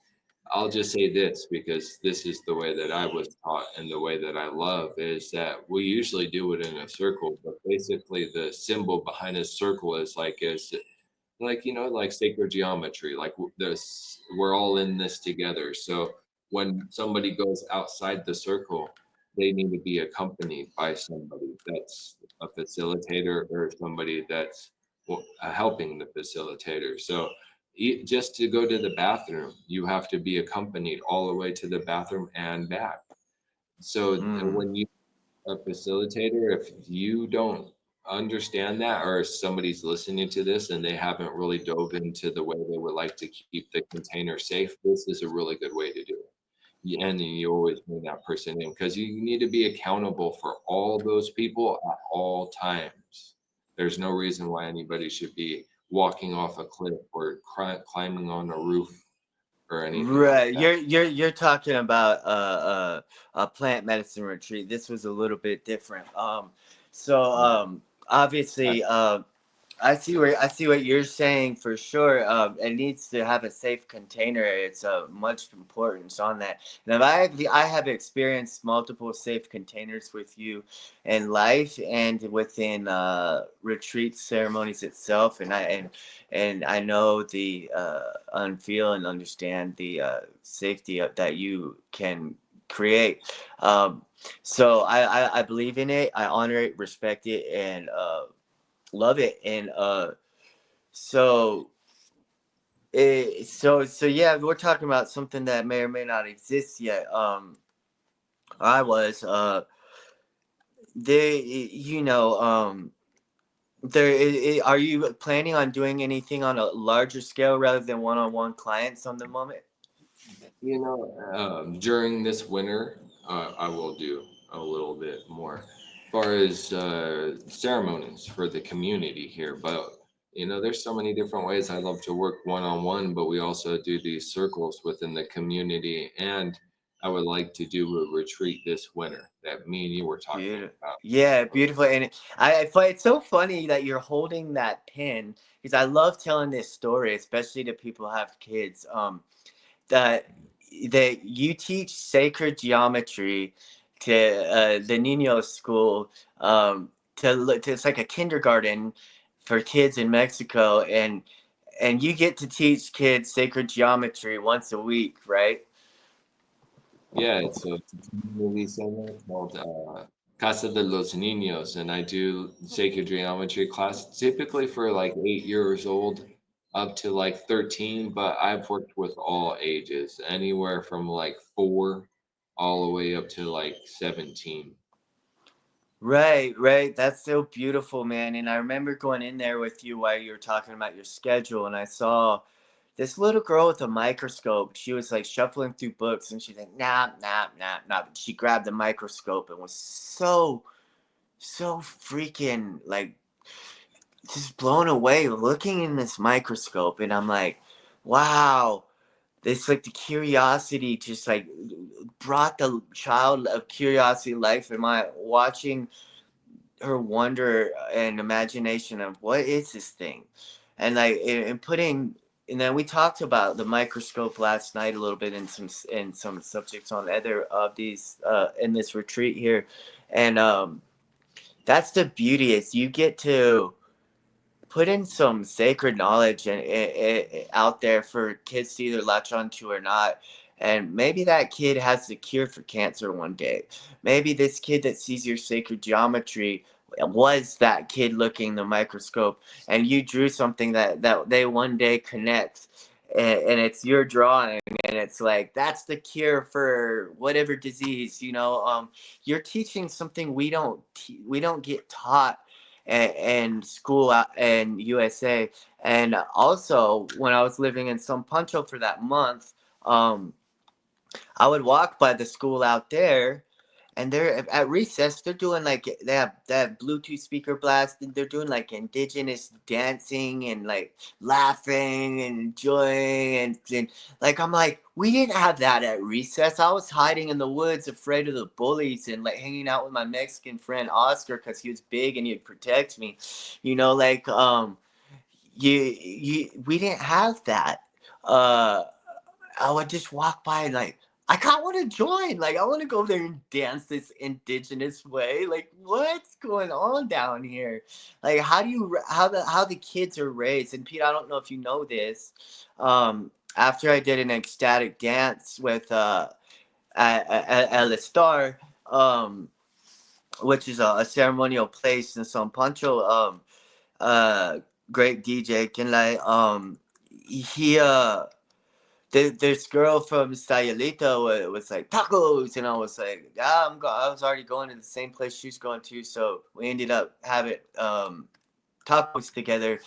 I'll just say this because this is the way that I was taught and the way that I love is that we usually do it in a circle, but basically the symbol behind a circle is like like sacred geometry, like this, we're all in this together. So when somebody goes outside the circle, they need to be accompanied by somebody that's a facilitator or somebody that's helping the facilitator. So just to go to the bathroom, you have to be accompanied all the way to the bathroom and back. So mm, when you a facilitator, if you don't understand that, or if somebody's listening to this and they haven't really dove into the way they would like to keep the container safe, this is a really good way to do it. and then you always bring that person in because you need to be accountable for all those people at all times. There's no reason why anybody should be walking off a cliff or climbing on a roof or anything like Right, that. you're talking about a plant medicine retreat. This was a little bit different. So Yeah. obviously, I see what you're saying for sure. It needs to have a safe container. It's much importance on that. Now, I have experienced multiple safe containers with you in life and within retreat ceremonies itself, and I know the feel and understand the safety that you can create. Um, so I believe in it. I honor it, respect it, and love it. And so so yeah, we're talking about something that may or may not exist yet. I was they you know there are you planning on doing anything on a larger scale rather than one-on-one clients on the moment? You know, during this winter, I will do a little bit more as far as ceremonies for the community here. But you know, there's so many different ways I love to work one on one. But we also do these circles within the community, and I would like to do a retreat this winter that me and you were talking Beautiful. about. Yeah, beautiful. And I find it's so funny that you're holding that pin because I love telling this story, especially to people who have kids. That you teach sacred geometry to the Nino school, to it's like a kindergarten for kids in Mexico, and you get to teach kids sacred geometry once a week, right? Yeah, it's a community center called Casa de los Niños, and I do sacred geometry class typically for like 8 years old up to like 13, but I've worked with all ages, anywhere from like 4 all the way up to like 17. Right, right. That's so beautiful, man. And I remember going in there with you while you were talking about your schedule, and I saw this little girl with a microscope. She was like shuffling through books, and she's like, nah, nah, nah, nah. But she grabbed the microscope and was so freaking like just blown away looking in this microscope. And I'm like, wow, this like the curiosity just like brought the child of curiosity life. Am I watching her wonder and imagination of what is this thing, and like and putting, and then we talked about the microscope last night a little bit in some subjects on other of these in this retreat here, and that's the beauty is you get to put in some sacred knowledge and out there for kids to either latch onto or not. And maybe that kid has the cure for cancer one day. Maybe this kid that sees your sacred geometry was that kid looking in the microscope, and you drew something that they one day connect. And it's your drawing, and it's like that's the cure for whatever disease. You're teaching something we don't get taught and school out in USA. And also, when I was living in San Pancho for that month, um, I would walk by the school out there, and they're at recess. They're doing like they have Bluetooth speaker blast. And they're doing like indigenous dancing and like laughing and enjoying and like I'm like we didn't have that at recess. I was hiding in the woods, afraid of the bullies, and like hanging out with my Mexican friend Oscar because he was big and he'd protect me. Like you we didn't have that. Uh, I would just walk by and like I kind of want to join. Like I want to go there and dance this indigenous way. Like what's going on down here? Like how the kids are raised. And Pete, I don't know if you know this. After I did an ecstatic dance with at Star, which is a ceremonial place in San Pancho. Uh, Great DJ Kinlay. He this girl from Sayulita was like tacos, and I was like, yeah, I was already going to the same place she's going to, so we ended up having tacos together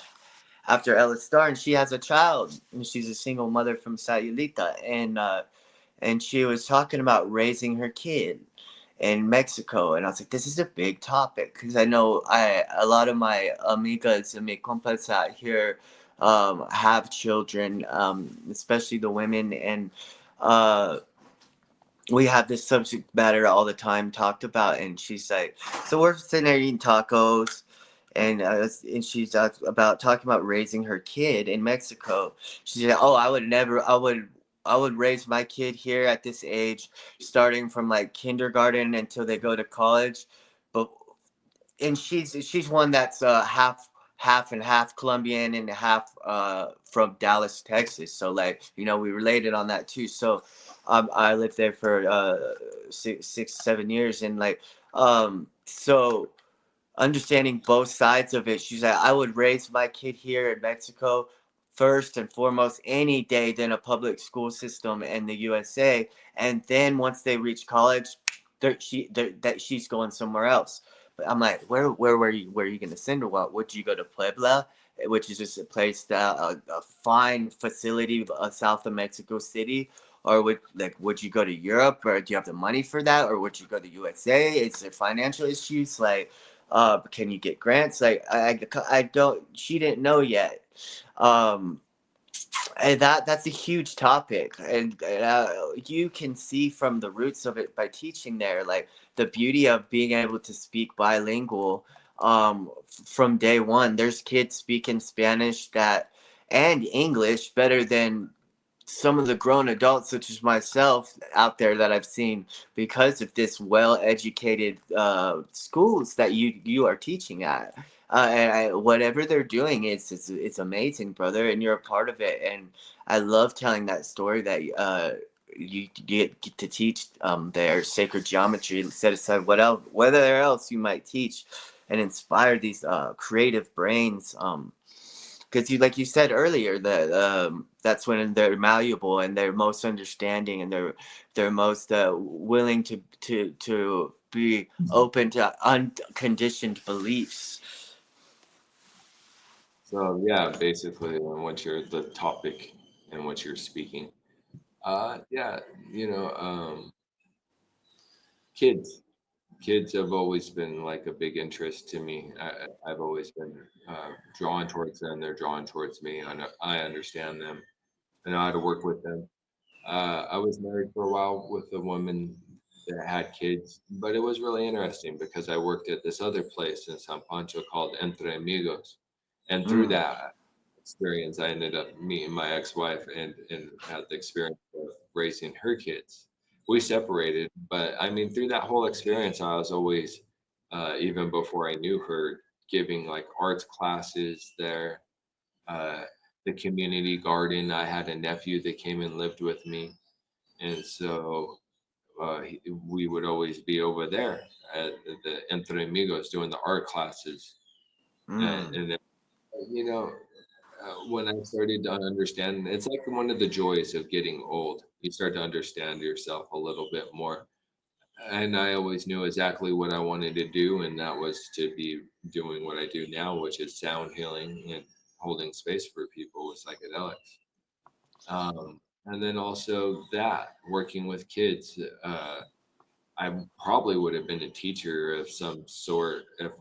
after Ella Star, and she has a child, and she's a single mother from Sayulita, and she was talking about raising her kid in Mexico, and I was like, this is a big topic because I know a lot of my amigas and mi compas out here have children, especially the women, and uh, we have this subject matter all the time talked about. And she's like, so we're sitting there eating tacos, and she's about talking about raising her kid in Mexico. She's like, oh, I would raise my kid here at this age, starting from like kindergarten until they go to college. But and she's one that's half and half Colombian and half from Dallas, Texas. So like, you know, we related on that too. So I lived there for 6 7 years, and like so understanding both sides of it. She's like, I would raise my kid here in Mexico first and foremost any day than a public school system in the USA. And then once they reach college, that she's going somewhere else. But I'm like, where are you gonna send her? What would you go to Puebla, which is just a place that a fine facility south of Mexico City? Or would you go to Europe, or do you have the money for that, or would you go to USA? Is there financial issues? Like, can you get grants? Like, I don't. She didn't know yet. Um, and that's a huge topic, and you can see from the roots of it by teaching there, like the beauty of being able to speak bilingual. From day one, there's kids speaking Spanish that and English better than some of the grown adults, such as myself, out there that I've seen because of this well-educated schools that you are teaching at. Whatever they're doing is it's amazing, brother, and you're a part of it. And I love telling that story that you get to teach their sacred geometry, set aside whether else you might teach, and inspire these creative brains. Because you, like you said earlier, that that's when they're malleable and they're most understanding, and they're most willing to be open to unconditioned beliefs. So yeah, basically, once you're the topic and what you're speaking, yeah, you know, kids, kids have always been like a big interest to me. I've always been drawn towards them. They're drawn towards me. I understand them. I know how to work with them. I was married for a while with a woman that had kids, but it was really interesting because I worked at this other place in San Pancho called Entre Amigos. And through Mm. that experience, I ended up meeting my ex-wife and had the experience of raising her kids. We separated, but I mean, through that whole experience, I was always, even before I knew her, giving like arts classes there, uh, the community garden. I had a nephew that came and lived with me, and so we would always be over there at the Entre Amigos doing the art classes. Mm. And then, you know, when I started to understand, it's like one of the joys of getting old. You start to understand yourself a little bit more. And I always knew exactly what I wanted to do, and that was to be doing what I do now, which is sound healing and holding space for people with psychedelics. And then also that working with kids, I probably would have been a teacher of some sort if,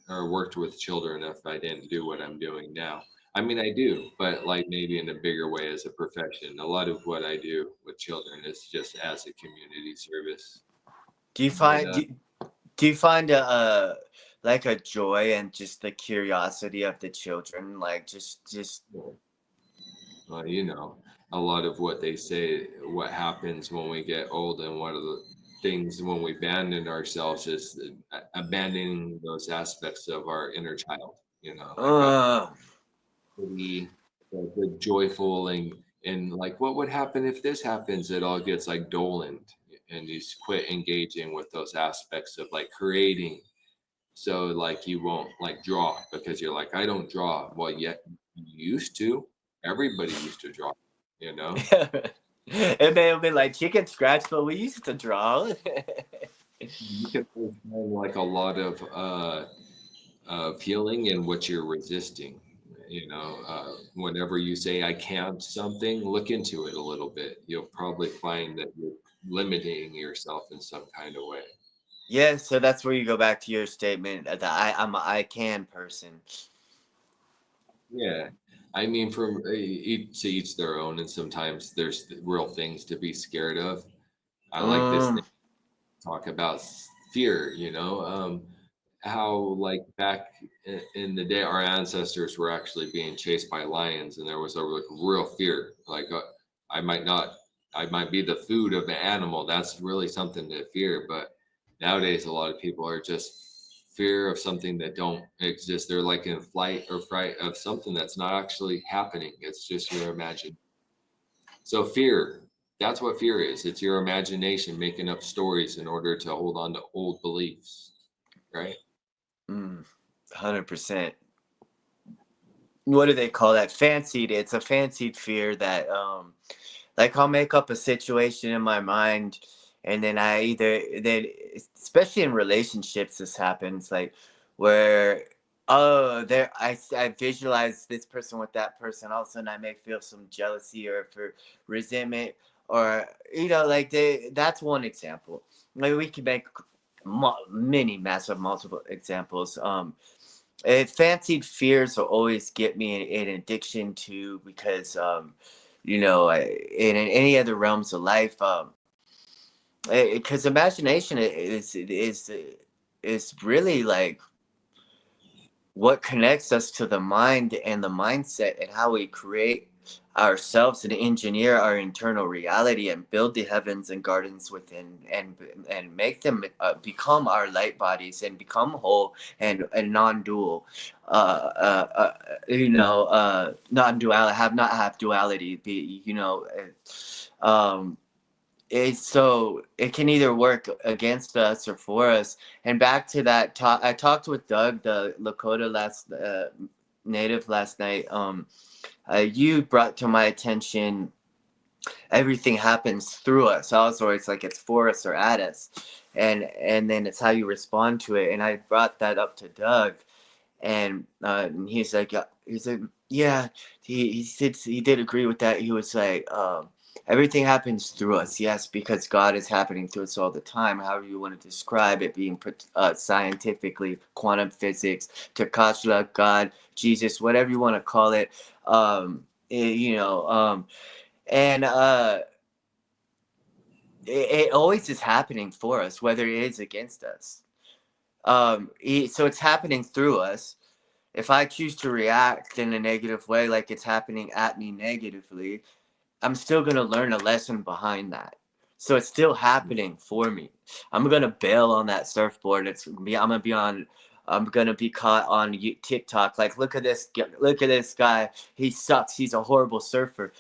or worked with children if I didn't do what I'm doing now. I mean, I do, but like maybe in a bigger way as a profession. A lot of what I do with children is just as a community service. Do you But find do you find like a joy and just the curiosity of the children, like just you know, a lot of what they say, what happens when we get old, and one of the things when we abandon ourselves is abandoning those aspects of our inner child. You know, like uh the, the joyful and like what would happen if this happens? It all gets like dolent, and you quit engaging with those aspects of like creating. So like you won't like draw because you're like I don't draw. Well, yet you used to. Everybody used to draw. You know, it may have been like chicken scratch, but we used to draw. you can find like a lot of healing in what you're resisting. Whenever you say I can't something, look into it a little bit. You'll probably find that you're limiting yourself in some kind of way. Yeah, so that's where you go back to your statement that I'm a I can person. Yeah. I mean, from each to each their own, and sometimes there's real things to be scared of. I like this thing Mm, talk about fear, how like back in the day, our ancestors were actually being chased by lions, and there was a real fear. Like I might not, I might be the food of the animal. That's really something to fear. But nowadays, a lot of people are just fear of something that don't exist. They're like in flight or fright of something that's not actually happening. It's just your imagination. So fear, that's what fear is. It's your imagination making up stories in order to hold on to old beliefs, right? 100%. What do they call that? Fancied. It's a fancied fear that like I'll make up a situation in my mind, and then I either then especially in relationships this happens like where oh there I visualize this person with that person, all of a sudden I may feel some jealousy or for resentment, or like that's one example. Like we can make many massive multiple examples. Fancied fears will always get me in addiction to, because in any other realms of life, because imagination is really like what connects us to the mind and the mindset, and how we create ourselves and engineer our internal reality and build the heavens and gardens within, and make them become our light bodies and become whole and non-dual, non-dual, have not have duality, be so it can either work against us or for us. And back to that talk, I talked with Doug, the Lakota native, last night. You brought to my attention everything happens through us. Also, it's like it's for us or at us, and then it's how you respond to it. And I brought that up to Doug, and he's like, yeah, he did agree with that. He was like, everything happens through us, yes, because God is happening through us all the time. However you want to describe it, being put scientifically, quantum physics, Takashla, God, Jesus, whatever you want to call it, and it always is happening for us, whether it is against us. So it's happening through us. If I choose to react in a negative way, like it's happening at me negatively, I'm still going to learn a lesson behind that. So it's still happening for me. I'm going to bail on that surfboard. I'm going to be caught on TikTok. Like, look at this guy. He sucks. He's a horrible surfer.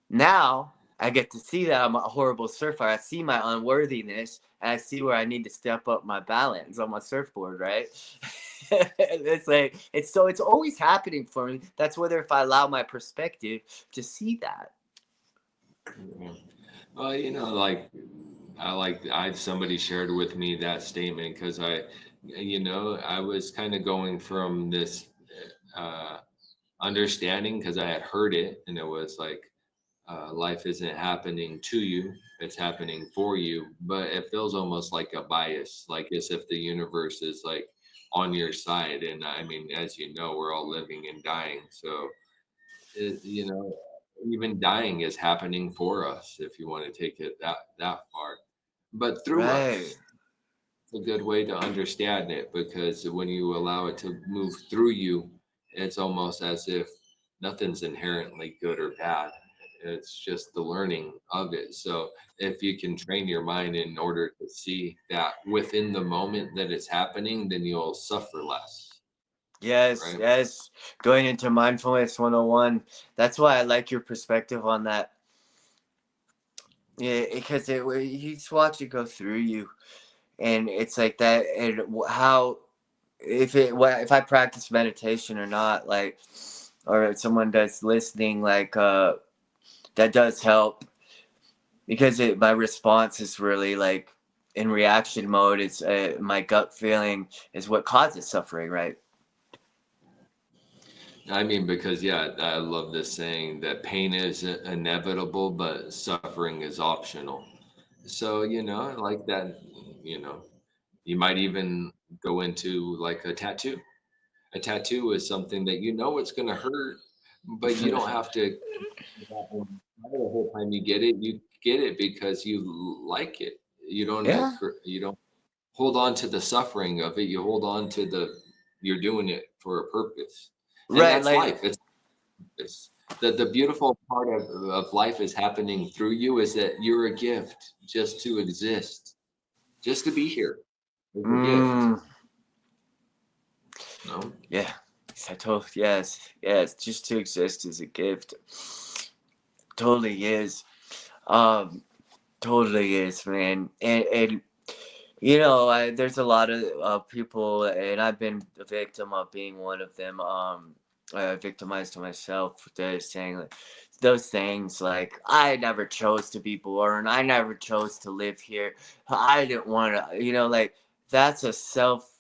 Now I get to see that I'm a horrible surfer. I see my unworthiness, and I see where I need to step up my balance on my surfboard, right? It's always happening for me. That's whether if I allow my perspective to see that. Yeah. Well, I somebody shared with me that statement because I was kind of going from this uh, understanding because I had heard it, and it was like life isn't happening to you, it's happening for you. But it feels almost like a bias, like as if the universe is like on your side. And I mean, as you know, we're all living and dying. So, it, you know, even dying is happening for us if you want to take it that far. But through Right. us, it's a good way to understand it because when you allow it to move through you, it's almost as if nothing's inherently good or bad. It's just the learning of it. So if you can train your mind in order to see that within the moment that it's happening, then you'll suffer less, Yes, right? yes. Going into mindfulness 101. That's why I like your perspective on that. Yeah, because you just watch it go through you, and it's like that. And how if I practice meditation or not, like, or if someone does listening, like, that does help, because my response is really like in reaction mode. It's my gut feeling is what causes suffering, right? I mean, because yeah, I love this saying that pain is inevitable, but suffering is optional. So, like that, you know, you might even go into like a tattoo. A tattoo is something that it's going to hurt, but you don't have to the whole time you get it. You get it because you like it. Yeah. You don't hold on to the suffering of it. You hold on to you're doing it for a purpose, and Right. that's Like, life. It's the beautiful part of life is happening through you is that you're a gift just to exist, just to be here is a gift. mm, No, yeah. I told, yes, yes. Just to exist is a gift. Totally is. Um, totally is, man. And there's a lot of people, and I've been a victim of being one of them. Victimized myself. They're saying like, those things like, I never chose to be born. I never chose to live here. I didn't want to. Like, that's a self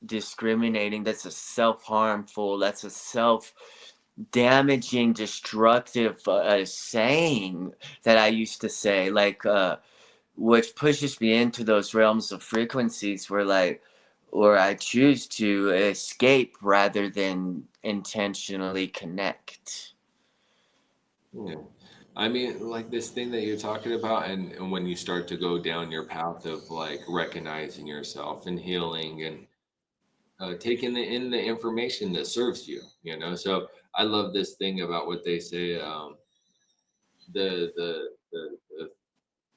discriminating. That's a self harmful. That's a self damaging, destructive saying that I used to say. Like, which pushes me into those realms of frequencies where like or I choose to escape rather than intentionally connect. yeah. I mean, like this thing that you're talking about, and when you start to go down your path of like recognizing yourself and healing and taking in the information that serves you. So I love this thing about what they say. The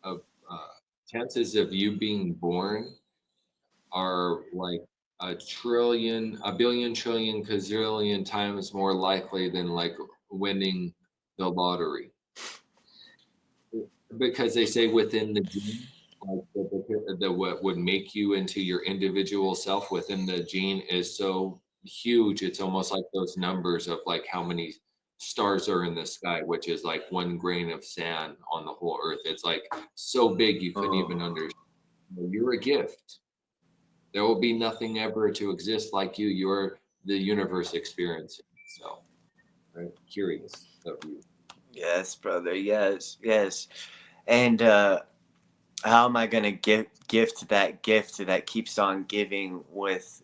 uh, chances of you being born are like a billion, trillion, gazillion times more likely than like winning the lottery, because they say within the gene, like what would make you into your individual self within the gene is so huge. It's almost like those numbers of like how many stars are in the sky, which is like one grain of sand on the whole earth. It's like so big you couldn't even Oh, understand. You're a gift. There will be nothing ever to exist like you. You're the universe experiencing itself. Right? Curious of you. yes, brother. Yes, yes. And how am I gonna gift that gift that keeps on giving with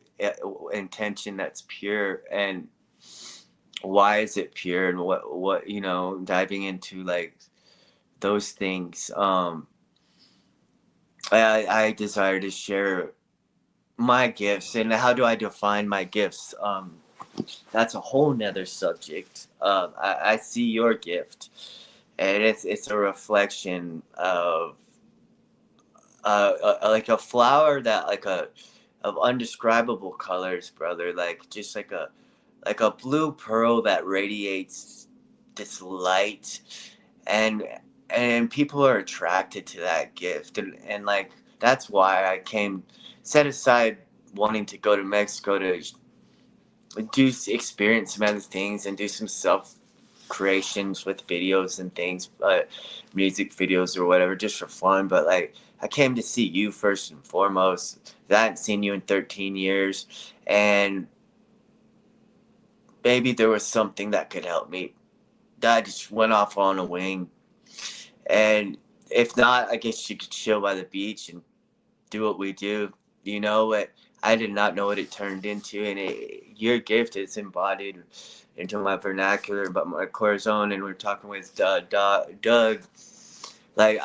intention that's pure? And why is it pure? And what diving into like those things. I desire to share my gifts. And how do I define my gifts? That's a whole nother subject. I see your gift, and it's a reflection of like a flower that like a of undescribable colors, brother. Like just like a blue pearl that radiates this light, and and people are attracted to that gift, and like that's why I came set aside wanting to go to Mexico to experience some other things and do some self creations with videos and things, music videos or whatever, just for fun. But like, I came to see you first and foremost. I hadn't seen you in 13 years, and maybe there was something that could help me. That just went off on a wing, and if not, I guess you could chill by the beach and do what we do. What I did not know what it turned into, and your gift is embodied into my vernacular, but my corazon. And we're talking with Doug. Like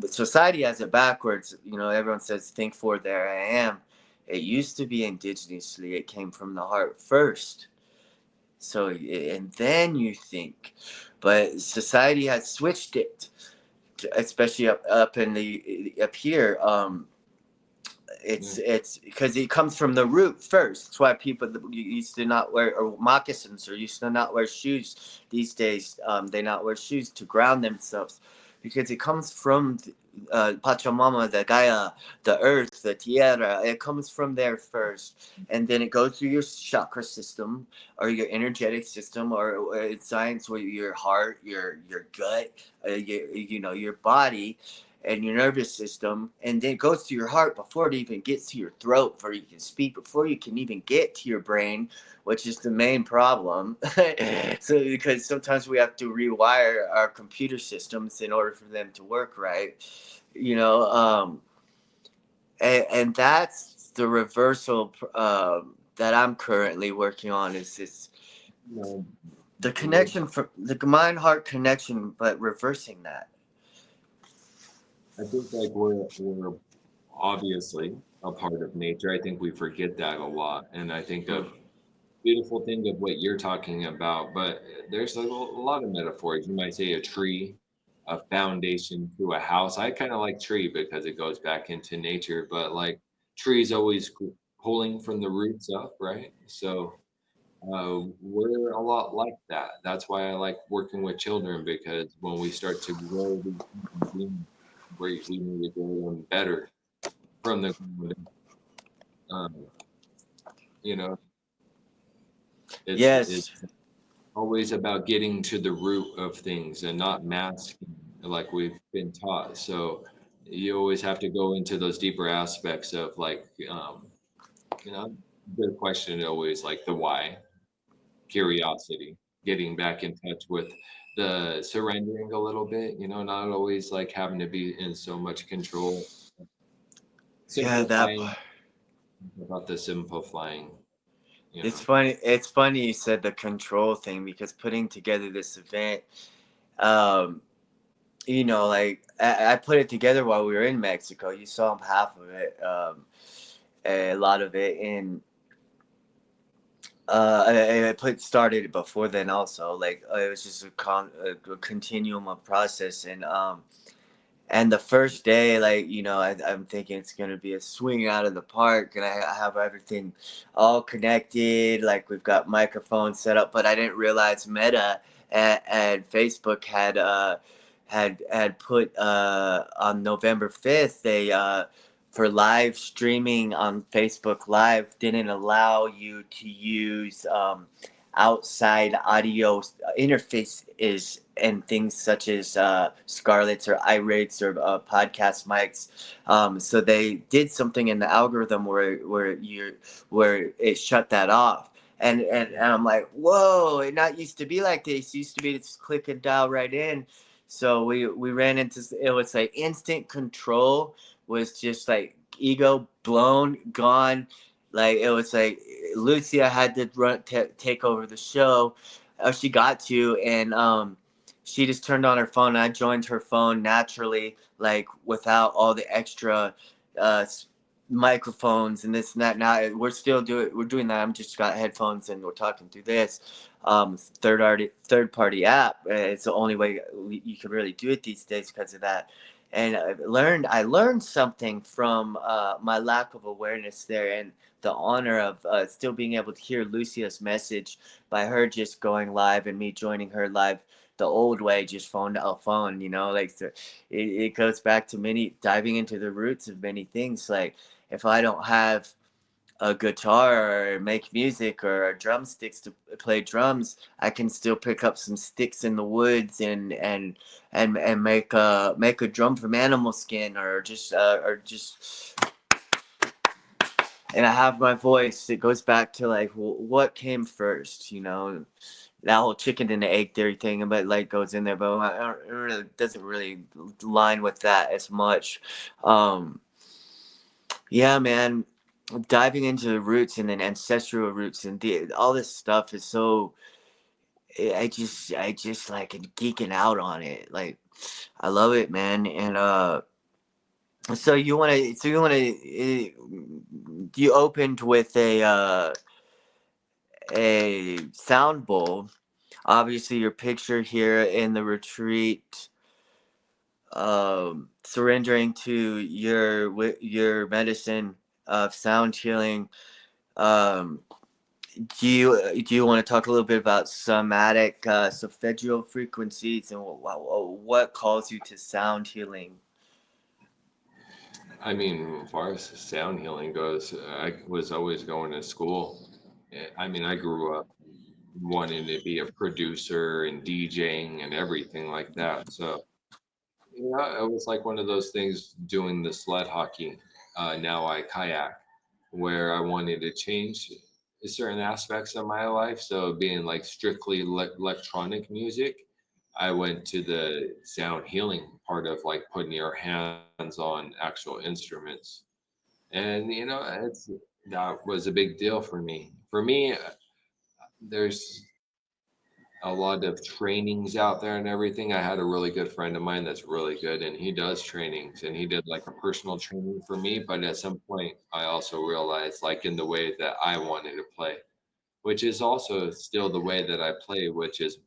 society has it backwards. Everyone says think for there I am. It used to be indigenously. It came from the heart first. So and then you think, but society has switched it, especially up in the up here. Yeah. It's because it comes from the root first. That's why people used to not wear or moccasins or used to not wear shoes. These days, they not wear shoes to ground themselves, because it comes from Pachamama, the Gaia, the earth, the tierra. It comes from there first, and then it goes through your chakra system or your energetic system, or in science, where your heart, your gut, your body, and your nervous system, and then it goes to your heart before it even gets to your throat, before you can speak, before you can even get to your brain, which is the main problem. So because sometimes we have to rewire our computer systems in order for them to work right, you know. And that's the reversal that I'm currently working on. Is this You know, the we're, connection for the mind heart connection, but reversing that. I think like we're obviously a part of nature. I think we forget that a lot, and I think Mm. of beautiful thing of what you're talking about, but there's a lot of metaphors. You might say a tree, a foundation to a house. I kind of like tree because it goes back into nature, but like trees always pulling from the roots up, right? So we're a lot like that. That's why I like working with children because when we start to grow these human beings, we need to grow them better from the ground up. You know, it's Yes. always about getting to the root of things and not masking like we've been taught. So you always have to go into those deeper aspects of like, you know, the question always like the why, curiosity, getting back in touch with the surrendering a little bit, you know, not always like having to be in so much control, Yeah, that. simplifying about the simplifying, you It's know. funny. It's funny you said the control thing because putting together this event, um, like I put it together while we were in Mexico. You saw half of it, a lot of it, and I put started it before then also. Like it was just a continuum of process, and the first day, like I'm thinking it's gonna be a swing out of the park, and I have everything all connected. Like we've got microphones set up, but I didn't realize Meta and Facebook had put on November 5th they for live streaming on Facebook Live didn't allow you to use outside audio interfaces and things such as Scarlett's or iRates or podcast mics. So they did something in the algorithm where it shut that off. And I'm like, whoa! It not used to be like this. It used to be just click and dial right in. So we ran into it was like instant control was just like ego blown gone. Like it was like Lucia had to take over the show. She got to, and she just turned on her phone. And I joined her phone naturally, like without all the extra uh, microphones and this and that. Now we're doing that. I'm just got headphones and we're talking through this third party app. It's the only way you can really do it these days because of that. And I learned something from my lack of awareness there, and the honor of still being able to hear Lucia's message by her just going live and me joining her live the old way, just phone to phone. Like so it goes back to many diving into the roots of many things. Like if I don't have a guitar or make music or drumsticks to play drums, I can still pick up some sticks in the woods and make a drum from animal skin or just and I have my voice. It goes back to like what came first, that whole chicken and the egg theory thing, but like goes in there, but it really doesn't really line with that as much. Um, yeah, man, diving into the roots and then ancestral roots and all this stuff is so. I just like geeking out on it. Like I love it, man, and you opened with a sound bowl. Obviously, your picture here in the retreat, surrendering to your medicine of sound healing. Um, do you want to talk a little bit about somatic solfeggio frequencies and what calls you to sound healing? I mean, as far as sound healing goes, I was always going to school. I mean, I grew up wanting to be a producer and DJing and everything like that. So Yeah, it was like one of those things doing the sled hockey. Now I kayak, where I wanted to change certain aspects of my life. So being like strictly electronic music, I went to the sound healing part of like putting your hands on actual instruments. And that was a big deal for me. For me, there's a lot of trainings out there and everything. I had a really good friend of mine that's really good and he does trainings and he did like a personal training for me. But at some point, I also realized, like, in the way that I wanted to play, which is also still the way that I play, which is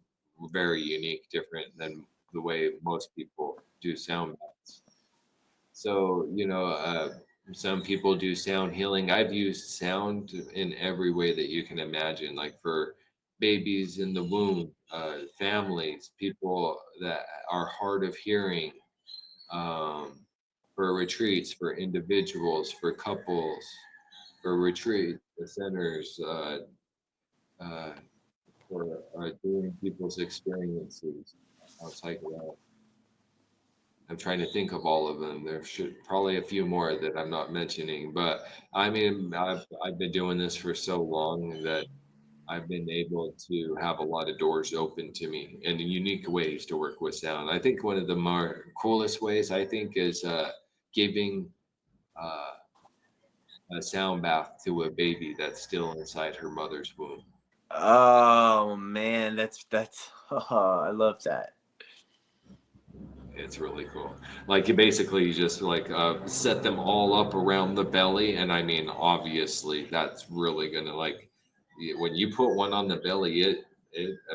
very unique, different than the way most people do sound baths. So, some people do sound healing. I've used sound in every way that you can imagine, like for babies in the womb, families, people that are hard of hearing, um, for retreats, for individuals, for couples, for retreat, the centers, uh, for doing people's experiences. I'll take it out. I'm trying to think of all of them. There should probably a few more that I'm not mentioning, but I mean, I've been doing this for so long that I've been able to have a lot of doors open to me and unique ways to work with sound. I think one of the more coolest ways I think is giving uh, a sound bath to a baby that's still inside her mother's womb. Oh man, that's oh, I love that. It's really cool. Like you basically just like set them all up around the belly, and I mean, obviously, that's really gonna like when you put one on the belly, it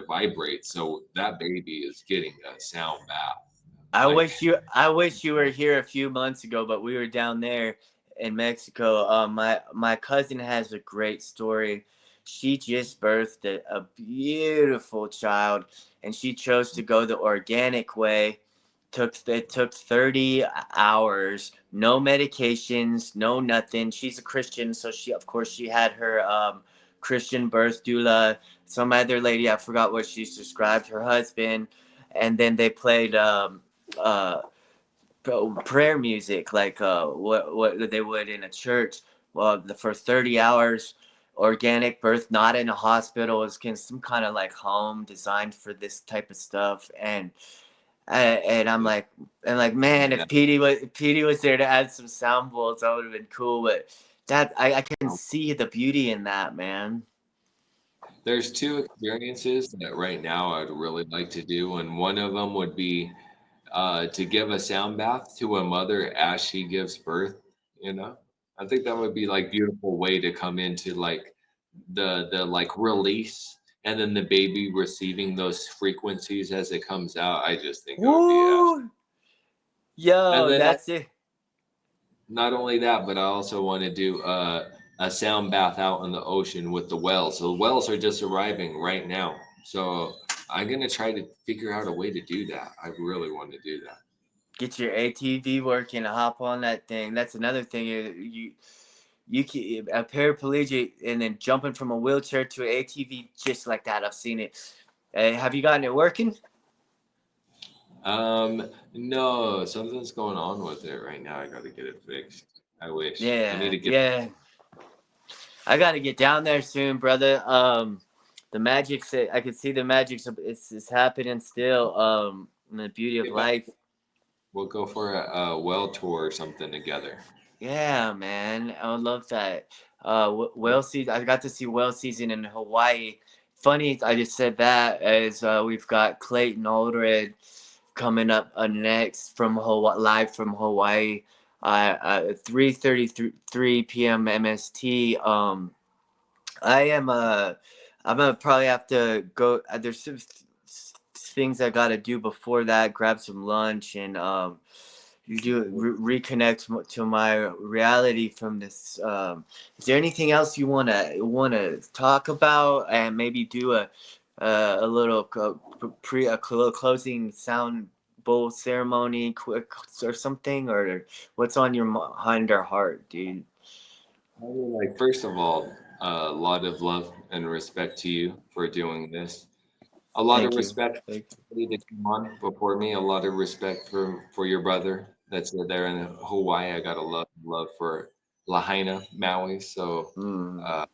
vibrates. So that baby is getting a sound bath. Like, I wish you were here a few months ago, but we were down there in Mexico. My cousin has a great story. She just birthed a beautiful child, and she chose to go the organic way. It took 30 hours, no medications, no nothing. She's a Christian, so she of course she had her Christian birth doula. Some other lady, I forgot what she's described, her husband, and then they played uh, prayer music like what they would in a church. Well, for 30 hours, organic birth, not in a hospital, is some kind of like home designed for this type of stuff. And I'm yeah, like, man, if Petey was there to add some sound bowls, that would have been cool. But that I can see the beauty in that, man. there's two experiences that right now I'd really like to do, and one of them would be to give a sound bath to a mother as she gives birth. You know, I think that would be like beautiful way to come into like the like release, and then the baby receiving those frequencies as it comes out. I just think it would be Woo! and Yo, then that's it. not only that, but I also want to do a sound bath out in the ocean with the whales. So the whales are just arriving right now. So I'm gonna try to figure out a way to do that. I really want to do that. Get your ATV working, hop on that thing. That's another thing. You can, a paraplegic and then jumping from a wheelchair to an ATV just like that. I've seen it. Have you gotten it working? No, something's going on with it right now. I got to get it fixed. I wish. I need Yeah, to get. yeah. I got to get down there soon, brother. The magic's I can see the magic's it's happening still. The beauty of Get back. life. We'll go for a well tour or something together. Yeah, man, I would love that. Whale season. I got to see whale season in Hawaii. Funny, I just said that as we've got Clayton Aldred coming up next from Hawaii, live from Hawaii, 3:33 p.m. MST. I am I'm gonna probably have to go. There's some things I gotta do before that. Grab some lunch and you do reconnect to my reality from this. Is there anything else you wanna talk about and maybe do a little closing sound bowl ceremony quick or something, or what's on your mind or heart, dude? I mean, like, first of all, a lot of love and respect to you for doing this. A lot of Thank you. respect Thank for everybody that came on before me. A lot of respect for your brother that's there in Hawaii. I got a lot of love for Lahaina, Maui. So you. uh,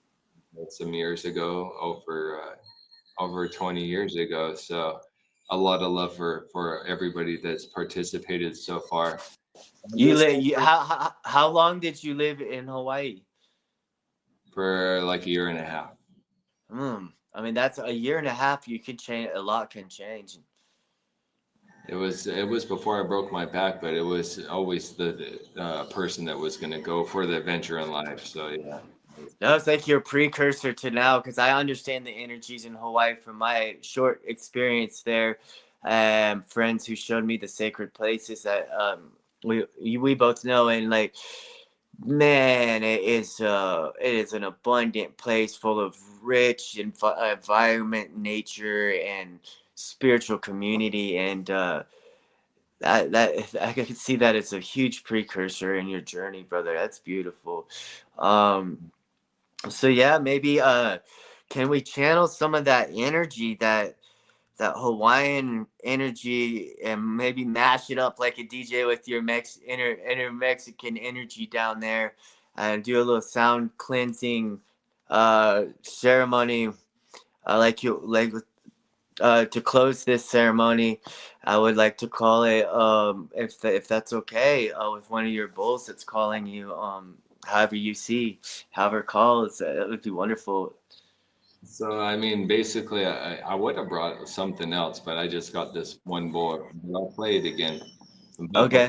some years ago, over 20 years ago. So a lot of love for everybody that's participated so far. I'm You just live. You, how long did you live in Hawaii? for like a year and a half. I mean, that's a year and a half. You could change. A lot can change. It was before I broke my back, but it was always the person that was going to go for the adventure in life. So yeah, it's That good. was like your precursor to now, because I understand the energies in Hawaii from my short experience there. Friends who showed me the sacred places that we both know, and like, man, it is an abundant place full of rich environment, nature, and spiritual community, and that I can see that it's a huge precursor in your journey, brother. That's beautiful. Um, so yeah, maybe can we channel some of that energy, that Hawaiian energy, and maybe mash it up like a DJ with your inner Mexican energy down there, and do a little sound cleansing ceremony, like to close this ceremony. I would like to call it, if that's okay, with one of your bulls that's calling you, however you see, however it calls, it would be wonderful. So I mean, basically, I would have brought something else, but I just got this one board. I'll play it again. But Okay.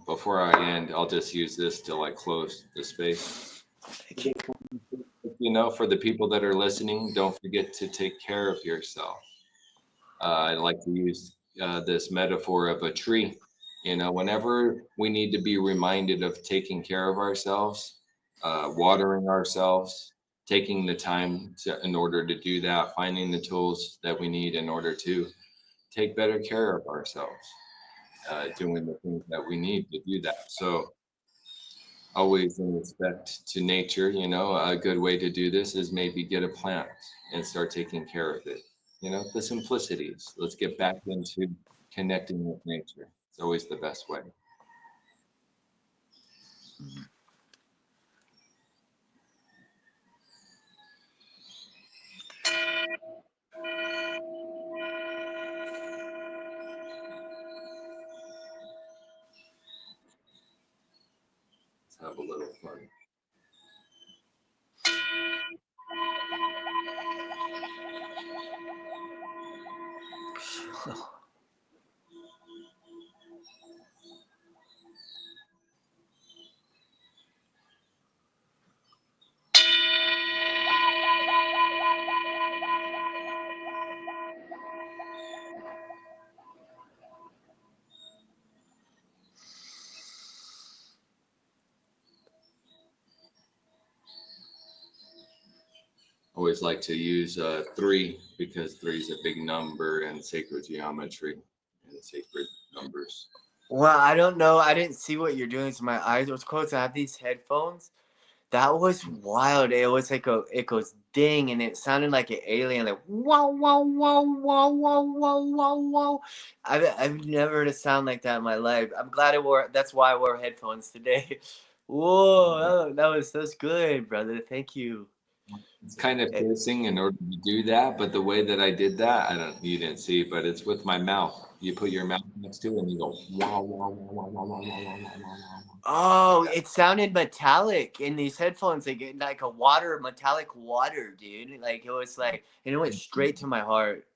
before I end, I'll just use this to like close the space. Thank you. For the people that are listening, don't forget to take care of yourself. I like to use this metaphor of a tree. Whenever we need to be reminded of taking care of ourselves, watering ourselves, taking the time in order to do that, finding the tools that we need in order to take better care of ourselves, doing the things that we need to do that. So, always in respect to nature, a good way to do this is maybe get a plant and start taking care of it. The simplicities. Let's get back into connecting with nature. It's always the best way. Let's have a little fun. Always like to use three because three is a big number in sacred geometry and sacred numbers. Well, I don't know. I didn't see what you're doing, so my eyes was closed. I have these headphones. That was wild. It was like it goes ding, and it sounded like an alien, like wow, wow, wow, wow, wow, wow, wow, wow. I've never heard a sound like that in my life. I'm glad I wore. That's why I wore headphones today. Whoa, that's good, brother. Thank you. It's kind of Eh, piercing in order to do that, but the way that I did that, you didn't see, but it's with my mouth. You put your mouth next to it and you go wow, wow, wow, wow, wow, wow, wow, wow, wow, wow, wow. Oh, it sounded metallic in these headphones, like a metallic water, dude. Like it was like, and it went straight to my heart.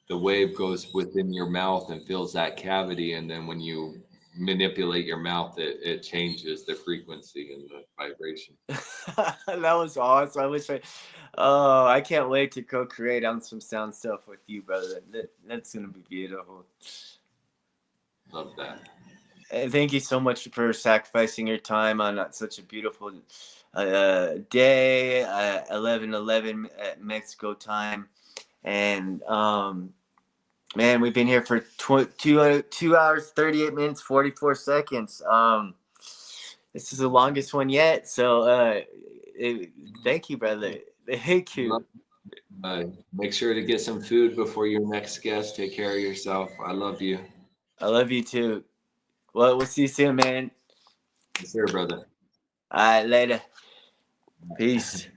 The wave goes within your mouth and fills that cavity, and then when you manipulate your mouth, it changes the frequency and the vibration. That was awesome. Oh, I can't wait to co-create on some sound stuff with you, brother. That's gonna be beautiful. Love that. And thank you so much for sacrificing your time on such a beautiful day, 11:11 at Mexico time, and man, we've been here for 2 hours, 38 minutes, 44 seconds. This is the longest one yet. So, thank you, brother. Thank Love, you. Make sure to get some food before your next guest. Take care of yourself. I love you. I love you too. Well, we'll see you soon, man. Yes, sir, brother. All right, later. Peace.